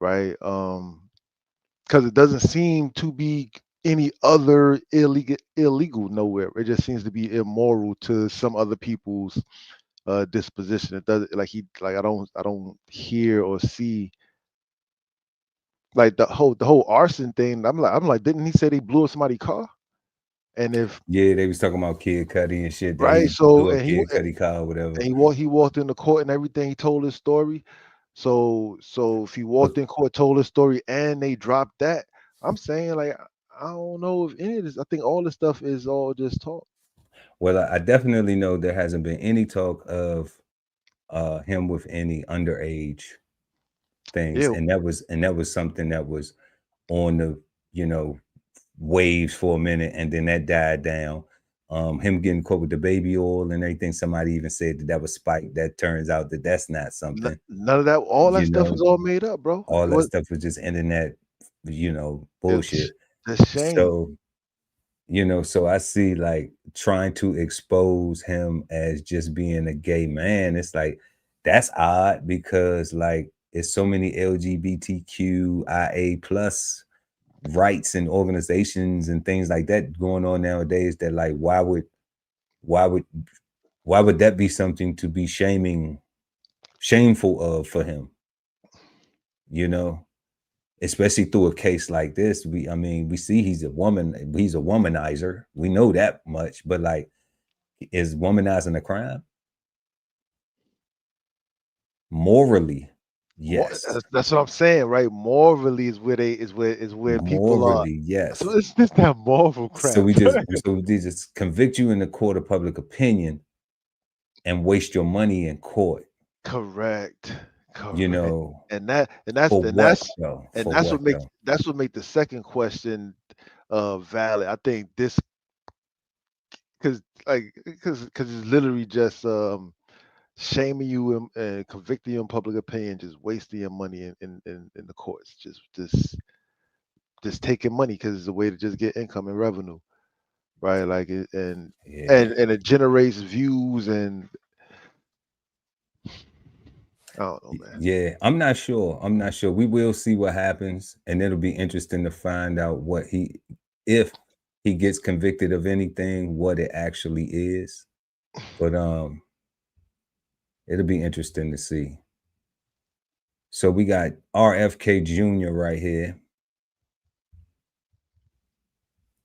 right? Because it doesn't seem to be any other illegal nowhere. It just seems to be immoral to some other people's disposition. It does I don't hear or see like the whole arson thing. I'm like, didn't he say they blew up somebody's car? And if they was talking about Kid Cudi and shit, that right, he so blew up Kid Cudi car or whatever. and he walked into court and everything. He told his story. So if he walked in court, told his story, and they dropped that, I'm saying like I don't know if any of this. I think all this stuff is all just talk. Well, I definitely know there hasn't been any talk of him with any underage things, Yeah. and that was something that was on the waves for a minute, and then that died down. Him getting caught with the baby oil and everything. Somebody even said that was spiked. That turns out that that's not something. None of that. All that stuff is all made up, bro. All that stuff was just internet, bullshit. It's shame. So, so I see like trying to expose him as just being a gay man. It's like, that's odd because like it's so many LGBTQIA plus rights and organizations and things like that going on nowadays that like, why would that be something to be shameful of for him? Especially through a case like this. We see he's a womanizer. We know that much, but like, is womanizing a crime? Morally, yes. That's what I'm saying, right? Morally is where people are. Yes. So it's just that moral crap. So they just convict you in the court of public opinion and waste your money in court. Correct. And that's what makes the second question valid. I think this because it's literally just shaming you and convicting you in public opinion, just wasting your money in the courts, just taking money because it's a way to just get income and revenue, right? Like it, and it generates views and I don't know, man. Yeah, I'm not sure. We will see what happens, and it'll be interesting to find out if he gets convicted of anything, what it actually is. But it'll be interesting to see. So we got RFK Jr. right here.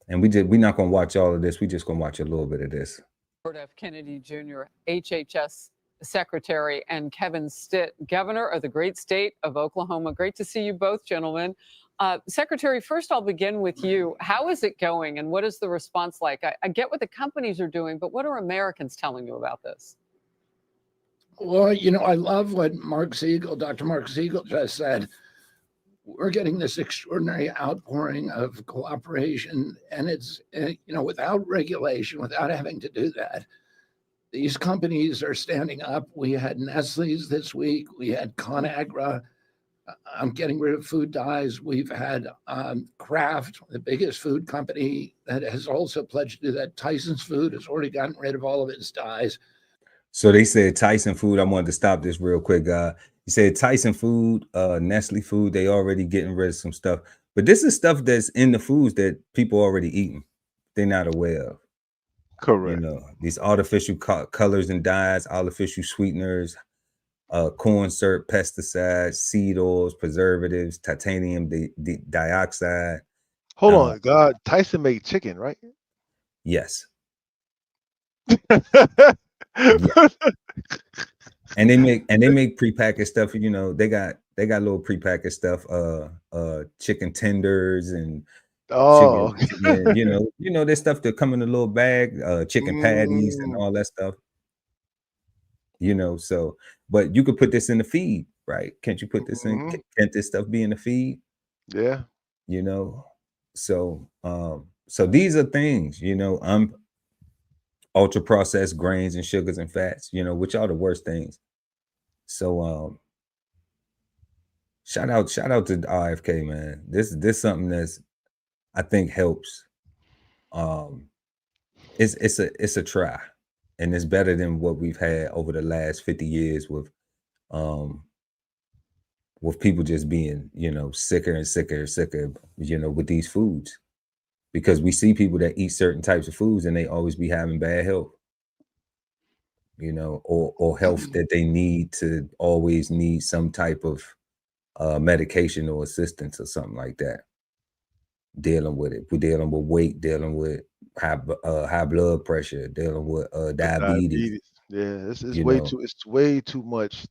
And we're not gonna watch all of this, we just gonna watch a little bit of this. Robert F. Kennedy Jr., HHS Secretary, and Kevin Stitt, Governor of the great state of Oklahoma. Great to see you both, gentlemen. Secretary, first I'll begin with you. How is it going and what is the response like? I get what the companies are doing, but what are Americans telling you about this? Well, I love what Dr. Mark Siegel just said. we're getting this extraordinary outpouring of cooperation, and it's, without regulation, without having to do that, these companies are standing up. We had Nestle's this week. We had ConAgra. I'm getting rid of food dyes. We've had Kraft, the biggest food company, that has also pledged to do that. Tyson's Food has already gotten rid of all of its dyes. So they said Tyson Food. I wanted to stop this real quick, guy. You said Tyson Food, Nestle Food, they already getting rid of some stuff. But this is stuff that's in the foods that people already eating. They're not aware of. Correct. These artificial colors and dyes, artificial sweeteners, corn syrup, pesticides, seed oils, preservatives, titanium dioxide. Hold on, God. Tyson made chicken, right? Yes. Yeah. And they make prepackaged stuff. They got little prepackaged stuff, chicken tenders and chicken, there's stuff that come in a little bag, chicken patties and all that stuff. So, but you could put this in the feed, right? Can't you put this in? Can't this stuff be in the feed? Yeah. So these are things, ultra processed grains and sugars and fats, which are the worst things. So shout out to RFK, man. This something that's, I think, helps. It's a try, and it's better than what we've had over the last 50 years with people just being, sicker and sicker and sicker, with these foods, because we see people that eat certain types of foods and they always be having bad health, or health that they always need some type of medication or assistance or something like that. Dealing with it. We're dealing with weight, dealing with high blood pressure, dealing with diabetes. Yeah, it's way too much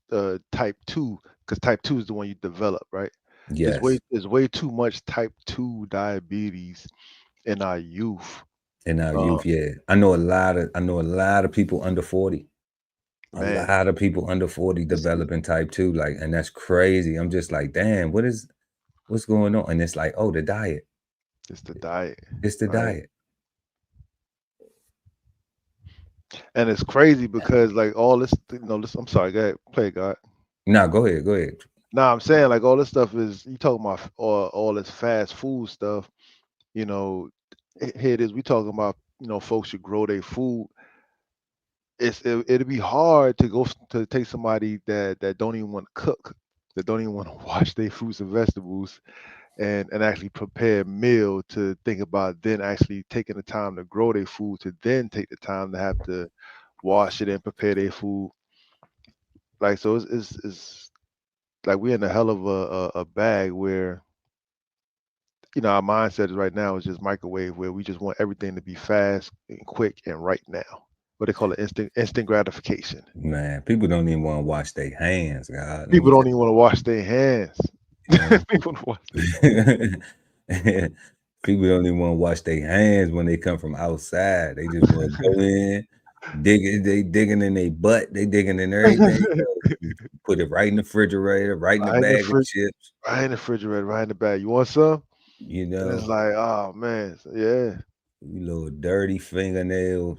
type 2, because type 2 is the one you develop, right? Yes. There's way too much type 2 diabetes in our youth. Yeah. I know a lot of people under 40. Man, a lot of people under 40 developing type 2, and that's crazy. I'm just like, damn, what's going on? And it's like, oh, the diet. It's the diet. It's the diet. And it's crazy because all this, I'm sorry, go ahead, play it, God. No, go ahead. No, I'm saying all this stuff is, you talking about all this fast food stuff, here it is, we talking about, folks should grow their food. It'd be hard to take somebody that don't even want to cook, that don't even want to wash their fruits and vegetables and actually prepare a meal, to think about then actually taking the time to grow their food, to then take the time to have to wash it and prepare their food. So it's like we're in a hell of a bag where, our mindset is right now is just microwave, where we just want everything to be fast and quick and right now. What they call it, instant gratification. Man, people don't even want to wash their hands, God. People don't even want to wash their hands. People don't wash their hands. People don't even want to wash their hands when they come from outside. They just want to go in, they digging in their butt, they digging in everything. Put it right in the refrigerator, right in the bag of chips. Right in the refrigerator, right in the bag. You want some? And it's like, oh man, yeah. You little dirty fingernail,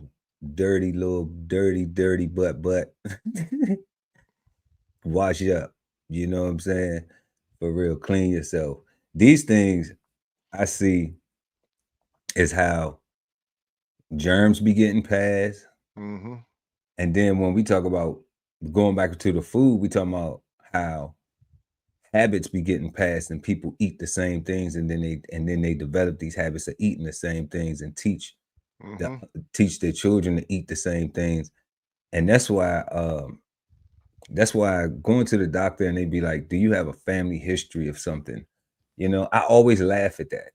dirty butt. Wash up. You know what I'm saying? For real, clean yourself. These things I see is how germs be getting passed. And then when we talk about going back to the food, we talking about how habits be getting passed and people eat the same things, and then they develop these habits of eating the same things and teach their children to eat the same things. And that's why going to the doctor and they be like, do you have a family history of something? I always laugh at that.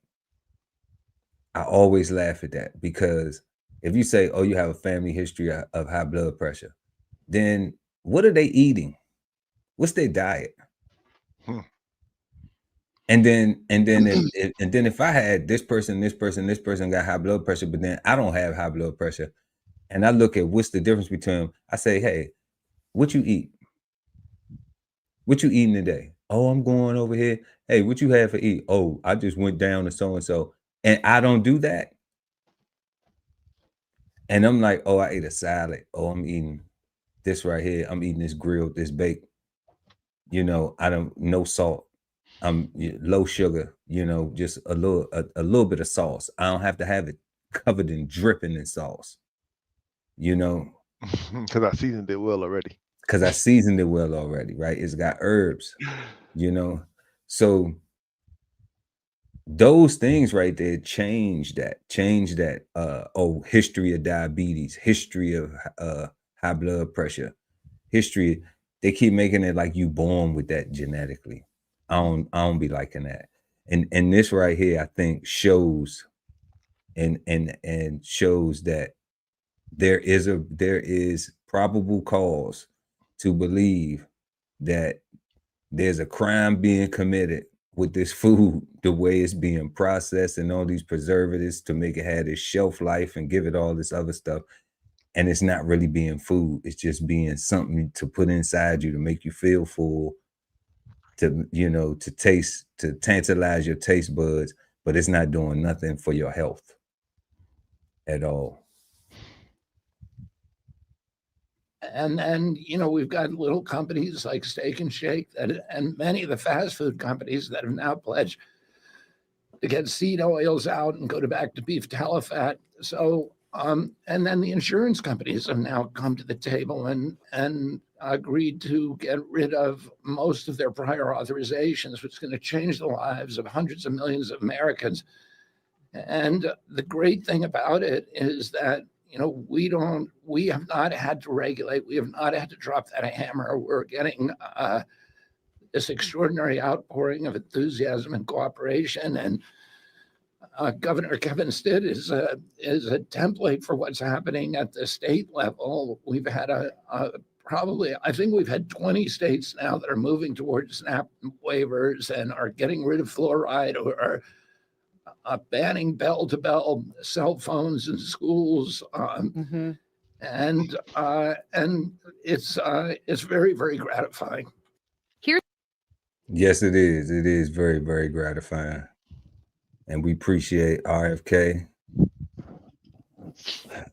Because if you say, oh, you have a family history of high blood pressure, then what are they eating? What's their diet? And then if I had this person got high blood pressure, but then I don't have high blood pressure, and I look at what's the difference between them, I say, hey, what you eat? What you eating today? Oh, I'm going over here. Hey, what you had for eat? Oh, I just went down to so and so, and I don't do that. And I'm like, oh, I ate a salad. Oh, I'm eating this right here. I'm eating this grilled, this baked. You know, I don't no salt. I'm low sugar. You know, just a little bit of sauce. I don't have to have it covered in dripping in sauce. You know, Because I seasoned it well already. because I seasoned it well already, right? It's got herbs. You know, so those things right there change that history of diabetes, history of high blood pressure, history. They keep making it like you born with that genetically. I don't be liking that. And this right here I think shows and shows that there is probable cause to believe that there's a crime being committed with this food, the way it's being processed and all these preservatives to make it have this shelf life and give it all this other stuff. And it's not really being food. It's just being something to put inside you to make you feel full, to, you know, to taste, to tantalize your taste buds, but it's not doing nothing for your health at all. And then, you know, we've got little companies like Steak and Shake and many of the fast food companies that have now pledged to get seed oils out and go back to beef tallow fat. So, and then the insurance companies have now come to the table and agreed to get rid of most of their prior authorizations, which is going to change the lives of hundreds of millions of Americans. And the great thing about it is that, you know, we have not had to regulate. We have not had to drop that hammer. We're getting this extraordinary outpouring of enthusiasm and cooperation. And Governor Kevin Stitt is a template for what's happening at the state level. We've had I think we've had 20 states now that are moving towards SNAP waivers and are getting rid of fluoride or are banning bell-to-bell cell phones in schools, and it's very, very gratifying. Yes, it is. It is very, very gratifying, and we appreciate RFK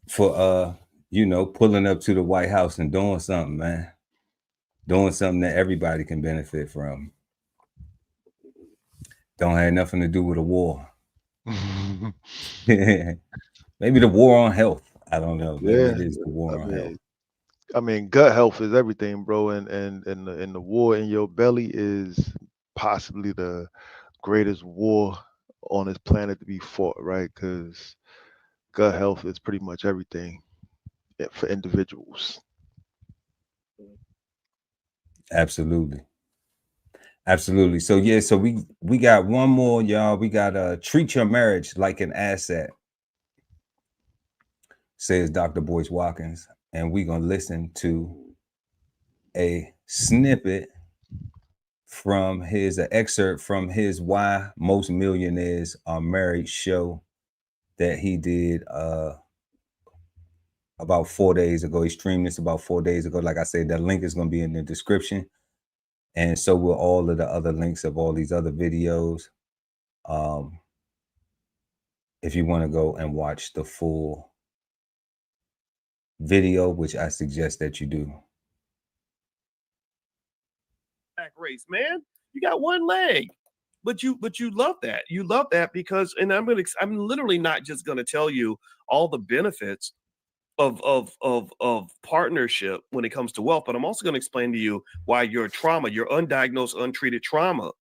for you know, pulling up to the White House and doing something, man, doing something that everybody can benefit from. Don't have nothing to do with a war. Maybe the war on health. I don't know. Maybe it is the war on health. I mean, gut health is everything, bro, and the war in your belly is possibly the greatest war on this planet to be fought, right? Because gut health is pretty much everything for individuals. Absolutely. Absolutely. So yeah, so we got one more, y'all. We got treat your marriage like an asset, says Dr.boyce Watkins, and we're gonna listen to a snippet from an excerpt from his Why Most Millionaires Are Married show that he did about 4 days ago. He streamed this about 4 days ago. Like I said, that link is gonna be in the description. And so will all of the other links of all these other videos. If you want to go and watch the full video, which I suggest that you do. Back race, man. You got one leg. But you love that. You love that because, and I'm literally not just gonna tell you all the benefits of partnership when it comes to wealth, but I'm also going to explain to you why your trauma, your undiagnosed, untreated trauma,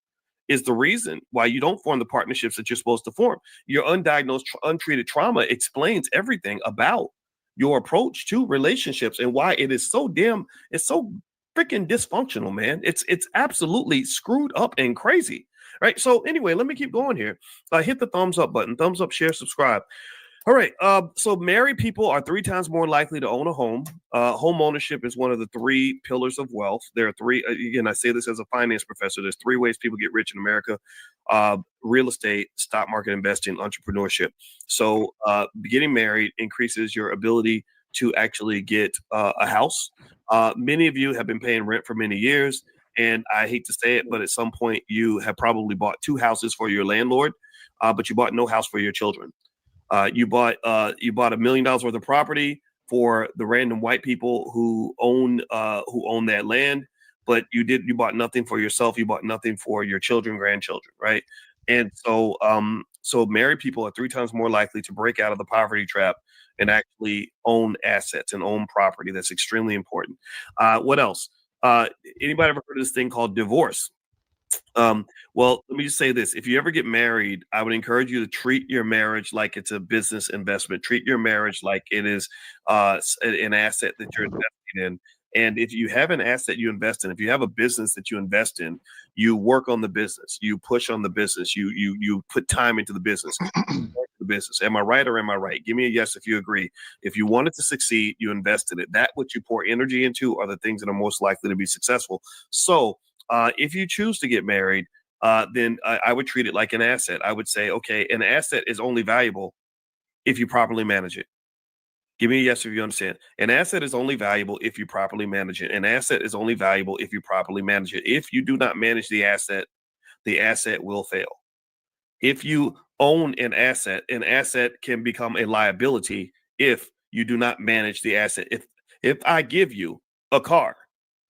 is the reason why you don't form the partnerships that you're supposed to form. Your undiagnosed, untreated trauma explains everything about your approach to relationships and why it is so freaking dysfunctional, man. It's absolutely screwed up and crazy, right? So anyway, let me keep going here. Hit the thumbs up button, thumbs up, share, subscribe. All right. So married people are 3 times more likely to own a home. Home ownership is one of the 3 pillars of wealth. There are 3, again, I say this as a finance professor, there's 3 ways people get rich in America: real estate, stock market investing, entrepreneurship. So getting married increases your ability to actually get a house. Many of you have been paying rent for many years, And I hate to say it, but at some point you have probably bought 2 houses for your landlord, but you bought no house for your children. You bought $1 million worth of property for the random white people who own that land, but you bought nothing for yourself. You bought nothing for your children, grandchildren, right? And so married people are 3 times more likely to break out of the poverty trap and actually own assets and own property. That's extremely important. What else? Anybody ever heard of this thing called divorce? Well, let me just say this. If you ever get married, I would encourage you to treat your marriage like it's a business investment. Treat your marriage like it is an asset that you're investing in. And if you have an asset you invest in, if you have a business that you invest in, you work on the business, you push on the business, you put time into the business. The business. Am I right or am I right? Give me a yes if you agree. If you want it to succeed, you invest in it. That what you pour energy into are the things that are most likely to be successful. So if you choose to get married, then I would treat it like an asset. I would say, okay, an asset is only valuable if you properly manage it. Give me a yes if you understand. An asset is only valuable if you properly manage it. An asset is only valuable if you properly manage it. If you do not manage the asset will fail. If you own an asset can become a liability if you do not manage the asset. If I give you a car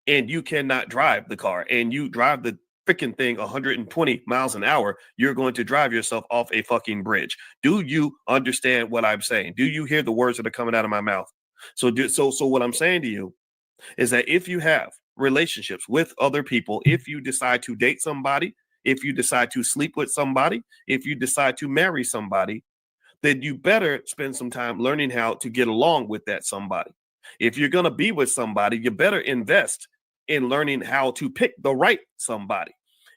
and you cannot drive the car and you drive the freaking thing 120 miles an hour, you're going to drive yourself off a fucking bridge. Do you understand what I'm saying? Do you hear the words that are coming out of my mouth? So what I'm saying to you is that if you have relationships with other people, if you decide to date somebody, if you decide to sleep with somebody, if you decide to marry somebody, then you better spend some time learning how to get along with that somebody. If you're going to be with somebody, you better invest in learning how to pick the right somebody.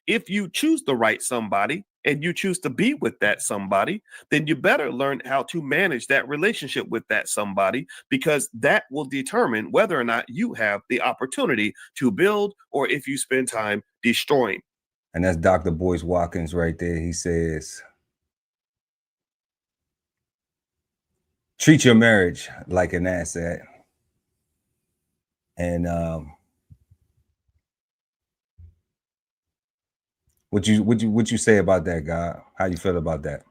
If you choose the right somebody and you choose to be with that somebody, then you better learn how to manage that relationship with that somebody, because that will determine whether or not you have the opportunity to build or if you spend time destroying. And that's Dr.boyce Watkins right there. He says, treat your marriage like an asset. And what you say about that, God? How you feel about that?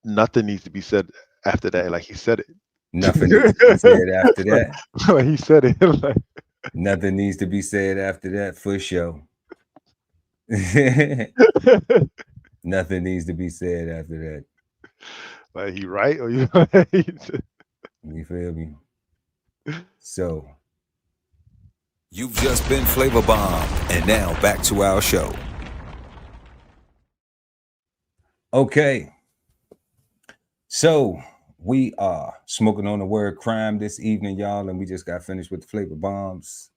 Nothing needs to be said after that. Like he said it. Nothing needs to be said after that. Like he said it. Like, nothing needs to be said after that, for sure. Nothing needs to be said after that. like he right or you? You feel me? So You've just been flavor bombed, and now back to our show. Okay. So we are smoking on the word crime this evening, y'all, and we just got finished with the flavor bombs.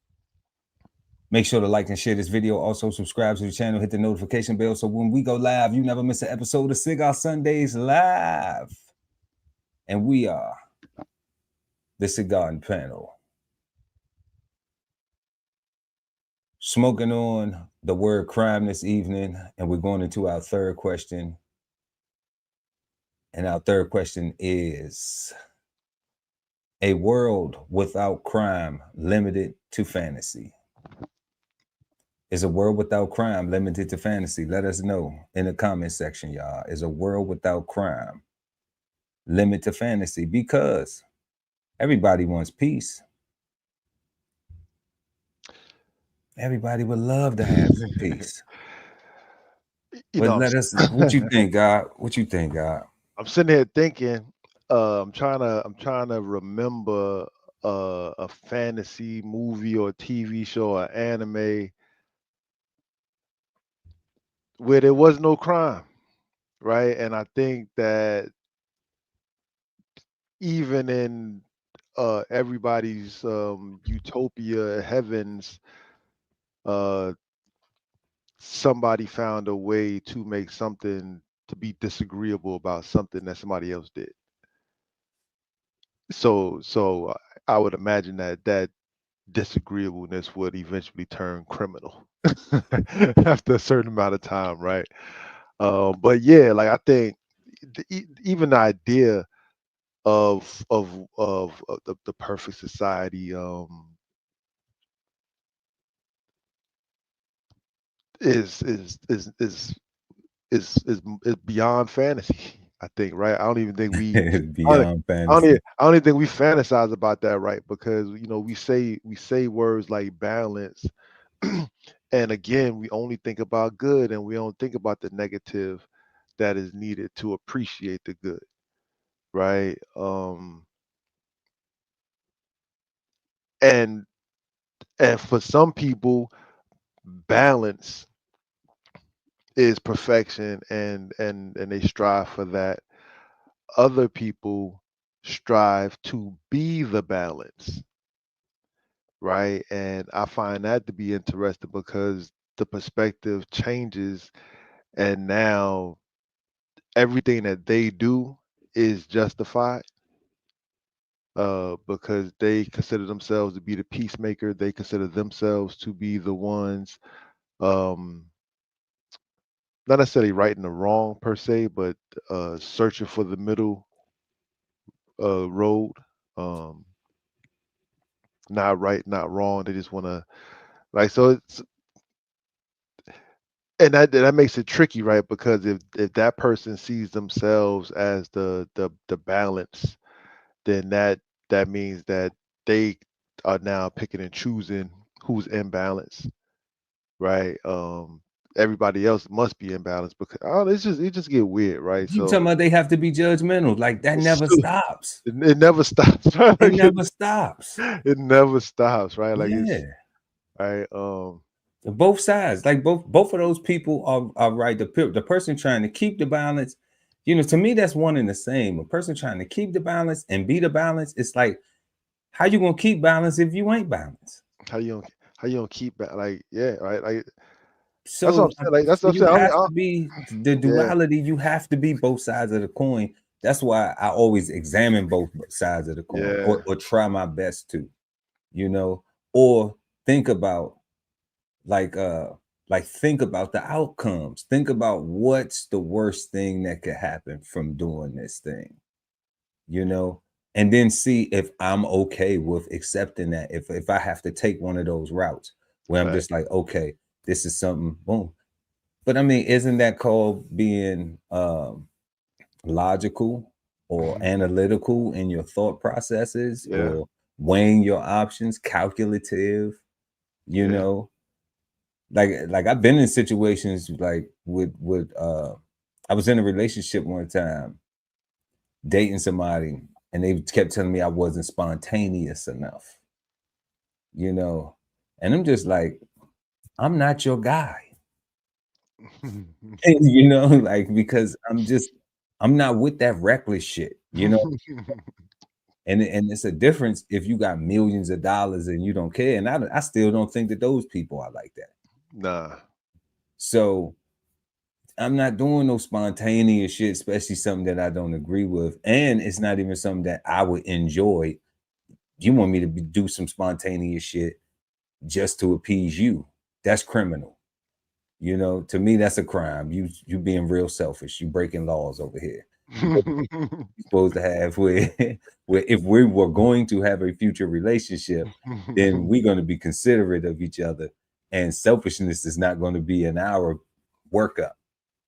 Make sure to like and share this video. Also subscribe to the channel, hit the notification bell, so when we go live, you never miss an episode of Cigar Sundays live. And we are the Cigarden Panel, smoking on the word crime this evening, and we're going into our third question. And our third question is, a world without crime limited to fantasy? Is a world without crime limited to fantasy? Let us know in the comment section, y'all. Is a world without crime limited to fantasy? Because everybody wants peace. Everybody would love to have some peace. But let us, what you think, God? What you think, God? I'm sitting here thinking, I'm trying to remember a fantasy movie or TV show or anime where there was no crime, right? And I think that even in everybody's utopia heavens, somebody found a way to make something to be disagreeable about something that somebody else did. So I would imagine that disagreeableness would eventually turn criminal after a certain amount of time, right? But yeah, like I think even the idea of the perfect society, is beyond fantasy. I think, right? I don't even think we Beyond fantasy. I don't even think we fantasize about that, right? Because we say words like balance, and again, we only think about good, and we don't think about the negative that is needed to appreciate the good, right? And for some people, balance is perfection, and they strive for that. Other people strive to be the balance, right? And I find that to be interesting because the perspective changes, and now everything that they do is justified, because they consider themselves to be the peacemaker. They consider themselves to be the ones, um, not necessarily righting the wrong per se, but searching for the middle road. Um, not right, not wrong. They just want to, like, so it's, and that makes it tricky, right? Because if that person sees themselves as the balance, then that means that they are now picking and choosing who's in balance, right? Everybody else must be in balance because it just get weird, right? You So talking about they have to be judgmental? Like that it's never still, stops. it never stops, right? It Like never stops. it never stops, right? Like it's Yeah. right. Both sides, like both of those people are right. The person trying to keep the balance, to me that's one and the same. A person trying to keep the balance and be the balance, it's like, how you gonna keep balance if you ain't balanced? How you don't keep that, like, yeah, right, like that's what I'm So, saying, like that's so what I'm you saying. have to be the Yeah, duality. You have to be both sides of the coin. That's why I always examine both sides of the coin, yeah, or try my best to, you know, or think about like think about the outcomes. Think about what's the worst thing that could happen from doing this thing, you know, and then see if I'm okay with accepting that. If I have to take one of those routes where I'm right. just like, okay, this is something, boom. But I mean, isn't that called being logical or Mhm. analytical in your thought processes, Yeah, or weighing your options, calculative, you yeah. know? Like I've been in situations like with I was in a relationship one time, dating somebody, and they kept telling me I wasn't spontaneous enough, you know? And I'm just like, I'm not your guy. Like, because I'm not with that reckless shit, and it's a difference if you got millions of dollars and you don't care. And I still don't think that those people are like that. Nah. So I'm not doing no spontaneous shit, especially something that I don't agree with. And it's not even something that I would enjoy. You want me to do some spontaneous shit just to appease you? That's criminal. To me, that's a crime. You being real selfish. You breaking laws over here. You're supposed to have where if we were going to have a future relationship, then we're going to be considerate of each other, and selfishness is not going to be in our workup.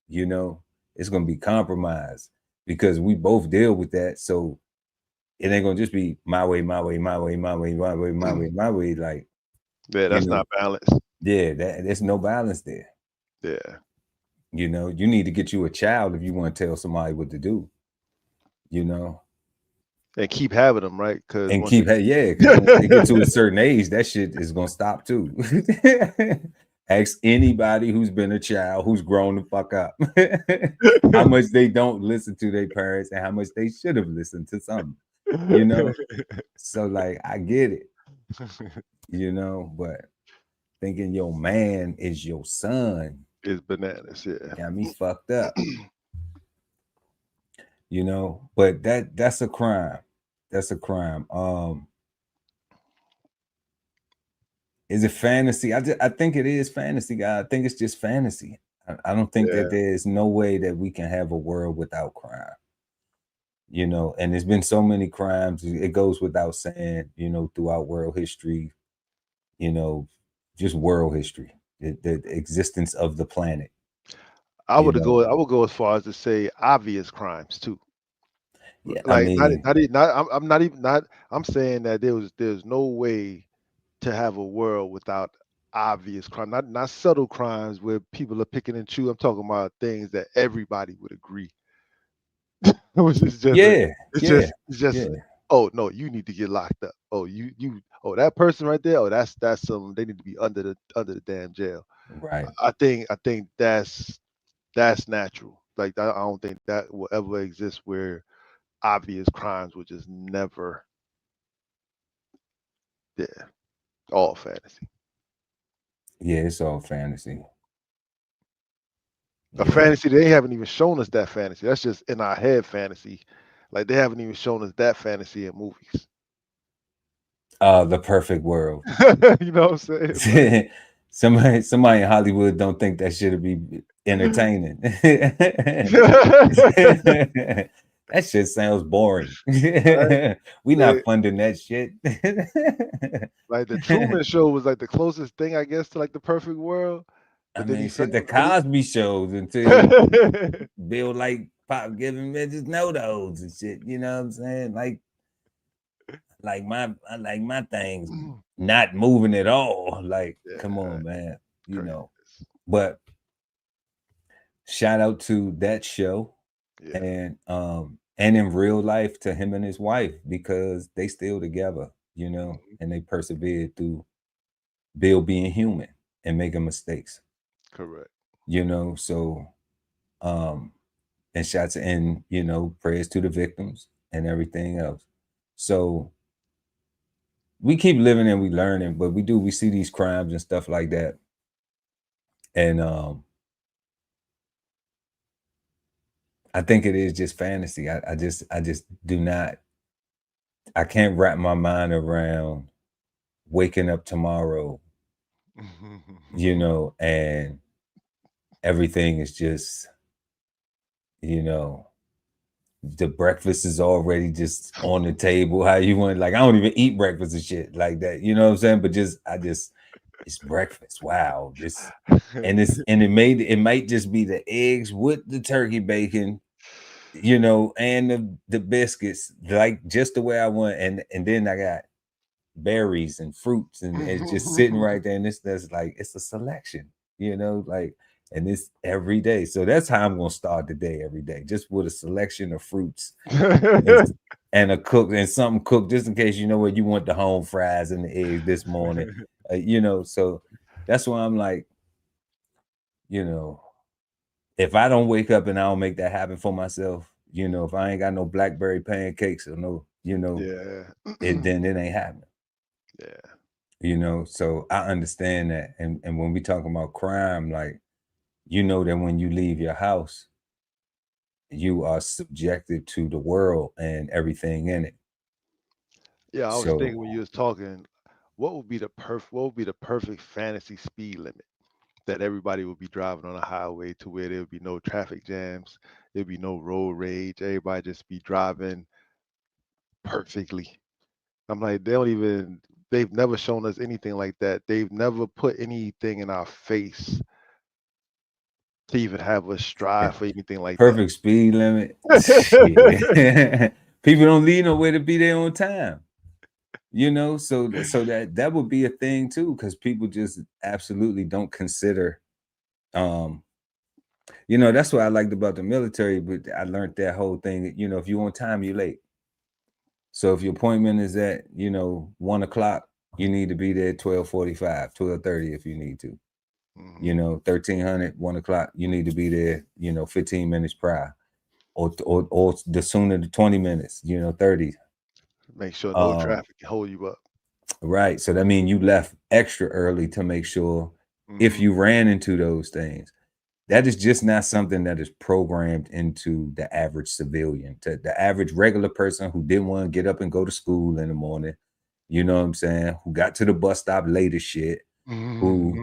It's going to be compromised because we both deal with that. So it ain't going to just be my way, my way, my way, my way, my way, my way, my way. Like, Yeah, you that's know, not balanced. yeah, there's no balance there. Yeah. You need to get you a child if you want to tell somebody what to do, And keep having them, right? Because and once they because once they get to a certain age, that shit is going to stop too. Ask anybody who's been a child who's grown the fuck up how much they don't listen to their parents and how much they should have listened to something, So like, I get it, but thinking your man is your son It's bananas, yeah. got me fucked up, but that's a crime. That's a crime. Is it fantasy? I think it is fantasy, guy. I think it's just fantasy. I don't think Yeah. that there's no way that we can have a world without crime. And there's been so many crimes. It goes without saying, throughout world history, just world history. the existence of the planet. I You would know, go as far as to say obvious crimes too. yeah, I Like mean, I'm not even not I'm saying that there's no way to have a world without obvious crime, not subtle crimes where people are picking and choosing. I'm talking about things that everybody would agree. Which is just yeah, yeah, it's just yeah, oh no, you need to get locked up. Oh, you oh that person right there, oh that's some they need to be under the damn jail. right. I think that's natural. Like I don't think that will ever exist where obvious crimes would just never, yeah, all fantasy. Yeah, it's all fantasy. A Yeah. fantasy they haven't even shown us that fantasy. That's just in our head fantasy. Like they haven't even shown us that fantasy in movies. The perfect world. You know what I'm saying? Like, somebody in Hollywood don't think that should be entertaining. That shit sounds boring. right? We They, not funding that shit. like the Truman Show was like the closest thing, I guess, to like the perfect world. I But then he mean, said, shit, the but he, Cosby shows until Bill like pop giving bitches no those and shit. You know what I'm saying? I like my things not moving at all. Like, yeah, come on, man. You crazy. know. But shout out to that show Yeah. and in real life to him and his wife because they still together, you know, and they persevered through Bill being human and making mistakes, Correct. you know. So and shots and you know, prayers to the victims and everything else. So we keep living and we learning, but we see these crimes and stuff like that. And I think it is just fantasy. I just do not I can't wrap my mind around waking up tomorrow, you know, and everything is just, you know, the breakfast is already just on the table. How you want, like, I don't even eat breakfast and shit like that. You know what I'm saying? But it's breakfast. Wow. And it might just be the eggs with the turkey bacon, you know, and the biscuits, like just the way I want. And then I got berries and fruits and it's just sitting right there. And that's like it's a selection, you know, like and it's every day. So that's how I'm gonna start the day every day, just with a selection of fruits and a cook and something cooked just in case you know what you want the home fries and the eggs this morning. You know, so that's why I'm like, you know, if I don't wake up and I don't make that happen for myself, you know, if I ain't got no blackberry pancakes or no, you know, Yeah. then it ain't happening. Yeah. You know, so I understand that. And when we talk about crime, like, you know that when you leave your house, you are subjected to the world and everything in it. Yeah, I was thinking So when you was talking, what would be the perfect fantasy speed limit that everybody would be driving on a highway to where there would be no traffic jams, there'd be no road rage, everybody just be driving perfectly. I'm like, they've never shown us anything like that. They've never put anything in our face to even have us strive for anything like that. perfect speed limit. Shit. People don't leave nowhere to be there on time. You know, so that would be a thing too, because people just absolutely don't consider you know, that's what I liked about the military, but I learned that whole thing, you know, if you're on time, you're late. So if your appointment is at, you know, 1:00, you need to be there 12:45, 12:30 if you need to. You know, 1300, 1:00, you need to be there, you know, 15 minutes prior. Or the sooner the 20 minutes, you know, 30. Make sure no traffic can hold you up. Right. So that means you left extra early to make sure if you ran into those things. That is just not something that is programmed into the average civilian, to the average regular person who didn't want to get up and go to school in the morning. You know what I'm saying? Who got to the bus stop late as shit, who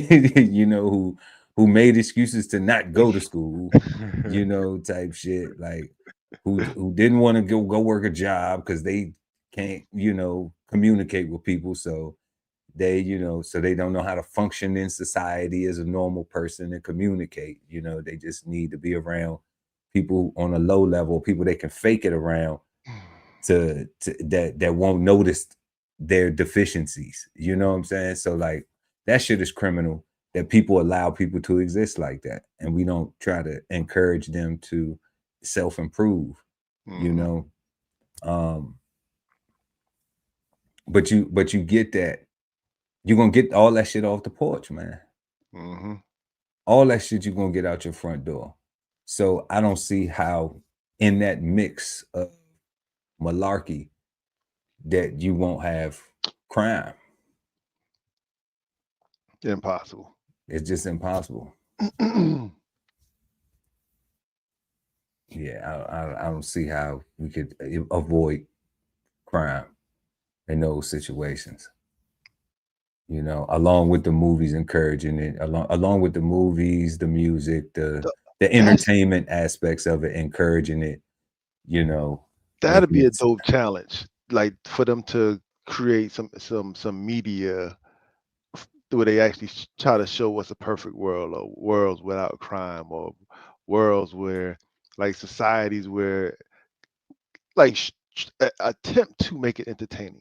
you know, who made excuses to not go to school, you know, type shit. Like who didn't want to go work a job because they can't, you know, communicate with people. So They, so they don't know how to function in society as a normal person and communicate. They just need to be around people on a low level, people they can fake it around to that won't notice their deficiencies. You know what I'm saying? So like that shit is criminal that people allow people to exist like that. And we don't try to encourage them to self-improve, but you get that. You're gonna get all that shit off the porch, man. All that shit you're gonna get out your front door. So I don't see how in that mix of malarkey that you won't have crime. Impossible. It's just impossible. Yeah, I don't see how we could avoid crime in those situations. Along with the movies encouraging it, along with the movies, the music, the entertainment aspects of it, encouraging it, that'd be a dope challenge. Like for them to create some media where they actually try to show what's a perfect world, or worlds without crime, or worlds where like societies where like attempt to make it entertaining.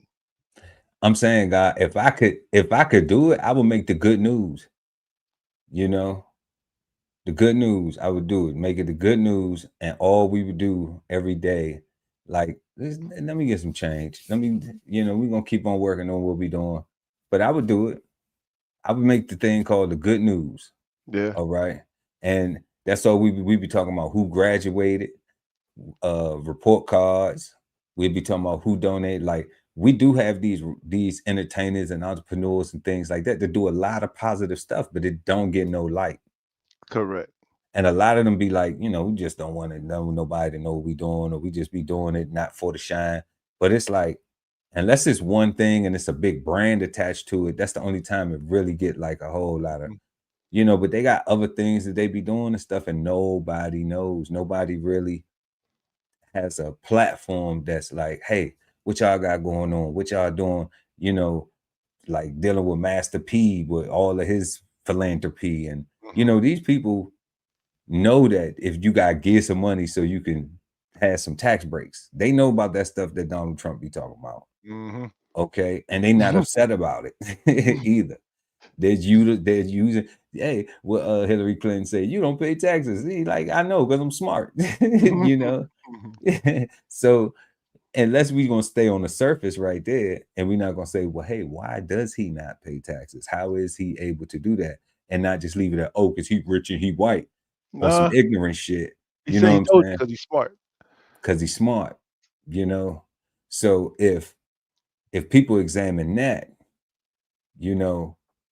I'm saying, God, if I could do it, I would make the good news. The good news, I would do it. Make it the good news, and all we would do every day, like, let me get some change. We're gonna keep on working on what we're doing. But I would do it. I would make the thing called the good news. Yeah. All right. And that's all we be talking about: who graduated, report cards. We'd be talking about who donated. Like, we do have these entertainers and entrepreneurs and things like that do a lot of positive stuff, but it don't get no light. Correct. And a lot of them be like, we just don't want to know nobody to know what we doing, or we just be doing it not for the shine. But it's like, unless it's one thing and it's a big brand attached to it, that's the only time it really get like a whole lot of, but they got other things that they be doing and stuff, and nobody knows. Nobody really has a platform that's like, hey, what y'all got going on? What y'all doing? Like dealing with Master P with all of his philanthropy. And, these people know that if you got to give some money so you can have some tax breaks, they know about that stuff that Donald Trump be talking about. Okay. And they not upset about it either. They're using, hey, what Hillary Clinton said, you don't pay taxes. He's like, I know, because I'm smart. So unless we're going to stay on the surface right there, and we're not going to say, well, hey, why does he not pay taxes? How is he able to do that? And not just leave it at, oh, because he's rich and he white, or some ignorant shit. You know what I'm saying? Because he's smart. Because he's smart, So if people examine that,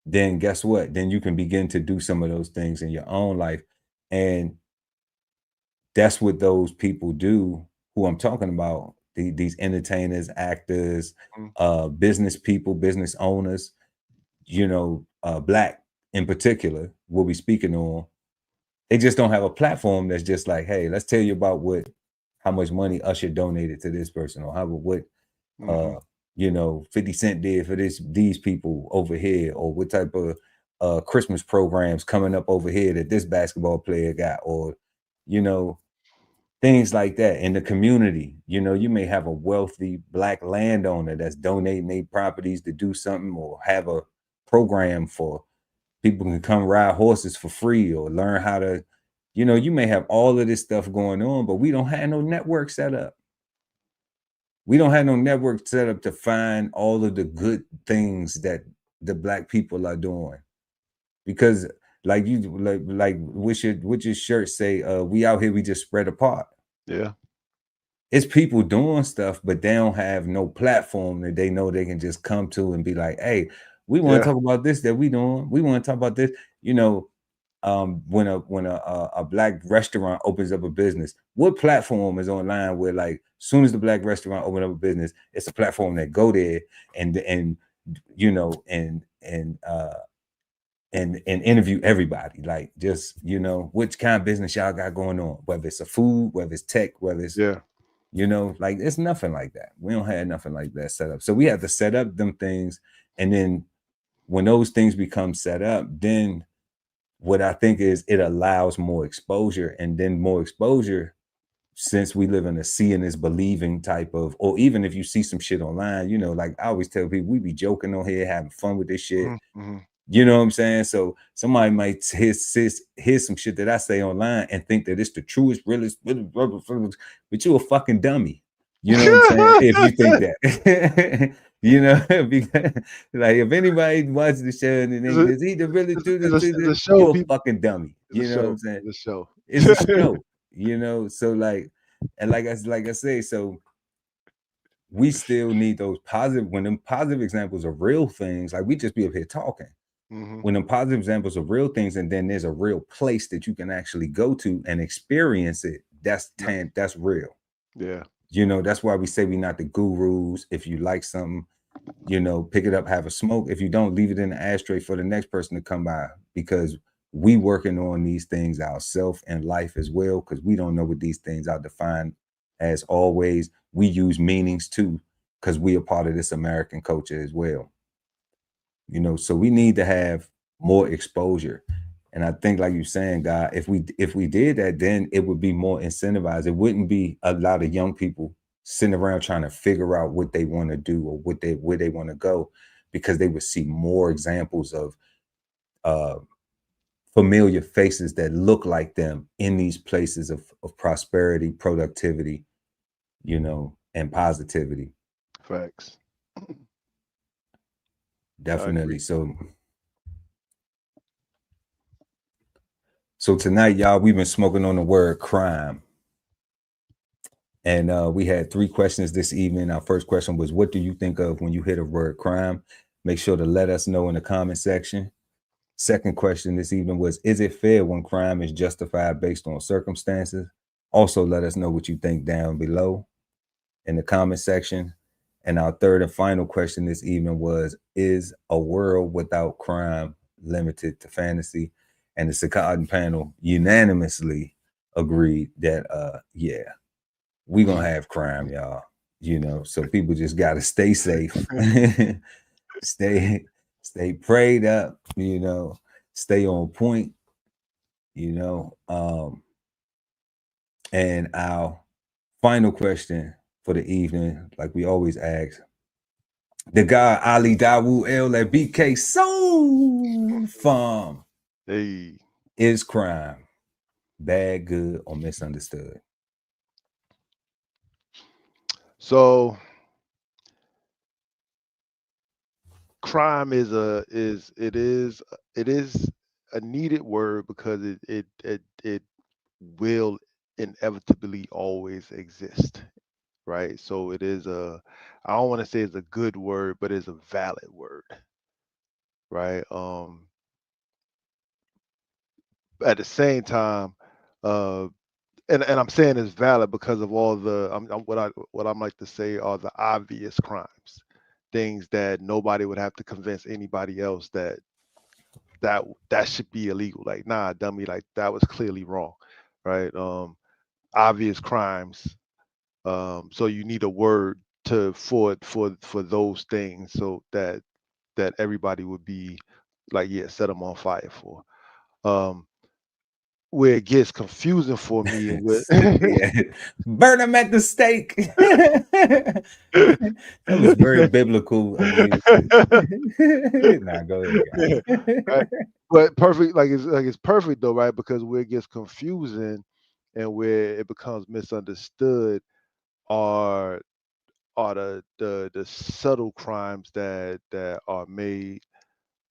then guess what? Then you can begin to do some of those things in your own life. And that's what those people do who I'm talking about. These entertainers, actors, business people, business owners, Black in particular, we'll be speaking on. They just don't have a platform that's just like, hey, let's tell you about how much money Usher donated to this person, or what 50 Cent did for these people over here, or what type of Christmas programs coming up over here that this basketball player got, or things like that in the community. You may have a wealthy Black landowner that's donating their properties to do something, or have a program for people can come ride horses for free, or learn how to, you may have all of this stuff going on, but we don't have no network set up. We don't have no network set up to find all of the good things that the Black people are doing. Because like what's your shirt say, we out here, we just spread apart. Yeah. It's people doing stuff, but they don't have no platform that they know they can just come to and be like, hey, we want to talk about this that we doing. We want to talk about this. When a Black restaurant opens up a business, what platform is online where, like, as soon as the Black restaurant open up a business, it's a platform that go there and interview everybody, like, just which kind of business y'all got going on, whether it's a food, whether it's tech, whether it's like, it's nothing like that. We don't have nothing like that set up. So we have to set up them things, and then when those things become set up, then what I think is it allows more exposure, and then more exposure, since we live in a seeing is believing type of, or even if you see some shit online, you know, like I always tell people, we be joking on here, having fun with this shit. You know what I'm saying? So somebody might hear some shit that I say online and think that it's the truest, realest, but you a fucking dummy. You know what I'm saying? If you think that, you know, because, like if anybody watches the show and they think, does he really do this? It's a show, You're a people. fucking dummy. It's a You know what show. I'm saying? It's a show. It's a show. You know, so like, and like I say, so we still need those positive, when them positive examples of real things, like we just be up here talking. When them positive examples of real things, and then there's a real place that you can actually go to and experience it, that's real. Yeah. You know, that's why we say we're not the gurus. If you like something, you know, pick it up, have a smoke. If you don't, leave it in the ashtray for the next person to come by, because we working on these things ourselves in life as well, because we don't know what these things are defined as always. We use meanings too, because we are part of this American culture as well. You know, so we need to have more exposure. And I think, like you're saying, God, if we did that, then it would be more incentivized. It wouldn't be a lot of young people sitting around trying to figure out what they want to do or where they want to go, because they would see more examples of familiar faces that look like them in these places of prosperity, productivity, you know, and positivity. Facts. Definitely. So tonight, y'all, we've been smoking on the word crime. And we had 3 questions this evening. Our first question was, what do you think of when you hear the word crime? Make sure to let us know in the comment section. Second question this evening was, is it fair when crime is justified based on circumstances? Also, let us know what you think down below in the comment section. And our third and final question this evening was, is a world without crime limited to fantasy? And the Cigarden panel unanimously agreed that, yeah, we're going to have crime, y'all. You know, so people just got to stay safe, stay prayed up, you know, stay on point, you know. And our final question for the evening, like we always ask, the guy Ali Dawu El at BK Soul Farm. Hey. Is crime bad, good, or misunderstood? So crime is a needed word, because it will inevitably always exist, right? So it is I don't want to say it's a good word, but it's a valid word, right? At the same time, and I'm saying it's valid because of all the what I'm like to say are the obvious crimes, things that nobody would have to convince anybody else that should be illegal. Like, nah, dummy, like that was clearly wrong, right? Obvious crimes. So you need a word for those things, so that everybody would be like, yeah, set them on fire for. Where it gets confusing for me with Yeah. Burn them at the stake. That was very biblical of you. Nah, go ahead, guys. right? But perfect, it's perfect though, right? Because where it gets confusing and where it becomes misunderstood are the subtle crimes that are made,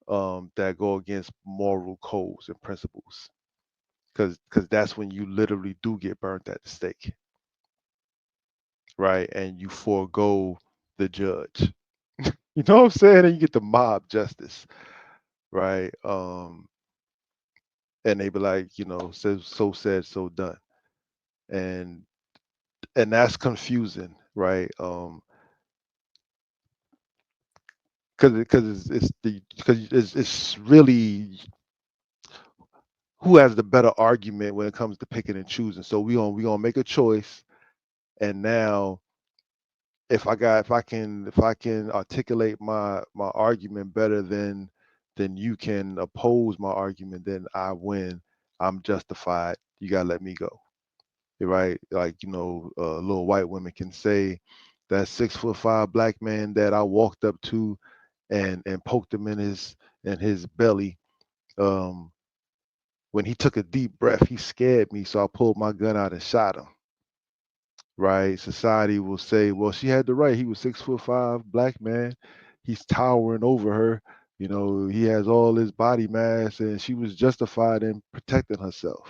that go against moral codes and principles. Because that's when you literally do get burnt at the stake, right? And you forego the judge. You know what I'm saying? And you get the mob justice, right? And they be like, so said, so done. And that's confusing, right? Because it's really who has the better argument when it comes to picking and choosing. So we gonna make a choice, and now if I can articulate my argument better than then you can oppose my argument, then I win, I'm justified, you gotta let me go. Right? Like, little white women can say that 6'5" black man that I walked up to and poked him in his belly. When he took a deep breath, he scared me, so I pulled my gun out and shot him. Right? Society will say, well, she had the right. He was 6'5" black man. He's towering over her. He has all his body mass, and she was justified in protecting herself.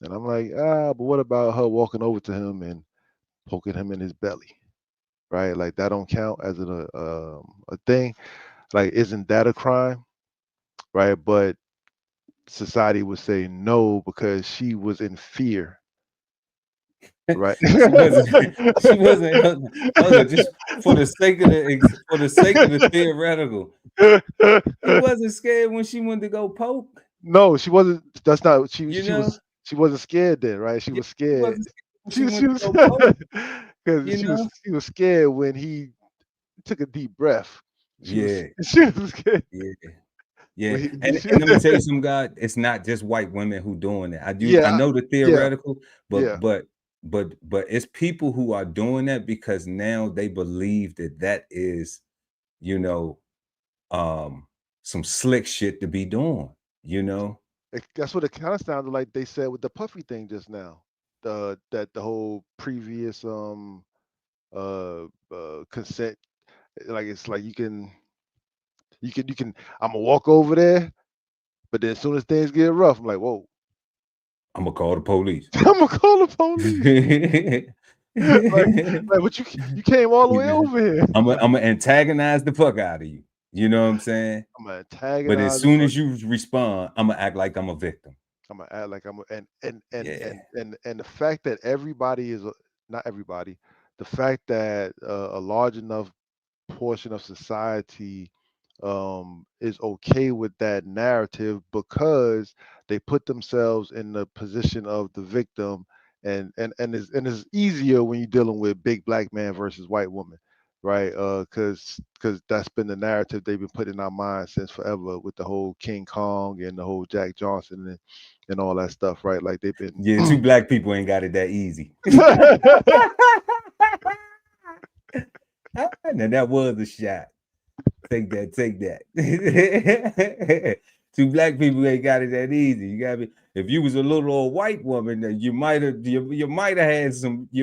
And I'm like, but what about her walking over to him and poking him in his belly? Right? Like, that don't count as a thing. Like, isn't that a crime? Right? But society would say no because she was in fear. Right? She wasn't. Hold on, just for the sake of the theoretical. She wasn't scared when she went to go poke. No, she wasn't. That's not. She wasn't scared then, right? She Yeah, was scared. she She went was to go poke. because she was scared when he took a deep breath. She was scared. Yeah. When And let me tell you something, God, it's not just white women who doing it. I know the theoretical, but it's people who are doing that because now they believe that is, some slick shit to be doing, That's what it kind of sounded like they said with the puffy thing just now. That the whole previous consent, like, it's like you can I'm gonna walk over there, but then as soon as things get rough, I'm like, whoa. I'm gonna call the police. I'm gonna call the police. like what you came all the way over here. I'm gonna antagonize the fuck out of you. You know what I'm saying? I'm gonna antagonize. But as soon as you respond, I'm gonna act like I'm a victim. I'm gonna act like I'm and the fact that everybody is not everybody, the fact that a large enough portion of society is okay with that narrative because they put themselves in the position of the victim, and it's easier when you're dealing with big black man versus white woman, right? Because that's been the narrative they've been putting in our minds since forever with the whole King Kong and the whole Jack Johnson and all that stuff, right? Like they've been two black people ain't got it that easy. Now that was a shot. Take that. Two black people ain't got it that easy. You gotta be. If you was a little old white woman, you might have had some a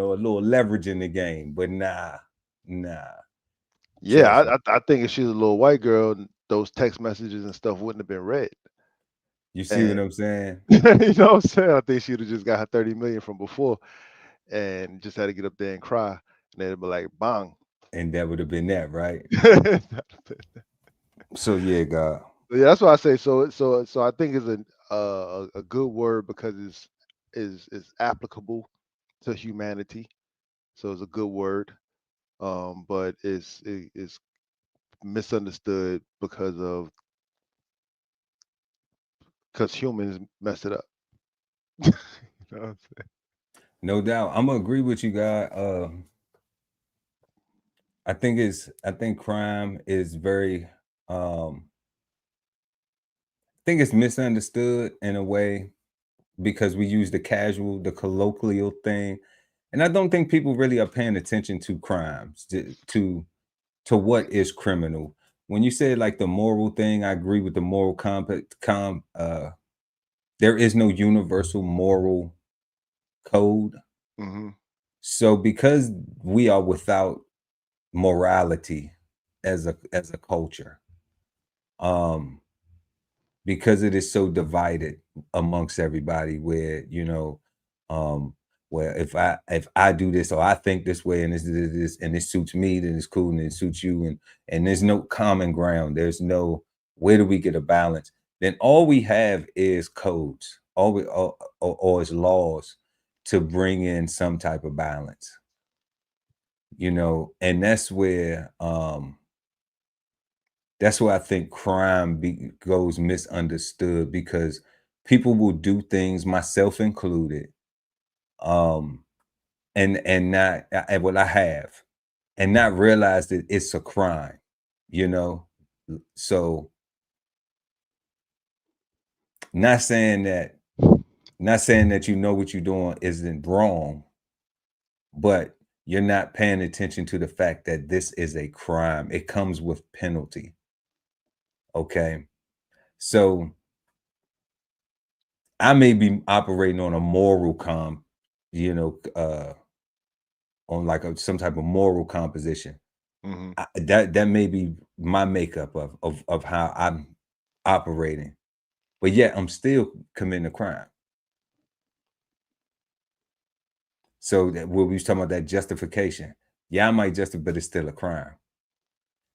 little leverage in the game. But nah. Yeah, I think if she was a little white girl, those text messages and stuff wouldn't have been read. You see what I'm saying? You know what I'm saying? I think she'd have just got her 30 million from before and just had to get up there and cry. And then it'd be like, bang. And that would have been that, right? So yeah, God. Yeah, that's what I say. So I think it's a good word because it's applicable to humanity. So it's a good word. But it's misunderstood because humans mess it up. You know what I'm saying? No doubt. I'm gonna agree with you, God. I think crime is very I think it's misunderstood in a way because we use the colloquial thing. And I don't think people really are paying attention to crimes, to what is criminal. When you say like the moral thing, I agree with the moral compact. There is no universal moral code. Mm-hmm. So because we are without morality as a culture, because it is so divided amongst everybody, where where if I do this or I think this way and this and it suits me, then it's cool, and it suits you, and there's no common ground. There's no, where do we get a balance? Then all we have is codes, or is laws to bring in some type of balance. And that's where I think crime goes misunderstood, because people will do things, myself included, and not, what I have, and not realize that it's a crime, you know? So not saying that you know what you're doing isn't wrong, but you're not paying attention to the fact that this is a crime. It comes with penalty. Okay. So I may be operating on a moral on like some type of moral composition. That may be my makeup of how I'm operating, but yet I'm still committing a crime. So that what we was talking about, that justification. Yeah, I might justify, but it's still a crime.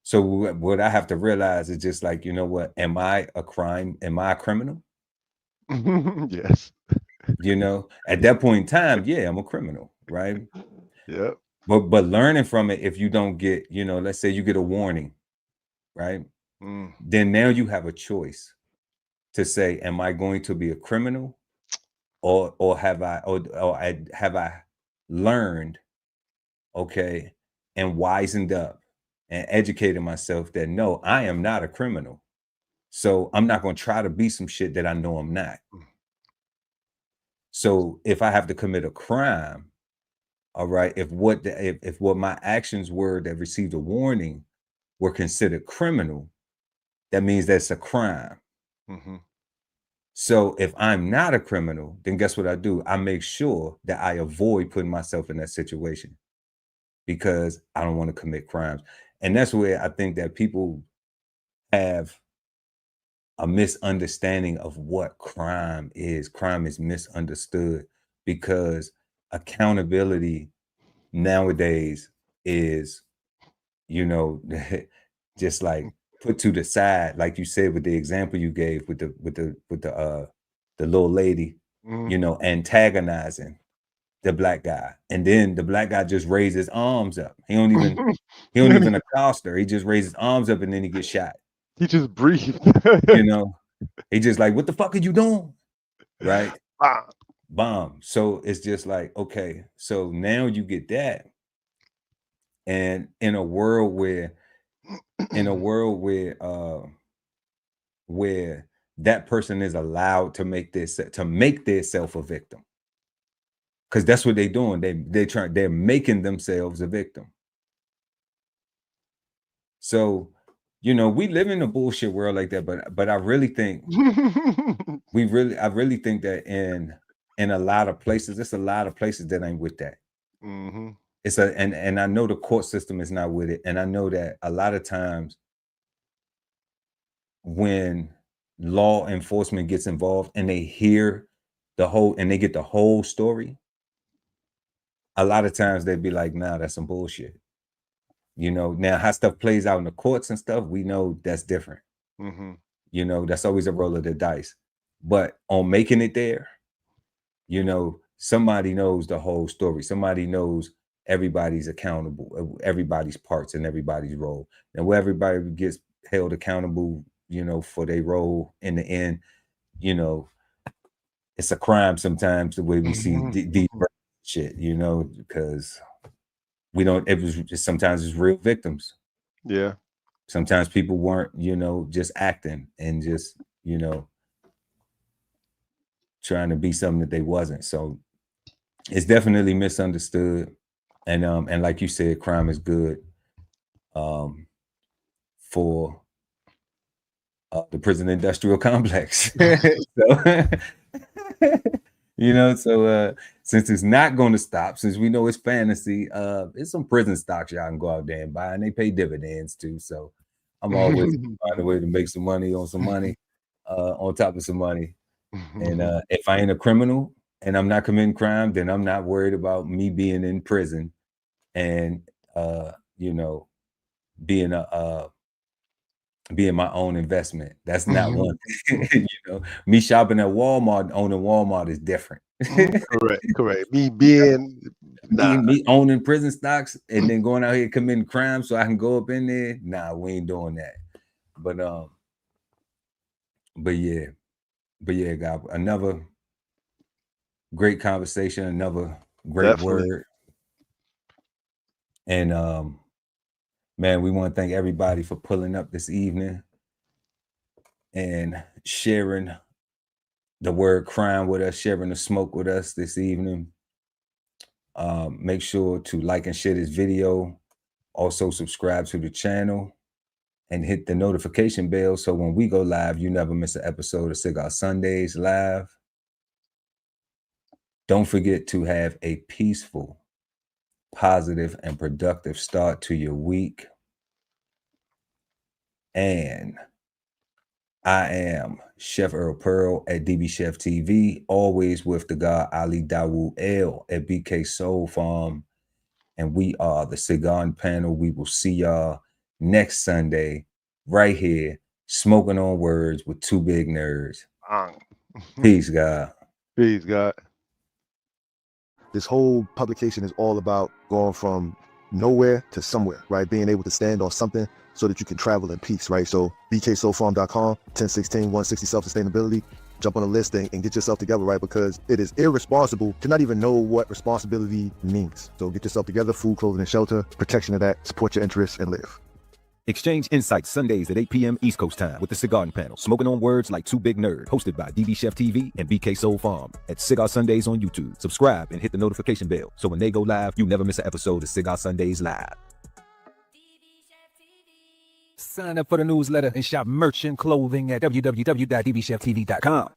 So what I have to realize is just like, you know what? Am I a crime? Am I a criminal? Yes. You know, at that point in time, yeah, I'm a criminal, right? Yep. But learning from it, if you don't get, you know, let's say you get a warning, right? Then now you have a choice to say, am I going to be a criminal, or have I learned, okay, and wisened up and educated myself that no, I am not a criminal. So I'm not going to try to be some shit that I know I'm not. So if I have to commit a crime, all right, if what my actions were that received a warning were considered criminal, that means that's a crime. So if I'm not a criminal, then guess what I do? I make sure that I avoid putting myself in that situation because I don't want to commit crimes. And that's where I think that people have a misunderstanding of what crime is. Crime is misunderstood because accountability nowadays is, you know, just like put to the side, like you said with the example you gave with the little lady, you know, antagonizing the black guy, and then the black guy just raises his arms up. He don't even accost her. He just raises his arms up, and then he gets shot. He just breathed. You know, he just like, what the fuck are you doing? Right? Bomb. So it's just like, okay, so now you get that, and in a world where where that person is allowed to make themselves a victim, because that's what they're doing. They're making themselves a victim. So, you know, we live in a bullshit world like that, but I really think I really think that in a lot of places, there's a lot of places that ain't with that. It's and I know the court system is not with it, and I know that a lot of times when law enforcement gets involved and they hear they get the whole story, a lot of times they'd be like, nah, that's some bullshit. You know, now how stuff plays out in the courts and stuff, we know that's different. You know, that's always a roll of the dice. But on making it there, you know, somebody knows the whole story. Somebody knows everybody's accountable, everybody's parts and everybody's role. And where everybody gets held accountable, you know, for their role in the end, you know, it's a crime sometimes the way we see deep shit, you know, because we don't, sometimes it's real victims. Yeah. Sometimes people weren't, you know, just acting and just, you know, trying to be something that they wasn't. So it's definitely misunderstood. And like you said, crime is good for the prison industrial complex. So, you know, so since it's not going to stop, since we know it's fantasy, it's some prison stocks y'all can go out there and buy, and they pay dividends too. So I'm always find a way to make some money on on top of some money. And if I ain't a criminal and I'm not committing crime, then I'm not worried about me being in prison and you know, being my own investment. That's not one thing. You know, me shopping at Walmart, owning Walmart is different. Correct. Me being me owning prison stocks and then going out here committing crime so I can go up in there. Nah, we ain't doing that. But yeah, God, another great conversation, another great Definitely. word. And Man, we want to thank everybody for pulling up this evening and sharing the word crime with us, sharing the smoke with us this evening. Make sure to like and share this video. Also subscribe to the channel and hit the notification bell so when we go live, you never miss an episode of Cigar Sundays live. Don't forget to have a peaceful, positive, and productive start to your week. And I am Chef Earl Pearl at DBCHEFTV, always with the guy Ali Dawood L at BK Soul Farm. And we are the Cigarden Panel. We will see y'all next Sunday right here, smoking on words with two big nerds. Peace, God. Peace, God. This whole publication is all about going from nowhere to somewhere, right? Being able to stand on something so that you can travel in peace, right? So bksoulfarm.com, 1016 160 self-sustainability. Jump on the list and get yourself together, right? Because it is irresponsible to not even know what responsibility means. So get yourself together, food, clothing, and shelter, protection of that, support your interests, and live. Exchange insights Sundays at 8 p.m. East Coast time with the Cigarden Panel. Smoking on words like two big nerds. Hosted by DBCHEFTV and BK Soul Farm at Cigar Sundays on YouTube. Subscribe and hit the notification bell so when they go live, you never miss an episode of Cigar Sundays live. Sign up for the newsletter and shop merch and clothing at www.dbcheftv.com.